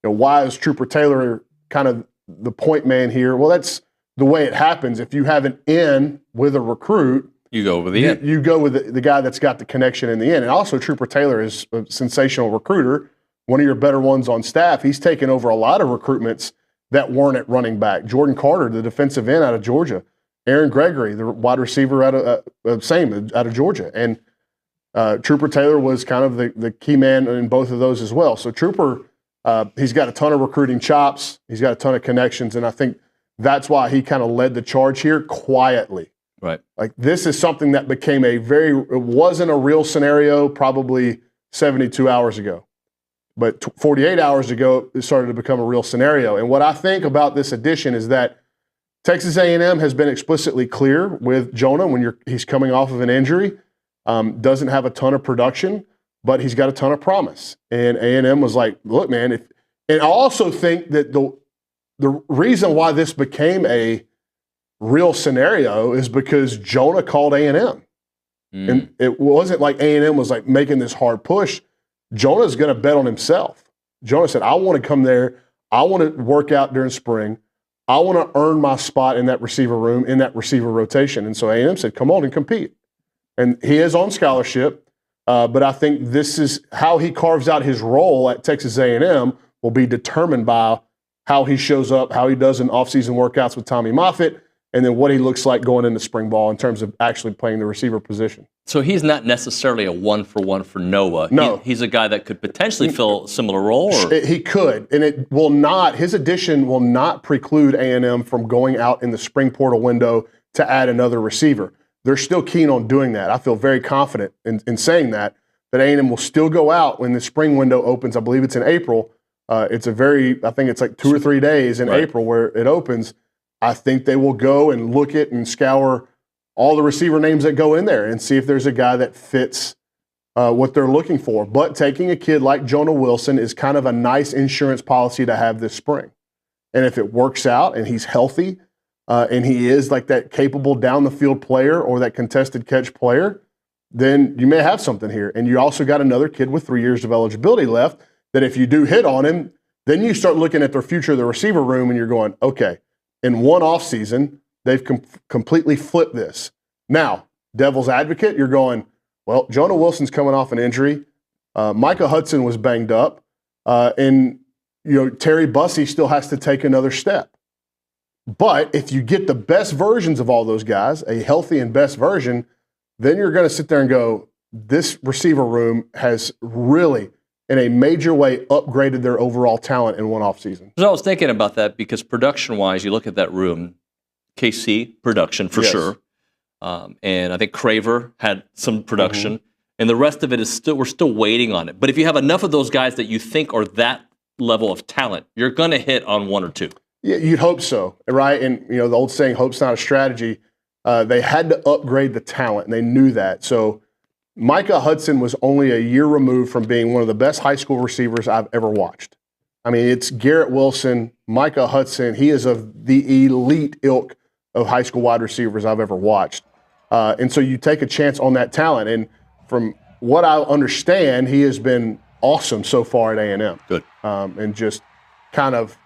why is Trooper Taylor kind of the point man here? Well, that's the way it happens. If you have an in with a recruit, You go with the end. You go with the guy that's got the connection in the end. And also, Trooper Taylor is a sensational recruiter, one of your better ones on staff. He's taken over a lot of recruitments that weren't at running back. Jordan Carter, the defensive end out of Georgia. Aaron Gregory, the wide receiver out of Georgia. And Trooper Taylor was kind of the key man in both of those as well. So Trooper, he's got a ton of recruiting chops. He's got a ton of connections. And I think that's why he kind of led the charge here quietly. Right. Like, this is something that became it wasn't a real scenario probably 72 hours ago. But 48 hours ago, it started to become a real scenario. And what I think about this addition is that Texas A&M has been explicitly clear with Jonah when he's coming off of an injury, doesn't have a ton of production, but he's got a ton of promise. And A&M was like, look, man, and I also think that the reason why this became a real scenario is because Jonah called A&M. And it wasn't like A&M was like making this hard push. Jonah's going to bet on himself. Jonah said, I want to come there. I want to work out during spring. I want to earn my spot in that receiver room, in that receiver rotation. And so A&M said, come on and compete. And he is on scholarship, but I think this is how he carves out his role at Texas A&M will be determined by how he shows up, how he does in offseason workouts with Tommy Moffitt, and then what he looks like going into spring ball in terms of actually playing the receiver position. So he's not necessarily a one-for-one for Noah. No. He's a guy that could potentially fill a similar role? Or? He could, and it will not. His addition will not preclude A&M from going out in the spring portal window to add another receiver. They're still keen on doing that. I feel very confident in saying that A&M will still go out when the spring window opens. I believe it's in April. I think it's like 2 or 3 days in April where it opens. I think they will go and look at and scour all the receiver names that go in there and see if there's a guy that fits what they're looking for. But taking a kid like Jonah Wilson is kind of a nice insurance policy to have this spring. And if it works out and he's healthy and he is like that capable down the field player or that contested catch player, then you may have something here. And you also got another kid with 3 years of eligibility left that if you do hit on him, then you start looking at the future of the receiver room and you're going, okay, in one offseason, they've completely flipped this. Now, devil's advocate, you're going, well, Jonah Wilson's coming off an injury. Micah Hudson was banged up. And, Terry Bussey still has to take another step. But if you get the best versions of all those guys, a healthy and best version, then you're going to sit there and go, this receiver room has really, in a major way, upgraded their overall talent in one offseason. So I was thinking about that because production-wise, you look at that room, KC, production for sure. And I think Craver had some production. And the rest of it is we're still waiting on it. But if you have enough of those guys that you think are that level of talent, you're going to hit on one or two. Yeah, you'd hope so, right? And, the old saying, hope's not a strategy. They had to upgrade the talent, and they knew that. So Micah Hudson was only a year removed from being one of the best high school receivers I've ever watched. I mean, it's Garrett Wilson, Micah Hudson. He is of the elite ilk of high school wide receivers I've ever watched. And so you take a chance on that talent. And from what I understand, he has been awesome so far at A&M. Good. And just kind of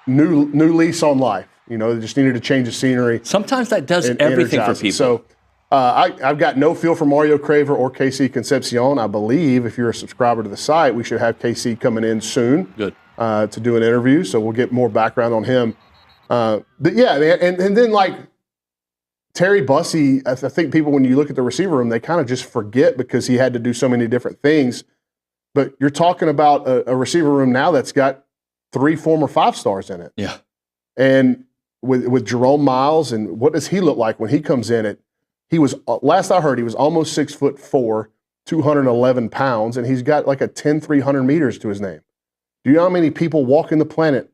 new lease on life. They just needed to change the scenery. Sometimes that does everything for people. So I've got no feel for Mario Craver or KC Concepcion. I believe if you're a subscriber to the site, we should have KC coming in soon. Good. To do an interview, so we'll get more background on him. But yeah, man, and then like Terry Bussey, I think people, when you look at the receiver room, they kind of just forget because he had to do so many different things. But you're talking about a receiver room now that's got 3 former 5-stars in it. Yeah. And with Jerome Miles, and what does he look like when he comes in? He was, last I heard, he was almost 6'4", 211 pounds, and he's got like a 10-300 meters to his name. Do you know how many people walking the planet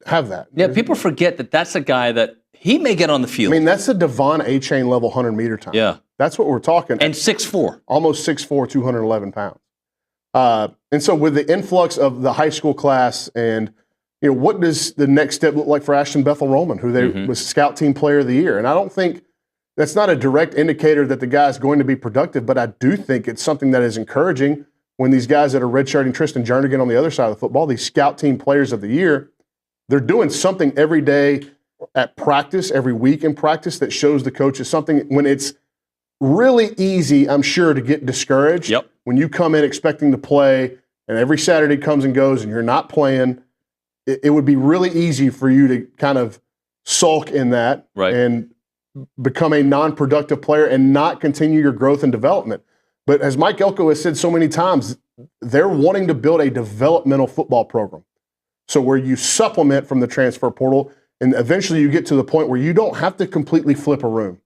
have that? Yeah, people forget that that's a guy that he may get on the field. I mean, that's a Devon A-Chain level 100-meter time. Yeah. That's what we're talking. And 6'4". Almost 6'4", 211 pounds. And so with the influx of the high school class and, what does the next step look like for Ashton Bethel-Roman, who was Scout Team Player of the Year? And I don't think that's not a direct indicator that the guy is going to be productive, but I do think it's something that is encouraging when these guys that are redshirting Tristan Jernigan on the other side of the football, these Scout Team Players of the Year, they're doing something every day at practice, every week in practice that shows the coaches something when it's really easy, I'm sure, to get discouraged when you come in expecting to play and every Saturday comes and goes and you're not playing. It would be really easy for you to kind of sulk in that and become a non-productive player and not continue your growth and development. But as Mike Elko has said so many times, they're wanting to build a developmental football program. So where you supplement from the transfer portal and eventually you get to the point where you don't have to completely flip a room,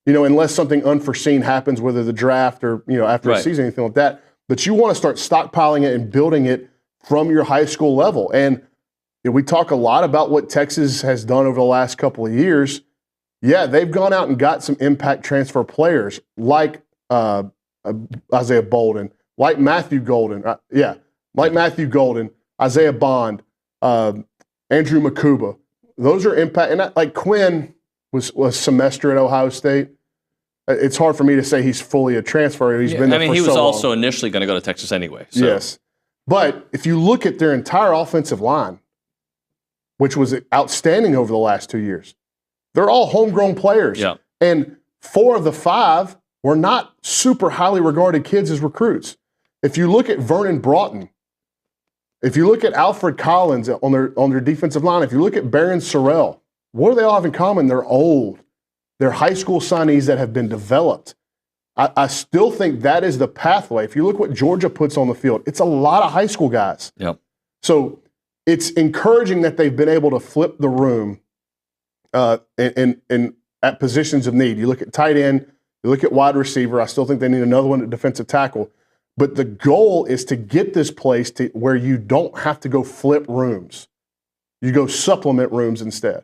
unless something unforeseen happens, whether the draft or, after a season, anything like that. But you want to start stockpiling it and building it from your high school level. And we talk a lot about what Texas has done over the last couple of years. Yeah, they've gone out and got some impact transfer players like Isaiah Bolden, like Matthew Golden. Matthew Golden, Isaiah Bond, Andrew Makuba. Those are impact. And like Quinn was a semester at Ohio State. It's hard for me to say he's fully a transfer. He's been there for so long. He was also initially going to go to Texas anyway. So. Yes. But if you look at their entire offensive line, which was outstanding over the last 2 years, they're all homegrown players. Yeah. And 4 of the 5 were not super highly regarded kids as recruits. If you look at Vernon Broughton, if you look at Alfred Collins on their defensive line, if you look at Barron Sorrell, what do they all have in common? They're old. They're high school signees that have been developed. I still think that is the pathway. If you look what Georgia puts on the field, it's a lot of high school guys. Yep. So it's encouraging that they've been able to flip the room and at positions of need. You look at tight end, you look at wide receiver. I still think they need another one at defensive tackle. But the goal is to get this place to where you don't have to go flip rooms. You go supplement rooms instead.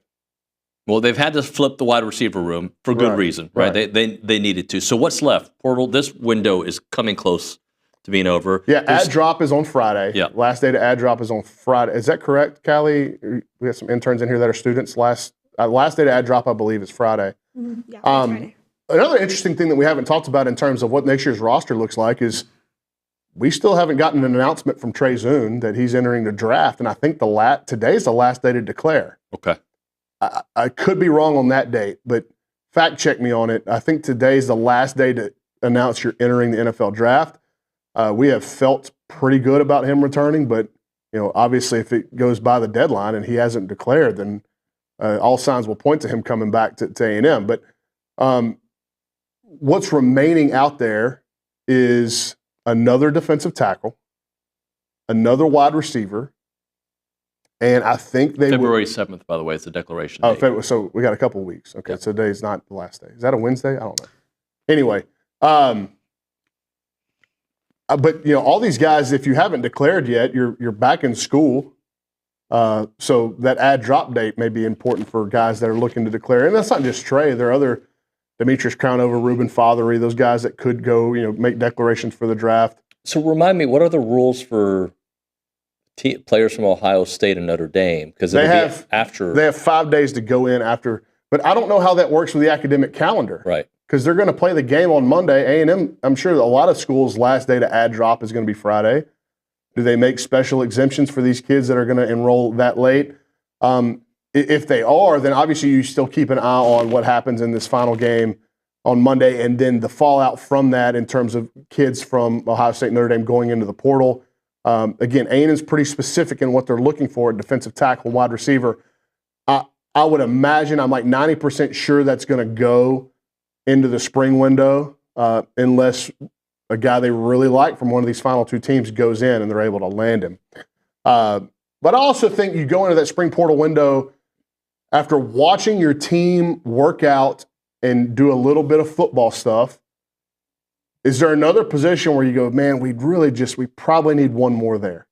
Well, they've had to flip the wide receiver room for good reason, right? They needed to. So what's left? Portal, this window is coming close to being over. Yeah, ad drop is on Friday. Yeah. Last day to ad drop is on Friday. Is that correct, Callie? We have some interns in here that are students. Last day to ad drop, I believe, is Friday. Yeah, Friday. Another interesting thing that we haven't talked about in terms of what next year's roster looks like is we still haven't gotten an announcement from Trey Zune that he's entering the draft, and I think today's the last day to declare. Okay. I could be wrong on that date, but fact check me on it. I think today's the last day to announce you're entering the NFL draft. We have felt pretty good about him returning, but obviously if it goes by the deadline and he hasn't declared, then all signs will point to him coming back to A&M. But what's remaining out there is another defensive tackle, another wide receiver, and I think February 7th, by the way, is the declaration date. February, so we got a couple of weeks. Okay, so today's not the last day. Is that a Wednesday? I don't know. Anyway, but all these guys, if you haven't declared yet, you're back in school. So that ad drop date may be important for guys that are looking to declare. And that's not just Trey. There are other Demetrius Crownover, Ruben Fothery, those guys that could go, make declarations for the draft. So remind me, what are the rules for players from Ohio State and Notre Dame? Because they have 5 days to go in after. But I don't know how that works with the academic calendar. Right. Because they're going to play the game on Monday. A&M, I'm sure a lot of schools' last day to ad drop is going to be Friday. Do they make special exemptions for these kids that are going to enroll that late? If they are, then obviously you still keep an eye on what happens in this final game on Monday and then the fallout from that in terms of kids from Ohio State and Notre Dame going into the portal. Again, A&M's pretty specific in what they're looking for at defensive tackle and wide receiver. I would imagine, I'm like 90% sure that's going to go into the spring window unless a guy they really like from one of these final 2 teams goes in and they're able to land him. But I also think you go into that spring portal window after watching your team work out and do a little bit of football stuff. Is there another position where you go, man, we probably need one more there?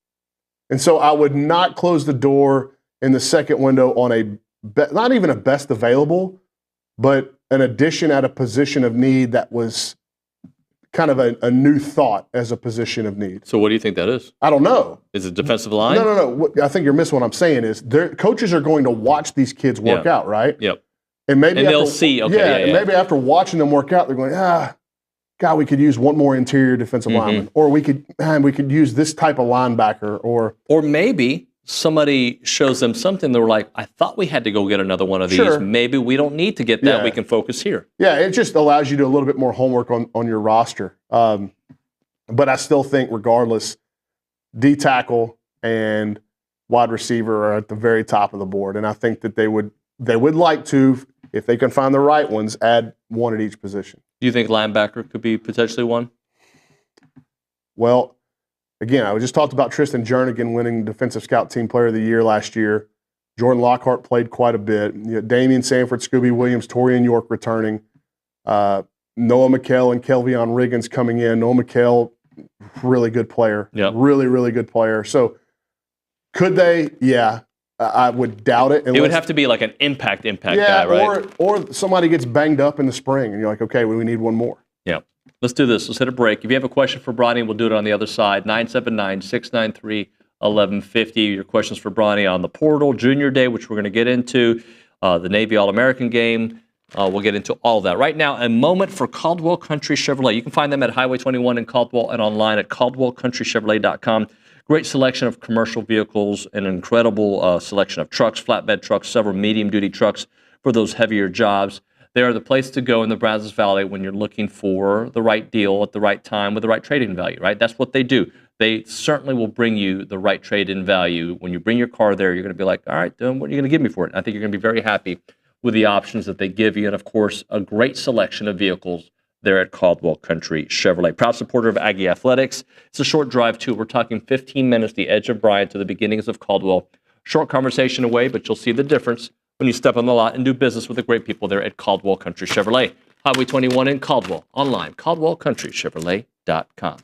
And so I would not close the door in the second window on not even a best available, but an addition at a position of need that was kind of a new thought as a position of need. So what do you think that is? I don't know. Is it defensive line? No. I think you're missing what I'm saying is coaches are going to watch these kids work out, right? Yep. And they'll see, and maybe after watching them work out, they're going, God, we could use one more interior defensive lineman, or we could use this type of linebacker, or maybe somebody shows them something, they're like, I thought we had to go get another one of these. Sure. Maybe we don't need to get that. Yeah. We can focus here. Yeah, it just allows you to do a little bit more homework on your roster. But I still think, regardless, D tackle and wide receiver are at the very top of the board, and I think that they would like to, if they can find the right ones, add one at each position. Do you think linebacker could be potentially one? Well, again, I just talked about Tristan Jernigan winning Defensive Scout Team Player of the Year last year. Jordan Lockhart played quite a bit. Damian Sanford, Scooby Williams, Torian York returning. Noah McHale and Kelvion Riggins coming in. Noah McHale, really good player. Yep. Really, really good player. So could they? Yeah. I would doubt it. It would have to be like an impact guy, right? Or somebody gets banged up in the spring, and you're like, okay, we need one more. Yeah. Let's do this. Let's hit a break. If you have a question for Bronny, we'll do it on the other side. 979-693-1150. Your questions for Bronny on the portal, Junior Day, which we're going to get into, the Navy All-American game. We'll get into all of that. Right now, a moment for Caldwell Country Chevrolet. You can find them at Highway 21 in Caldwell and online at caldwellcountrychevrolet.com. Great selection of commercial vehicles, an incredible selection of trucks, flatbed trucks, several medium-duty trucks for those heavier jobs. They are the place to go in the Brazos Valley when you're looking for the right deal at the right time with the right trade-in value, right? That's what they do. They certainly will bring you the right trade-in value. When you bring your car there, you're going to be like, all right, Dylan, what are you going to give me for it? And I think you're going to be very happy with the options that they give you. And, of course, a great selection of vehicles there at Caldwell Country Chevrolet. Proud supporter of Aggie Athletics. It's a short drive, too. We're talking 15 minutes, the edge of Bryant to the beginnings of Caldwell. Short conversation away, but you'll see the difference when you step on the lot and do business with the great people there at Caldwell Country Chevrolet. Highway 21 in Caldwell. Online, caldwellcountrychevrolet.com.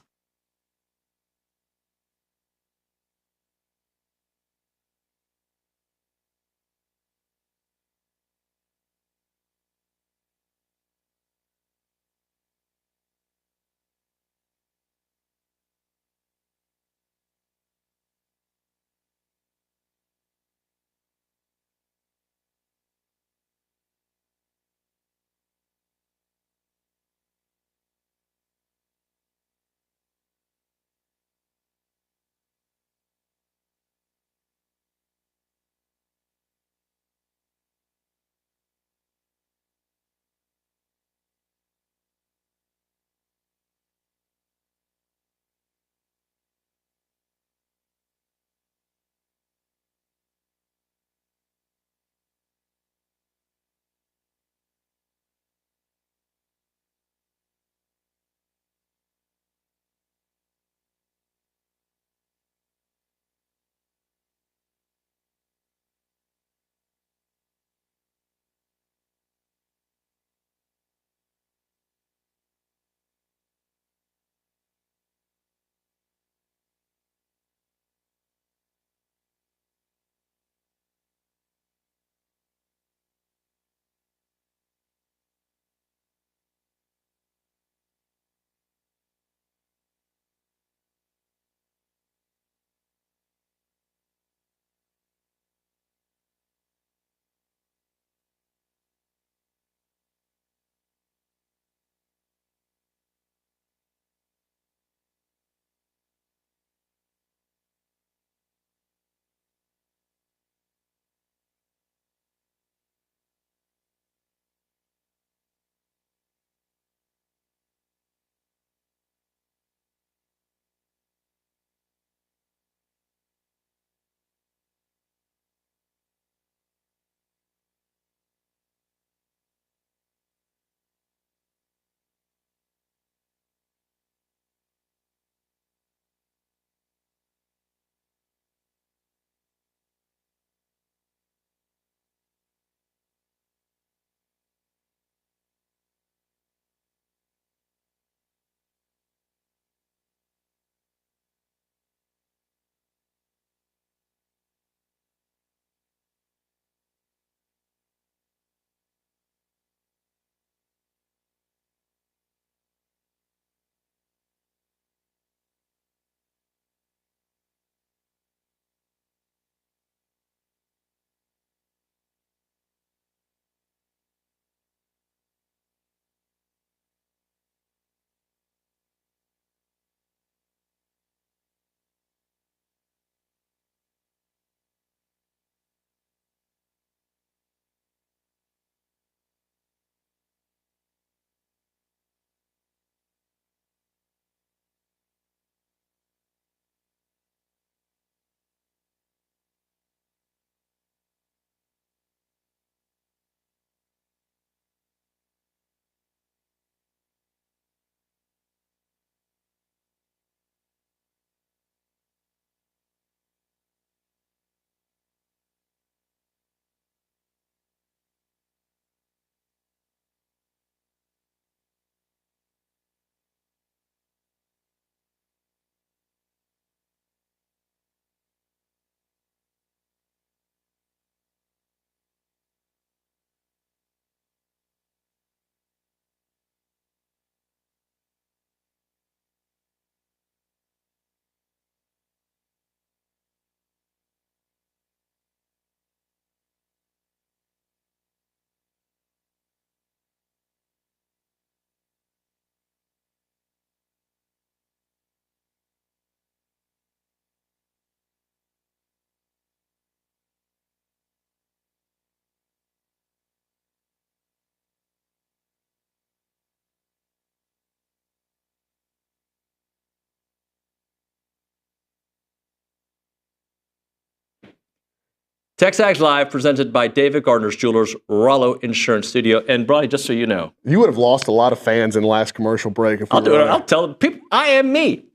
TexAgs Live, presented by David Gardner's Jewelers, Rollo Insurance Studio. And Brian, just so you know, you would have lost a lot of fans in the last commercial break. If I'll do it. I'll tell people I am me.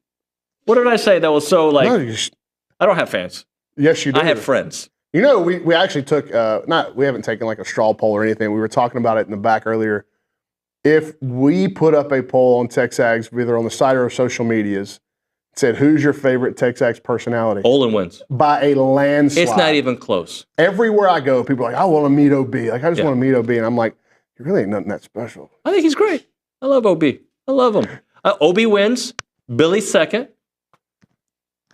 What did I say that was so like? No, I don't have fans. Yes, you do. I have friends. You know, we actually took we haven't taken like a straw poll or anything. We were talking about it in the back earlier. If we put up a poll on TexAgs, either on the site or social medias, said, who's your favorite TexAgs personality? Olin wins. By a landslide. It's not even close. Everywhere I go, people are like, I want to meet OB. Like, I just want to meet OB. And I'm like, you really ain't nothing that special. I think he's great. I love OB. I love him. OB wins. Billy's second.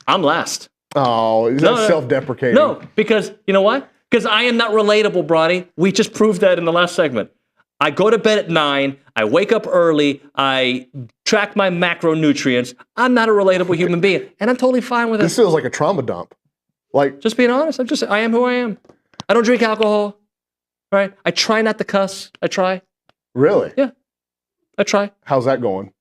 I'm last. Oh, is that self-deprecating? No, because you know what? Because I am not relatable, Bronny. We just proved that in the last segment. I go to bed at 9. I wake up early. I track my macronutrients. I'm not a relatable human being, and I'm totally fine with it. This feels like a trauma dump. Like, just being honest, I am who I am. I don't drink alcohol. Right? I try not to cuss. I try. Really? Yeah. I try. How's that going?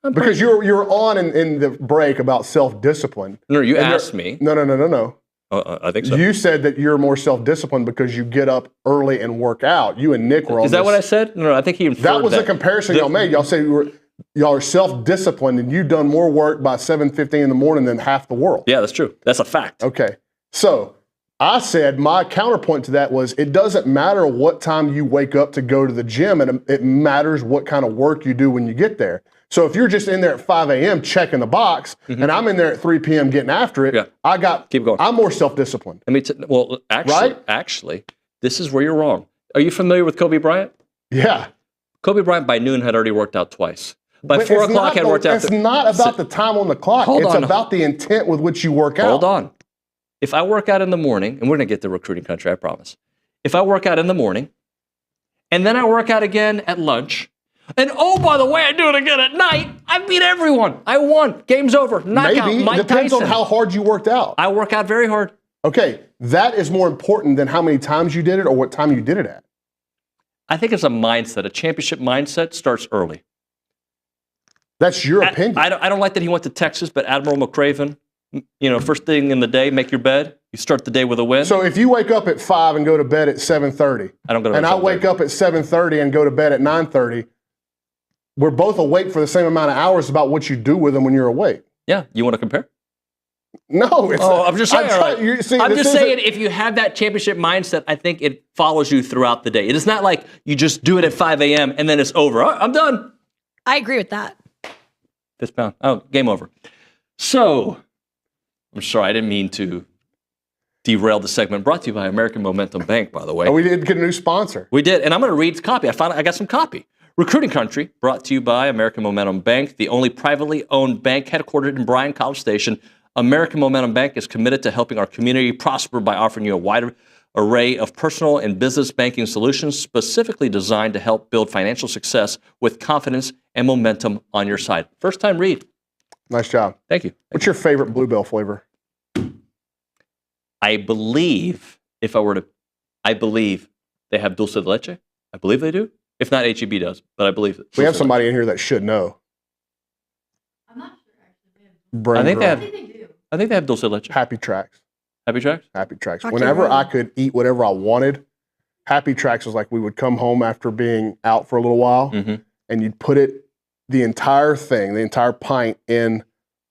Because you were on in the break about self-discipline. No, you asked me. No. I think so. You said that you're more self-disciplined because you get up early and work out. You and Nick were on Is that what I said? No, I think he inferred that. Was the comparison y'all made. Y'all said y'all are self-disciplined and you've done more work by 7:15 in the morning than half the world. Yeah, that's true. That's a fact. Okay. So I said my counterpoint to that was it doesn't matter what time you wake up to go to the gym, and it matters what kind of work you do when you get there. So if you're just in there at 5 a.m. checking the box, and I'm in there at 3 p.m. getting after it, keep going. I'm more self-disciplined. Actually, this is where you're wrong. Are you familiar with Kobe Bryant? Yeah. Kobe Bryant by noon had already worked out twice. By 4 o'clock had worked out. It's not about the time on the clock. It's about the intent with which you work out. Hold on. If I work out in the morning, and we're going to get to recruiting country, I promise. If I work out in the morning, and then I work out again at lunch, and oh, by the way, I do it again at night, I beat everyone. I won. Game's over. Knockout. Maybe. Mike Depends Tyson. on how hard you worked out. I work out very hard. Okay. That is more important than how many times you did it or what time you did it at. I think it's a mindset. A championship mindset starts early. That's your opinion. I don't like that he went to Texas, but Admiral McRaven, first thing in the day, make your bed. You start the day with a win. So if you wake up at 5 and go to bed at 7:30, I don't go to bed. And I wake up at 7:30 and go to bed at 9:30, we're both awake for the same amount of hours about what you do with them when you're awake. Yeah. You want to compare? No. I'm just saying. I'm just saying, if if you have that championship mindset, I think it follows you throughout the day. It is not like you just do it at 5 a.m. and then it's over. I'm done. I agree with that. Fist pound. Oh, game over. So, I'm sorry, I didn't mean to derail the segment. Brought to you by American Momentum Bank, by the way. Oh, we did get a new sponsor. We did, and I'm going to read the copy. I got some copy. Recruiting Country, brought to you by American Momentum Bank, the only privately owned bank headquartered in Bryan, College Station. American Momentum Bank is committed to helping our community prosper by offering you a wide array of personal and business banking solutions specifically designed to help build financial success with confidence and momentum on your side. First time read. Nice job. Thank you. What's your favorite Bluebell flavor? I believe they have dulce de leche. I believe they do. If not, HEB does, but I believe it. We have somebody in here that should know. I'm not sure actually. I think they have dulce de leche. Happy Tracks. Happy Tracks? Happy Tracks. Rocky Whenever Road. I could eat whatever I wanted, Happy Tracks was like we would come home after being out for a little while, and you'd put the entire pint in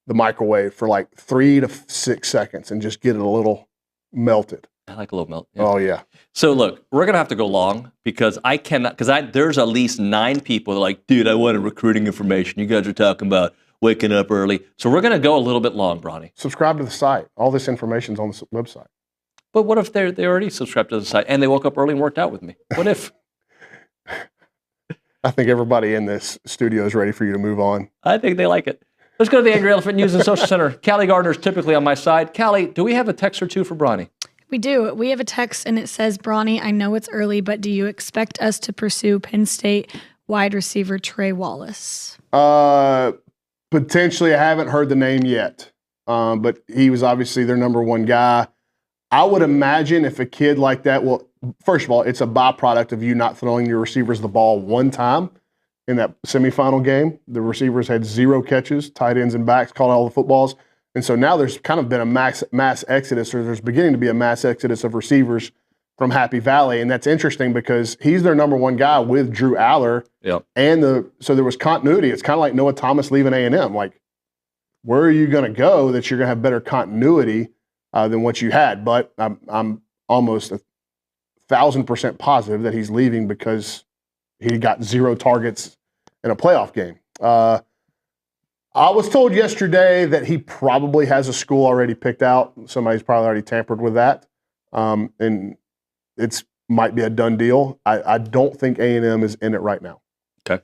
the microwave for like 3 to 6 seconds and just get it a little melted. I like a little melt. Yeah. Oh, yeah. So, look, we're going to have to go long because I cannot, there's at least 9 people that are like, dude, I wanted recruiting information. You guys are talking about waking up early. So we're going to go a little bit long, Bronny. Subscribe to the site. All this information's on the website. But what if they already subscribed to the site and they woke up early and worked out with me? What if? I think everybody in this studio is ready for you to move on. I think they like it. Let's go to the Angry Elephant News and Social Center. Callie Gardner's typically on my side. Callie, do we have a text or two for Bronny? We do. We have a text and it says, Bronny, I know it's early, but do you expect us to pursue Penn State wide receiver Trey Wallace? Potentially. I haven't heard the name yet, but he was obviously their number one guy. I would imagine if a kid like that, well, first of all, it's a byproduct of you not throwing your receivers the ball one time in that semifinal game. The receivers had 0 catches, tight ends and backs, caught all the footballs. And so now there's kind of been a mass exodus, or there's beginning to be a mass exodus of receivers from Happy Valley. And that's interesting because he's their number one guy with Drew Aller. Yep. So there was continuity. It's kind of like Noah Thomas leaving A&M. Like, where are you going to go that you're going to have better continuity than what you had? But I'm almost 1,000% positive that he's leaving because he got 0 targets in a playoff game. I was told yesterday that he probably has a school already picked out. Somebody's probably already tampered with that. And it's might be a done deal. I don't think A&M is in it right now. Okay.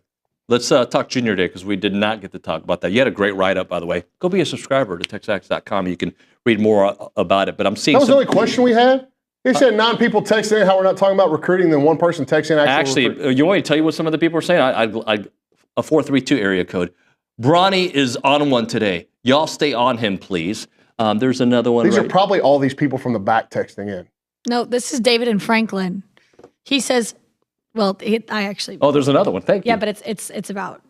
Let's talk Junior Day because we did not get to talk about that. You had a great write-up, by the way. Go be a subscriber to TexAgs.com. You can read more about it. But I'm seeing that was the only question we had? He said 9 people texting in how we're not talking about recruiting, then 1 person texting. Actually, you want me to tell you what some of the people are saying? A 432 area code. Bronny is on one today. Y'all stay on him, please. There's another one. These are probably all these people from the back texting in. No, this is David and Franklin. He says, well, I actually. Oh, there's another one. Thank you. Yeah, but it's about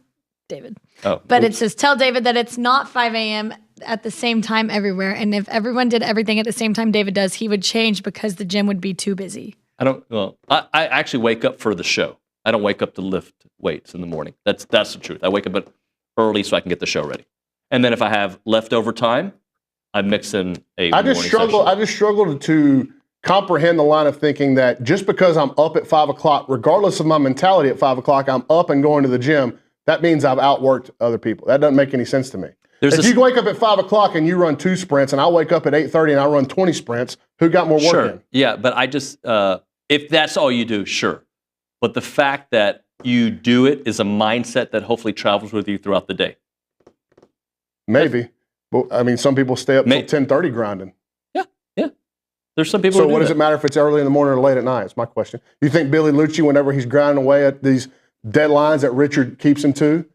David. Oh. But it says, tell David that it's not 5 a.m. at the same time everywhere. And if everyone did everything at the same time David does, he would change because the gym would be too busy. I actually wake up for the show. I don't wake up to lift weights in the morning. That's the truth. I wake up early so I can get the show ready. And then if I have leftover time, I mix in a I just struggle to comprehend the line of thinking that just because I'm up at 5 o'clock, regardless of my mentality at 5 o'clock, I'm up and going to the gym. That means I've outworked other people. That doesn't make any sense to me. If you wake up at 5 o'clock and you run 2 sprints, and I wake up at 8:30 and I run 20 sprints, who got more work in? Yeah, but I just if that's all you do, sure. But the fact that you do it is a mindset that hopefully travels with you throughout the day. Maybe. But, I mean, some people stay up till 10:30 grinding. Yeah. There's some people So who what do does that. it matter if it's early in the morning or late at night? It's my question. You think Billy Lucci, whenever he's grinding away at these deadlines that Richard keeps him to,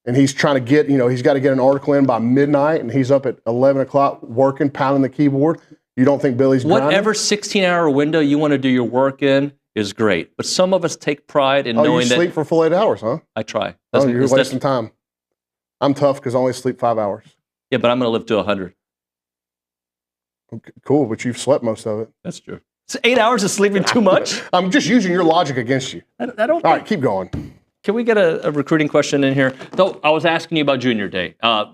and he's trying to get, he's got to get an article in by midnight, and he's up at 11 o'clock working, pounding the keyboard, you don't think Billy's grinding? Whatever 16-hour window you want to do your work in is great. But some of us take pride in knowing that... you sleep for full 8 hours, huh? I try. You're wasting time. I'm tough because I only sleep 5 hours. Yeah, but I'm going to live to 100. Okay, cool, but you've slept most of it. That's true. So 8 hours of sleeping too much? I'm just using your logic against you. I don't. All right, keep going. Can we get a recruiting question in here? Though I was asking you about Junior Day. It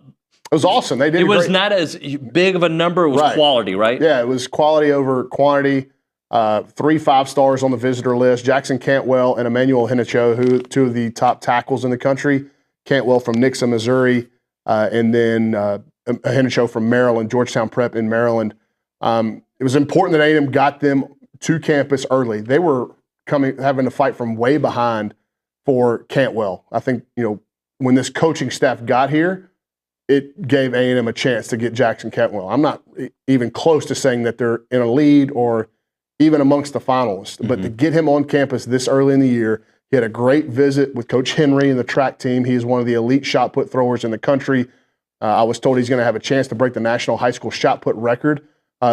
was awesome. They did. It was not as big of a number. It was quality, right? Yeah, it was quality over quantity. 3 5-stars on the visitor list. Jackson Cantwell and Emmanuel Henicho, who 2 of the top tackles in the country. Cantwell from Nixa, Missouri, and then Henicho from Maryland, Georgetown Prep in Maryland. It was important that A&M got them to campus early. They were having to fight from way behind for Cantwell. I think, when this coaching staff got here, it gave A&M a chance to get Jackson Cantwell. I'm not even close to saying that they're in a lead or even amongst the finalists, but to get him on campus this early in the year, he had a great visit with Coach Henry and the track team. He is one of the elite shot put throwers in the country. I was told he's going to have a chance to break the national high school shot put record.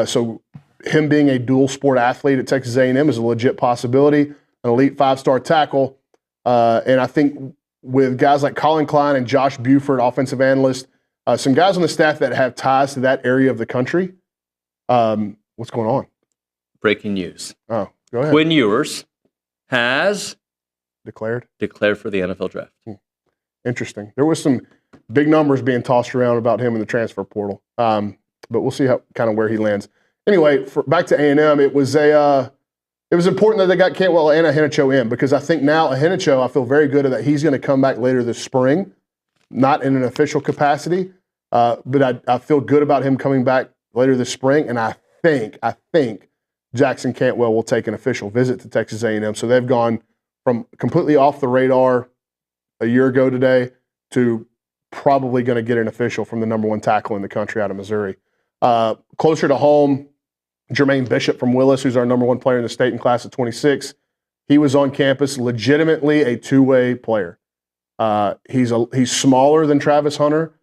So him being a dual sport athlete at Texas A&M is a legit possibility, an elite 5-star tackle. And I think with guys like Colin Klein and Josh Buford, offensive analyst, some guys on the staff that have ties to that area of the country. What's going on? Breaking news. Oh, go ahead. Quinn Ewers has declared for the NFL draft. Interesting. There was some big numbers being tossed around about him in the transfer portal, but we'll see where he lands. Anyway, back to A&M, it was important that they got Cantwell and Henicho in because I think now Henicho, I feel very good that he's going to come back later this spring, not in an official capacity, but I feel good about him coming back later this spring, and I think Jackson Cantwell will take an official visit to Texas A&M. So they've gone from completely off the radar a year ago today to probably going to get an official from the number 1 tackle in the country out of Missouri. Closer to home, Jermaine Bishop from Willis, who's our number 1 player in the state in class of 26. He was on campus, legitimately a 2-way player. He's smaller than Travis Hunter,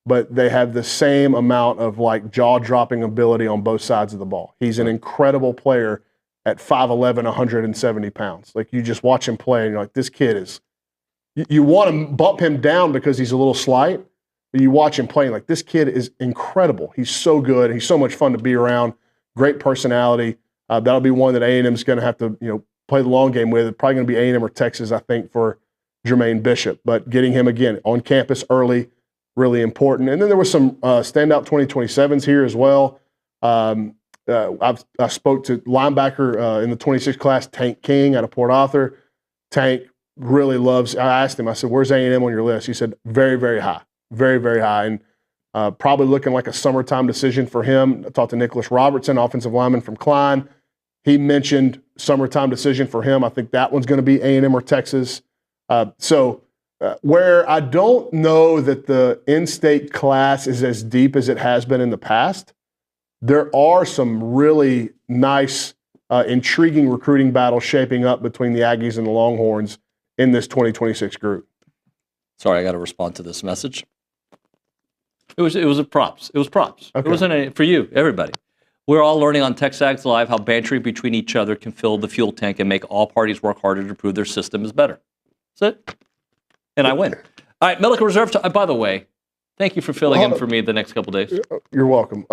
but they have the same amount of jaw-dropping ability on both sides of the ball. He's an incredible player at 5'11", 170 pounds. You just watch him play, and you're like, this kid is – you want to bump him down because he's a little slight, You watch him playing, like, this kid is incredible. He's so good. He's so much fun to be around. Great personality. That'll be one that A&M is going to have to, play the long game with. It's probably going to be A&M or Texas, I think, for Jermaine Bishop. But getting him, again, on campus early, really important. And then there was some standout 2027s here as well. I spoke to linebacker in the 26 class, Tank King out of Port Arthur. Tank really loves, I asked him, I said, where's A&M on your list? He said, very, very high. Very, very high. And probably looking like a summertime decision for him. I talked to Nicholas Robertson, offensive lineman from Klein. He mentioned summertime decision for him. I think that one's going to be A&M or Texas. Where I don't know that the in-state class is as deep as it has been in the past, there are some really nice, intriguing recruiting battles shaping up between the Aggies and the Longhorns in this 2026 group. Sorry, I got to respond to this message. It was a props. It was props. Okay. It wasn't for you, everybody. We're all learning on TexAgs Live how bantering between each other can fill the fuel tank and make all parties work harder to prove their system is better. That's it. And I win. All right, Milliken Reserve. By the way, thank you for filling in for me the next couple days. You're welcome.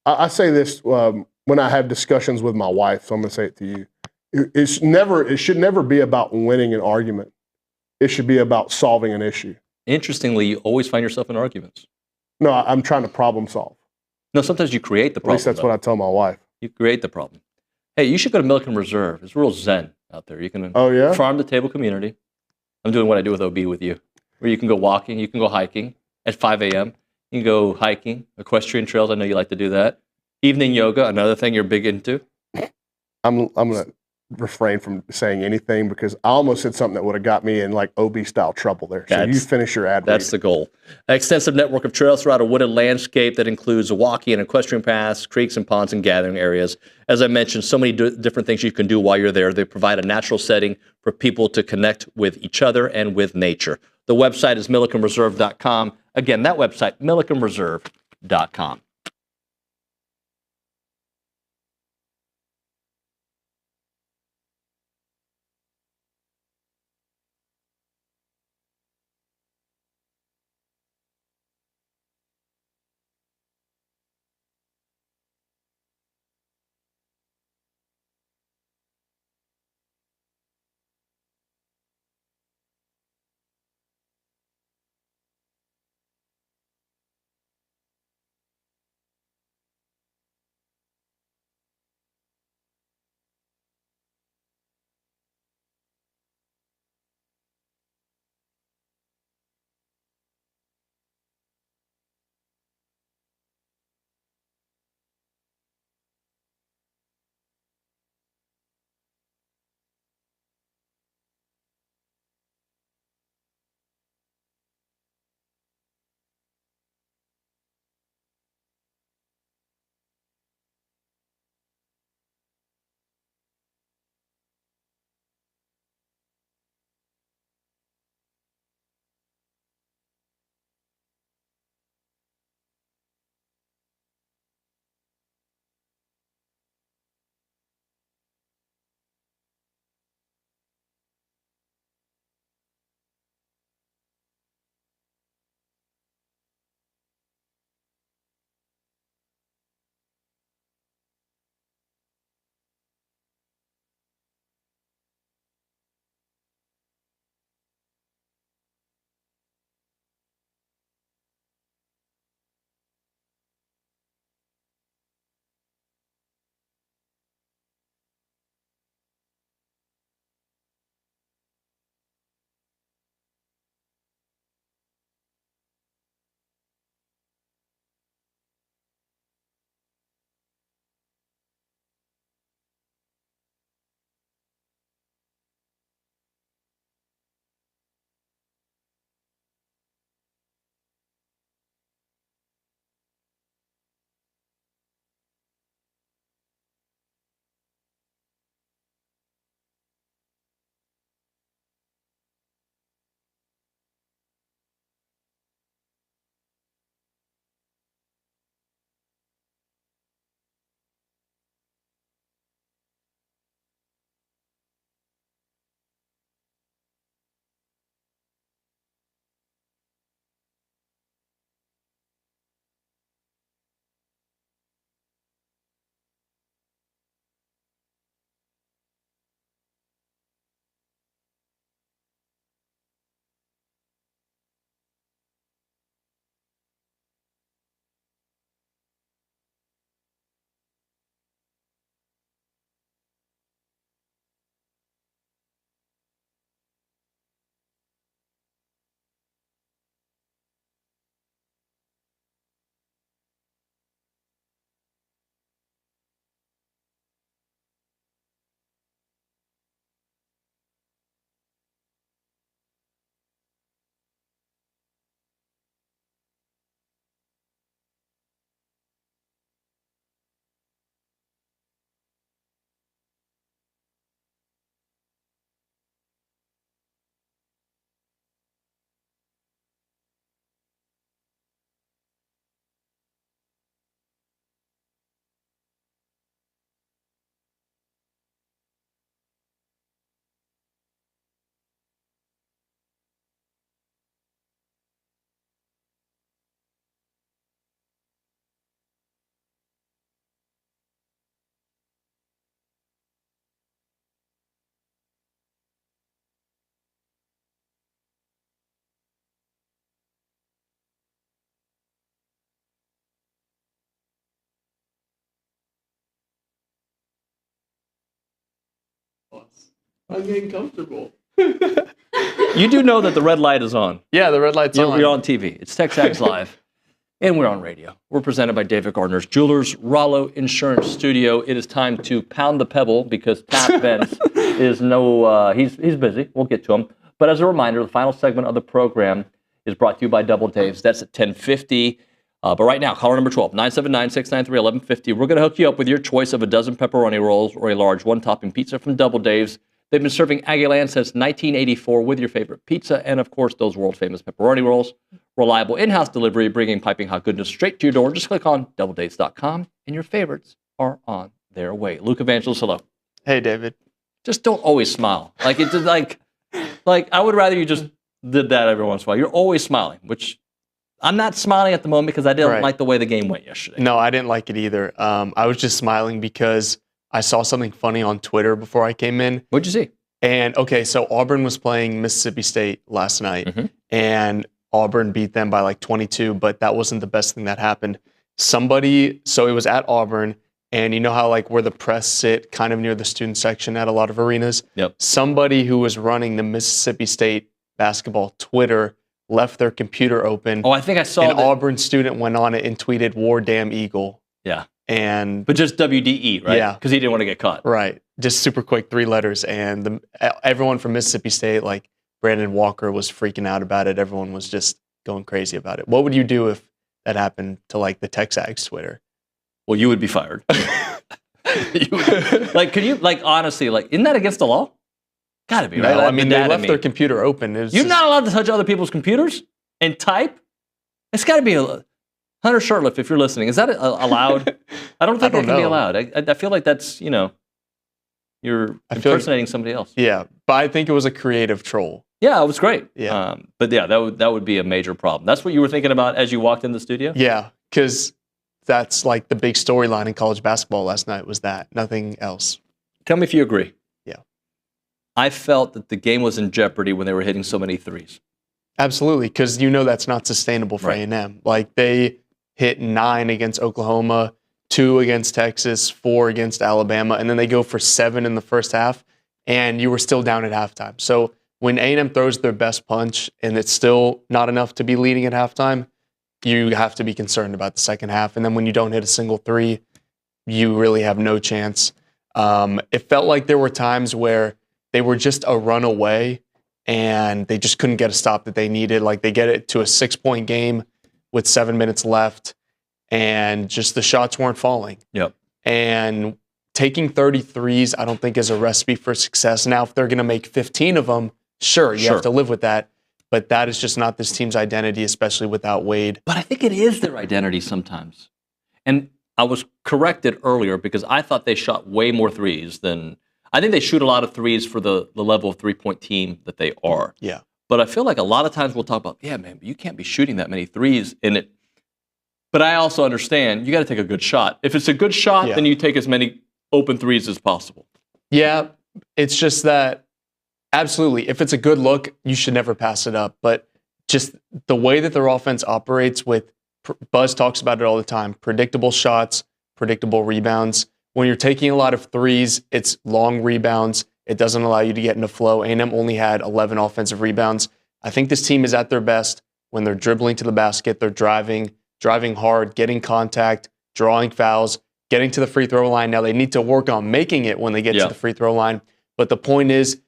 I say this when I have discussions with my wife, so I'm going to say it to you. It should never be about winning an argument. It should be about solving an issue. Interestingly, you always find yourself in arguments. No, I'm trying to problem solve. No, sometimes you create the problem. At least that's what I tell my wife. You create the problem. Hey, you should go to Milliken Reserve. It's real zen out there. You can farm to table community. I'm doing what I do with OB with you, where you can go walking, you can go hiking at 5 a.m. You can go hiking, equestrian trails. I know you like to do that. Evening yoga, another thing you're big into. I'm going to refrain from saying anything because I almost said something that would have got me in like OB style trouble there. So you finish your ad. That's the goal. An extensive network of trails throughout a wooded landscape that includes walking and equestrian paths, creeks and ponds and gathering areas. As I mentioned, so many different things you can do while you're there. They provide a natural setting for people to connect with each other and with nature. The website is millikenreserve.com. Again, that website, millikenreserve.com. I'm getting comfortable. You do know that the red light is on. Yeah, the red light's on. We're on TV. It's TexAgs Live. And we're on radio. We're presented by David Gardner's Jewelers, Rollo Insurance Studio. It is time to pound the pebble because Tap Bentz is he's busy. We'll get to him. But as a reminder, the final segment of the program is brought to you by Double Dave's. That's at 10:50. But right now, caller number 12, 979-693-1150. We're going to hook you up with your choice of a dozen pepperoni rolls or a large one-topping pizza from Double Dave's. They've been serving Aggie land since 1984 with your favorite pizza and, of course, those world-famous pepperoni rolls. Reliable in-house delivery, bringing piping hot goodness straight to your door. Just click on doubledates.com, and your favorites are on their way. Luke Evangelist, hello. Hey, David. Just don't always smile. Like it's like I would rather you just did that every once in a while. You're always smiling, which I'm not smiling at the moment because I didn't like the way the game went yesterday. No, I didn't like it either. I was just smiling because I saw something funny on Twitter before I came in. What'd you see? And okay, so Auburn was playing Mississippi State last night, and Auburn beat them by like 22, but that wasn't the best thing that happened. So it was at Auburn, and you know how like where the press sit kind of near the student section at a lot of arenas? Yep. Somebody who was running the Mississippi State basketball Twitter left their computer open. Oh, I think I saw an Auburn student went on it and tweeted, "War damn Eagle." Yeah. But just WDE, right? Yeah. Because he didn't want to get caught. Right. Just super quick, 3 letters. And everyone from Mississippi State, like Brandon Walker, was freaking out about it. Everyone was just going crazy about it. What would you do if that happened to like the TexAgs Twitter? Well, you would be fired. Could you, honestly, isn't that against the law? Gotta be, right? No, I mean, they left their computer open. You're not allowed to touch other people's computers and type? It's got to be Hunter Shurtleff, if you're listening. Is that allowed? I don't think that can be allowed. I feel like that's, you're impersonating somebody else. Yeah, but I think it was a creative troll. Yeah, it was great. Yeah. But yeah, that would be a major problem. That's what you were thinking about as you walked in the studio? Yeah, because that's like the big storyline in college basketball last night was that. Nothing else. Tell me if you agree. Yeah. I felt that the game was in jeopardy when they were hitting so many threes. Absolutely, because that's not sustainable for A&M. Like they hit 9 against Oklahoma, 2 against Texas, 4 against Alabama, and then they go for 7 in the first half, and you were still down at halftime. So when A&M throws their best punch and it's still not enough to be leading at halftime, you have to be concerned about the second half. And then when you don't hit a single 3, you really have no chance. It felt like there were times where they were just a run away and they just couldn't get a stop that they needed. Like they get it to a 6-point game with 7 minutes left, and just the shots weren't falling. Yep. And taking 33s, I don't think is a recipe for success. Now, if they're going to make 15 of them, sure, you have to live with that. But that is just not this team's identity, especially without Wade. But I think it is their identity sometimes. And I was corrected earlier because I thought they shot way more threes than... I think they shoot a lot of threes for the level of three-point team that they are. Yeah. But I feel like a lot of times we'll talk about, yeah, man, but you can't be shooting that many threes in it. But I also understand you got to take a good shot. If it's a good shot, then you take as many open threes as possible. Yeah, it's just that, absolutely, if it's a good look, you should never pass it up. But just the way that their offense operates with, Buzz talks about it all the time, predictable shots, predictable rebounds. When you're taking a lot of threes, it's long rebounds. It doesn't allow you to get into flow. A&M only had 11 offensive rebounds. I think this team is at their best when they're dribbling to the basket, they're driving hard, getting contact, drawing fouls, getting to the free throw line. Now they need to work on making it when they get to the free throw line. But the point is,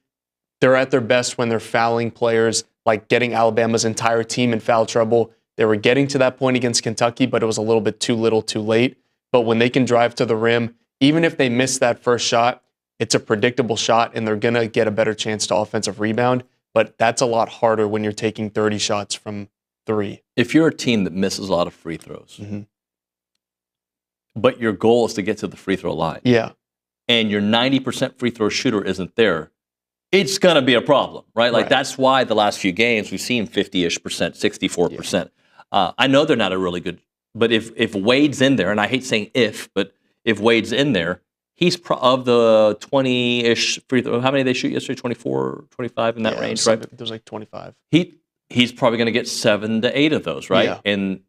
they're at their best when they're fouling players, like getting Alabama's entire team in foul trouble. They were getting to that point against Kentucky, but it was a little bit too little, too late. But when they can drive to the rim, even if they miss that first shot, it's a predictable shot, and they're going to get a better chance to offensive rebound. But that's a lot harder when you're taking 30 shots from 3. If you're a team that misses a lot of free throws, but your goal is to get to the free throw line, and your 90% free throw shooter isn't there, it's going to be a problem, right? Like that's why the last few games we've seen 50-ish percent, 64%. I know they're not a really good, but if Wade's in there, and I hate saying if, but if Wade's in there, he's of the 20-ish free throw. How many did they shoot yesterday? 24, 25 in that range, right? There's like 25. He's probably going to get 7 to 8 of those, right? Yeah. And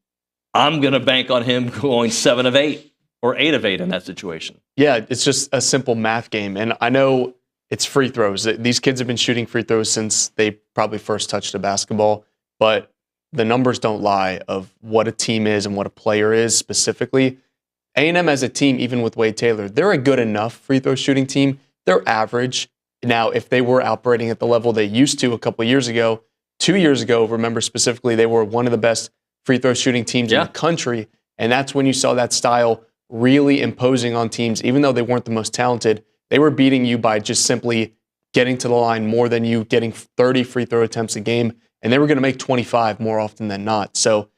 I'm going to bank on him going 7 of 8 or 8 of 8 in that situation. Yeah, it's just a simple math game. And I know it's free throws. These kids have been shooting free throws since they probably first touched a basketball, but the numbers don't lie of what a team is and what a player is specifically. A&M as a team, even with Wade Taylor, they're a good enough free throw shooting team. They're average. Now, if they were operating at the level they used to a couple of years ago, 2 years ago, remember specifically, they were one of the best free throw shooting teams in the country. And that's when you saw that style really imposing on teams, even though they weren't the most talented. They were beating you by just simply getting to the line more than you getting 30 free throw attempts a game, and they were going to make 25 more often than not. So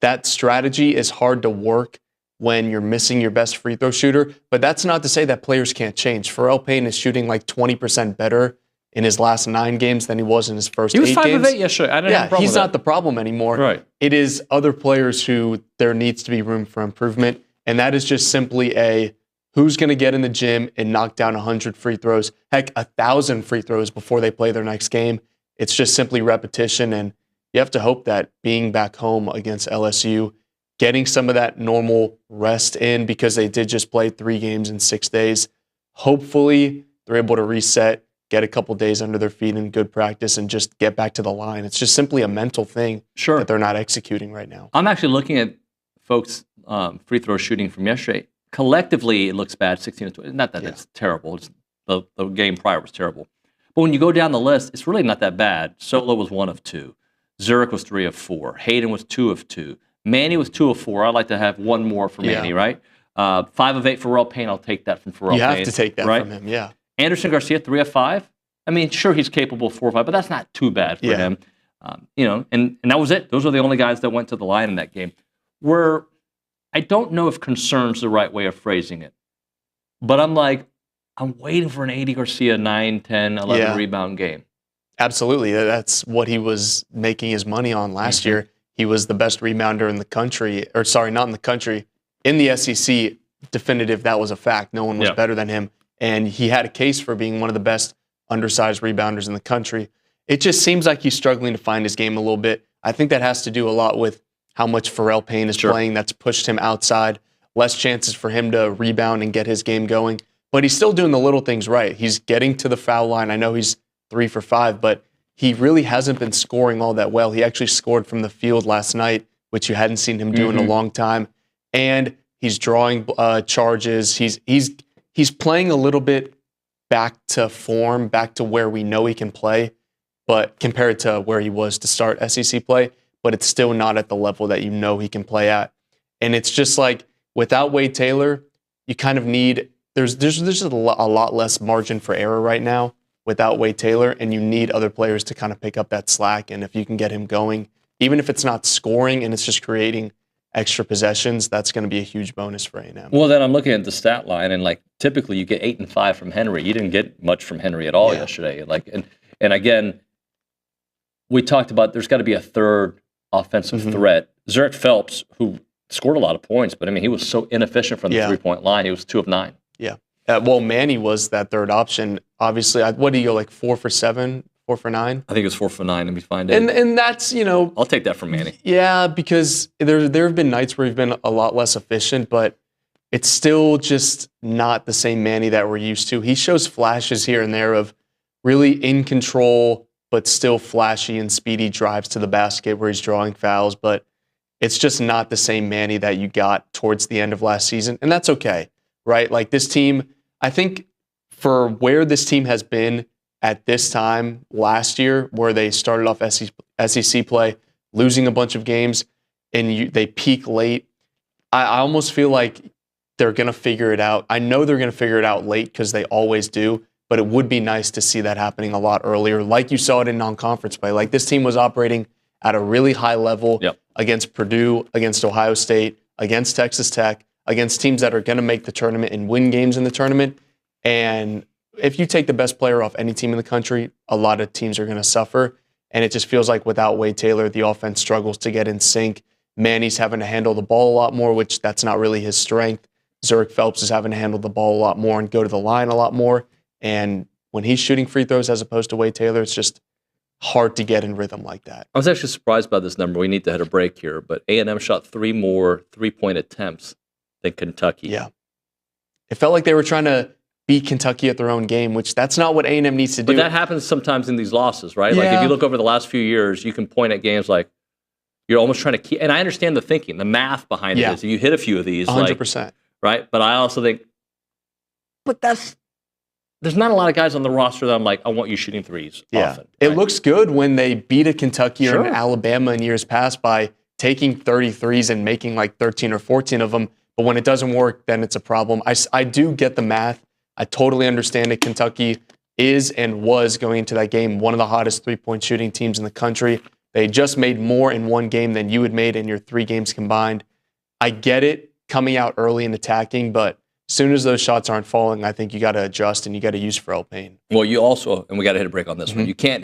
that strategy is hard to work when you're missing your best free throw shooter, but that's not to say that players can't change. Pharrell Payne is shooting like 20% better in his last 9 games than he was in his first 8 games. He was 5 of 8 yesterday. I didn't have a problem he's with that. not the problem anymore. Right. It is other players who there needs to be room for improvement, and that is just simply who's going to get in the gym and knock down 100 free throws, heck, 1,000 free throws before they play their next game. It's just simply repetition, and you have to hope that being back home against LSU, getting some of that normal rest in because they did just play 3 games in 6 days, hopefully they're able to reset, get a couple days under their feet in good practice, and just get back to the line. It's just simply a mental thing that they're not executing right now. I'm actually looking at folks' free throw shooting from yesterday. Collectively, it looks bad, 16-20. Not that it's terrible. It's the game prior was terrible. But when you go down the list, it's really not that bad. Solo was 1 of 2. Zurich was 3 of 4. Hayden was 2 of 2. Manny was 2 of 4. I'd like to have 1 more for Manny, right? 5 of 8 for Pharrell Payne. I'll take that from Pharrell Payne. You have to take that from him, Anderson Garcia, 3 of 5. I mean, sure, he's capable of 4 or 5, but that's not too bad for him. And that was it. Those are the only guys that went to the line in that game. I don't know if concern's the right way of phrasing it, but I'm waiting for an Andy Garcia 9, 10, 11 rebound game. Absolutely. That's what he was making his money on last year. He was the best rebounder in the country, or sorry, not in the country, in the SEC. Definitive, that was a fact. No one was better than him. And he had a case for being one of the best undersized rebounders in the country. It just seems like he's struggling to find his game a little bit. I think that has to do a lot with how much Pharrell Payne is playing. That's pushed him outside. Less chances for him to rebound and get his game going. But he's still doing the little things right. He's getting to the foul line. I know he's 3 for 5, but he really hasn't been scoring all that well. He actually scored from the field last night, which you hadn't seen him do in a long time. And he's drawing charges. He's playing a little bit back to form, back to where we know he can play, but compared to where he was to start SEC play, but it's still not at the level that you know he can play at. And it's just like without Wade Taylor, you kind of need, there's just a lot less margin for error right now without Wade Taylor, and you need other players to kind of pick up that slack. And if you can get him going, even if it's not scoring and it's just creating extra possessions, that's going to be a huge bonus for A&M. Well, then I'm looking at the stat line, and typically you get 8 and 5 from Henry. You didn't get much from Henry at all yesterday. And again, we talked about there's got to be a third offensive threat. Zurich Phelps, who scored a lot of points, but I mean he was so inefficient from the 3-point line. He was 2 of 9. Yeah. Well, Manny was that third option. Obviously, what did he go 4 for 7, 4 for 9? I think it was 4 for 9. Let me find it. And that's I'll take that from Manny. Yeah, because there have been nights where he's been a lot less efficient, but it's still just not the same Manny that we're used to. He shows flashes here and there of really in control, but still flashy and speedy drives to the basket where he's drawing fouls. But it's just not the same Manny that you got towards the end of last season, and that's okay, right? Like this team, I think for where this team has been at this time last year, where they started off SEC play, losing a bunch of games, and they peak late, I almost feel like they're going to figure it out. I know they're going to figure it out late because they always do, but it would be nice to see that happening a lot earlier, like you saw it in non-conference play. Like this team was operating at a really high level against Purdue, against Ohio State, against Texas Tech, against teams that are going to make the tournament and win games in the tournament. And if you take the best player off any team in the country, a lot of teams are going to suffer. And it just feels like without Wade Taylor, the offense struggles to get in sync. Manny's having to handle the ball a lot more, which that's not really his strength. Zurich Phelps is having to handle the ball a lot more and go to the line a lot more. And when he's shooting free throws as opposed to Wade Taylor, it's just hard to get in rhythm like that. I was actually surprised by this number. We need to hit a break here, but A&M shot 3 more 3-point attempts than Kentucky. Yeah. It felt like they were trying to beat Kentucky at their own game, which that's not what A&M needs to do. But that happens sometimes in these losses, right? Like if you look over the last few years, you can point at games like you're almost trying to keep, and I understand the thinking, the math behind it is if you hit a few of these, 100%. Right? But I also think, there's not a lot of guys on the roster that I'm like, I want you shooting threes often. It looks good when they beat a Kentucky or an Alabama in years past by taking 33s and making like 13 or 14 of them. But when it doesn't work, then it's a problem. I do get the math. I totally understand that Kentucky is and was going into that game one of the hottest three-point shooting teams in the country. They just made more in one game than you had made in your 3 games combined. I get it coming out early and attacking, but as soon as those shots aren't falling, I think you got to adjust and you got to use Pharrell Payne. Well, you also, and we got to hit a break on this one. You can't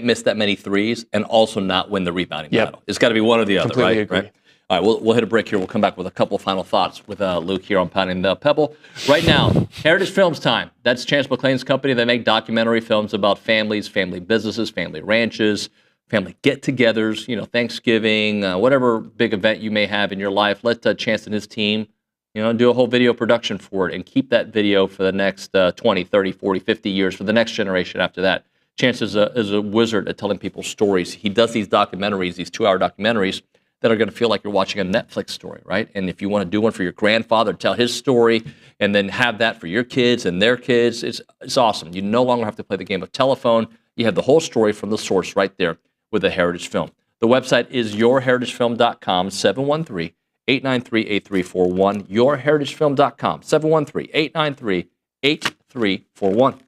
miss that many threes and also not win the rebounding battle. It's got to be one or the other, Completely right? agree. Right? All right, we'll hit a break here. We'll come back with a couple final thoughts with Luke here on Pounding the Pebble. Right now, Heritage Films time. That's Chance McClain's company. They make documentary films about families, family businesses, family ranches, family get-togethers, Thanksgiving, whatever big event you may have in your life. Let Chance and his team, do a whole video production for it and keep that video for the next 20, 30, 40, 50 years for the next generation after that. Chance is a wizard at telling people stories. He does these documentaries, these 2-hour documentaries, that are going to feel like you're watching a Netflix story, right? And if you want to do one for your grandfather, tell his story, and then have that for your kids and their kids, it's awesome. You no longer have to play the game of telephone. You have the whole story from the source right there with a Heritage Film. The website is yourheritagefilm.com, 713-893-8341, yourheritagefilm.com, 713-893-8341.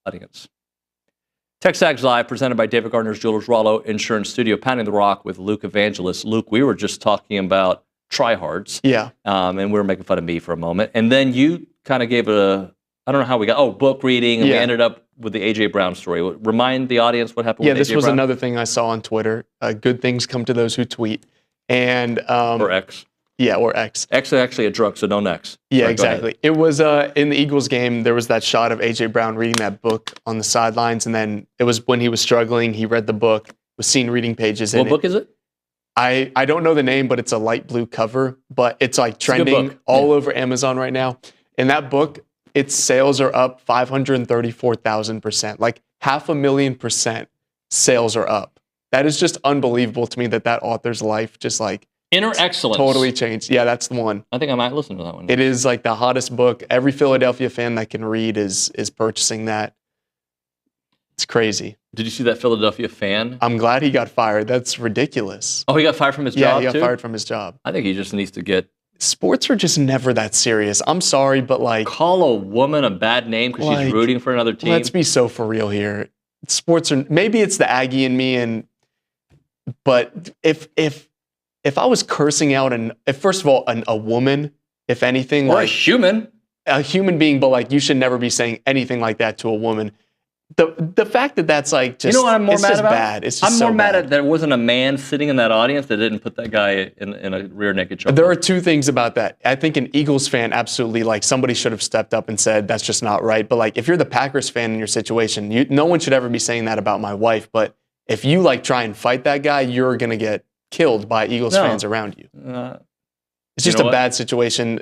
audience. TexAgs Live, presented by David Gardner's Jewelers Rollo Insurance Studio, Pounding the Rock with Luke Evangelist. Luke, we were just talking about tryhards. Yeah. And we were making fun of me for a moment. And then you kind of gave I don't know how we got, book reading, and we ended up with the A.J. Brown story. Remind the audience what happened with A.J. Brown. Yeah, this was another thing I saw on Twitter. Good things come to those who tweet. And or X. Yeah, or X. X is actually a drug, so don't X. Yeah, exactly. It was in the Eagles game, there was that shot of A.J. Brown reading that book on the sidelines, and then it was when he was struggling, he read the book, was seen reading pages in it. What book is it? I don't know the name, but it's a light blue cover, but it's like trending all over Amazon right now. In that book, its sales are up 534,000%. Like 500,000% sales are up. That is just unbelievable to me that author's life just like Inner Excellence. Totally changed. Yeah, that's the one. I think I might listen to that one. It is like the hottest book. Every Philadelphia fan that can read is purchasing that. It's crazy. Did you see that Philadelphia fan? I'm glad he got fired. That's ridiculous. Oh, he got fired from his job, Yeah, he got fired from his job. I think he just needs to get... Sports are just never that serious. I'm sorry, but like... Call a woman a bad name because she's rooting for another team? Let's be so for real here. Sports are... Maybe it's the Aggie in me, but if I was cursing out, first of all, a woman, if anything, or like a human being, but like you should never be saying anything like that to a woman. The fact that that's like just, you know what I'm more mad about? Bad. It's just I'm so more mad bad. at there wasn't a man sitting in that audience that didn't put that guy in a rear naked choke. There are two things about that. I think an Eagles fan absolutely like somebody should have stepped up and said that's just not right. But like if you're the Packers fan in your situation, no one should ever be saying that about my wife. But if you like try and fight that guy, you're gonna get killed by Eagles fans around you. It's just a bad situation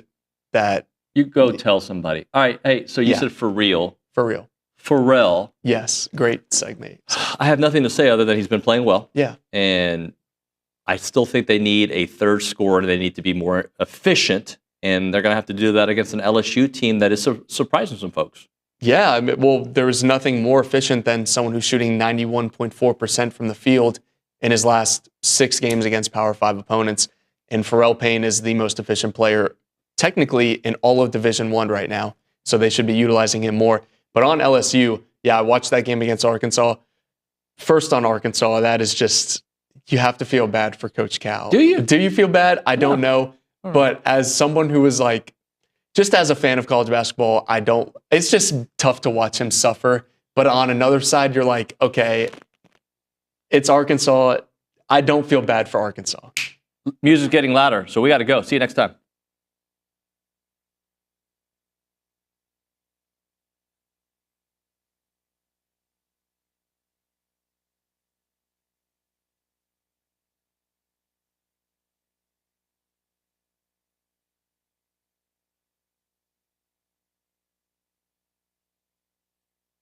that... You go tell somebody. All right, hey, so you said for real. For real. Pharrell. Yes, great segment. I have nothing to say other than he's been playing well. Yeah. And I still think they need a third scorer, and they need to be more efficient, and they're going to have to do that against an LSU team that is surprising some folks. Yeah, I mean, well, there is nothing more efficient than someone who's shooting 91.4% from the field in his last 6 games against Power 5 opponents. And Pharrell Payne is the most efficient player technically in all of Division I right now. So they should be utilizing him more. But on LSU, yeah, I watched that game against Arkansas. First on Arkansas, that is just, you have to feel bad for Coach Cal. Do you? Do you feel bad? I don't know. But as someone who is like, just as a fan of college basketball, it's just tough to watch him suffer. But on another side, you're like, okay, it's Arkansas. I don't feel bad for Arkansas. Music's getting louder, so we got to go. See you next time.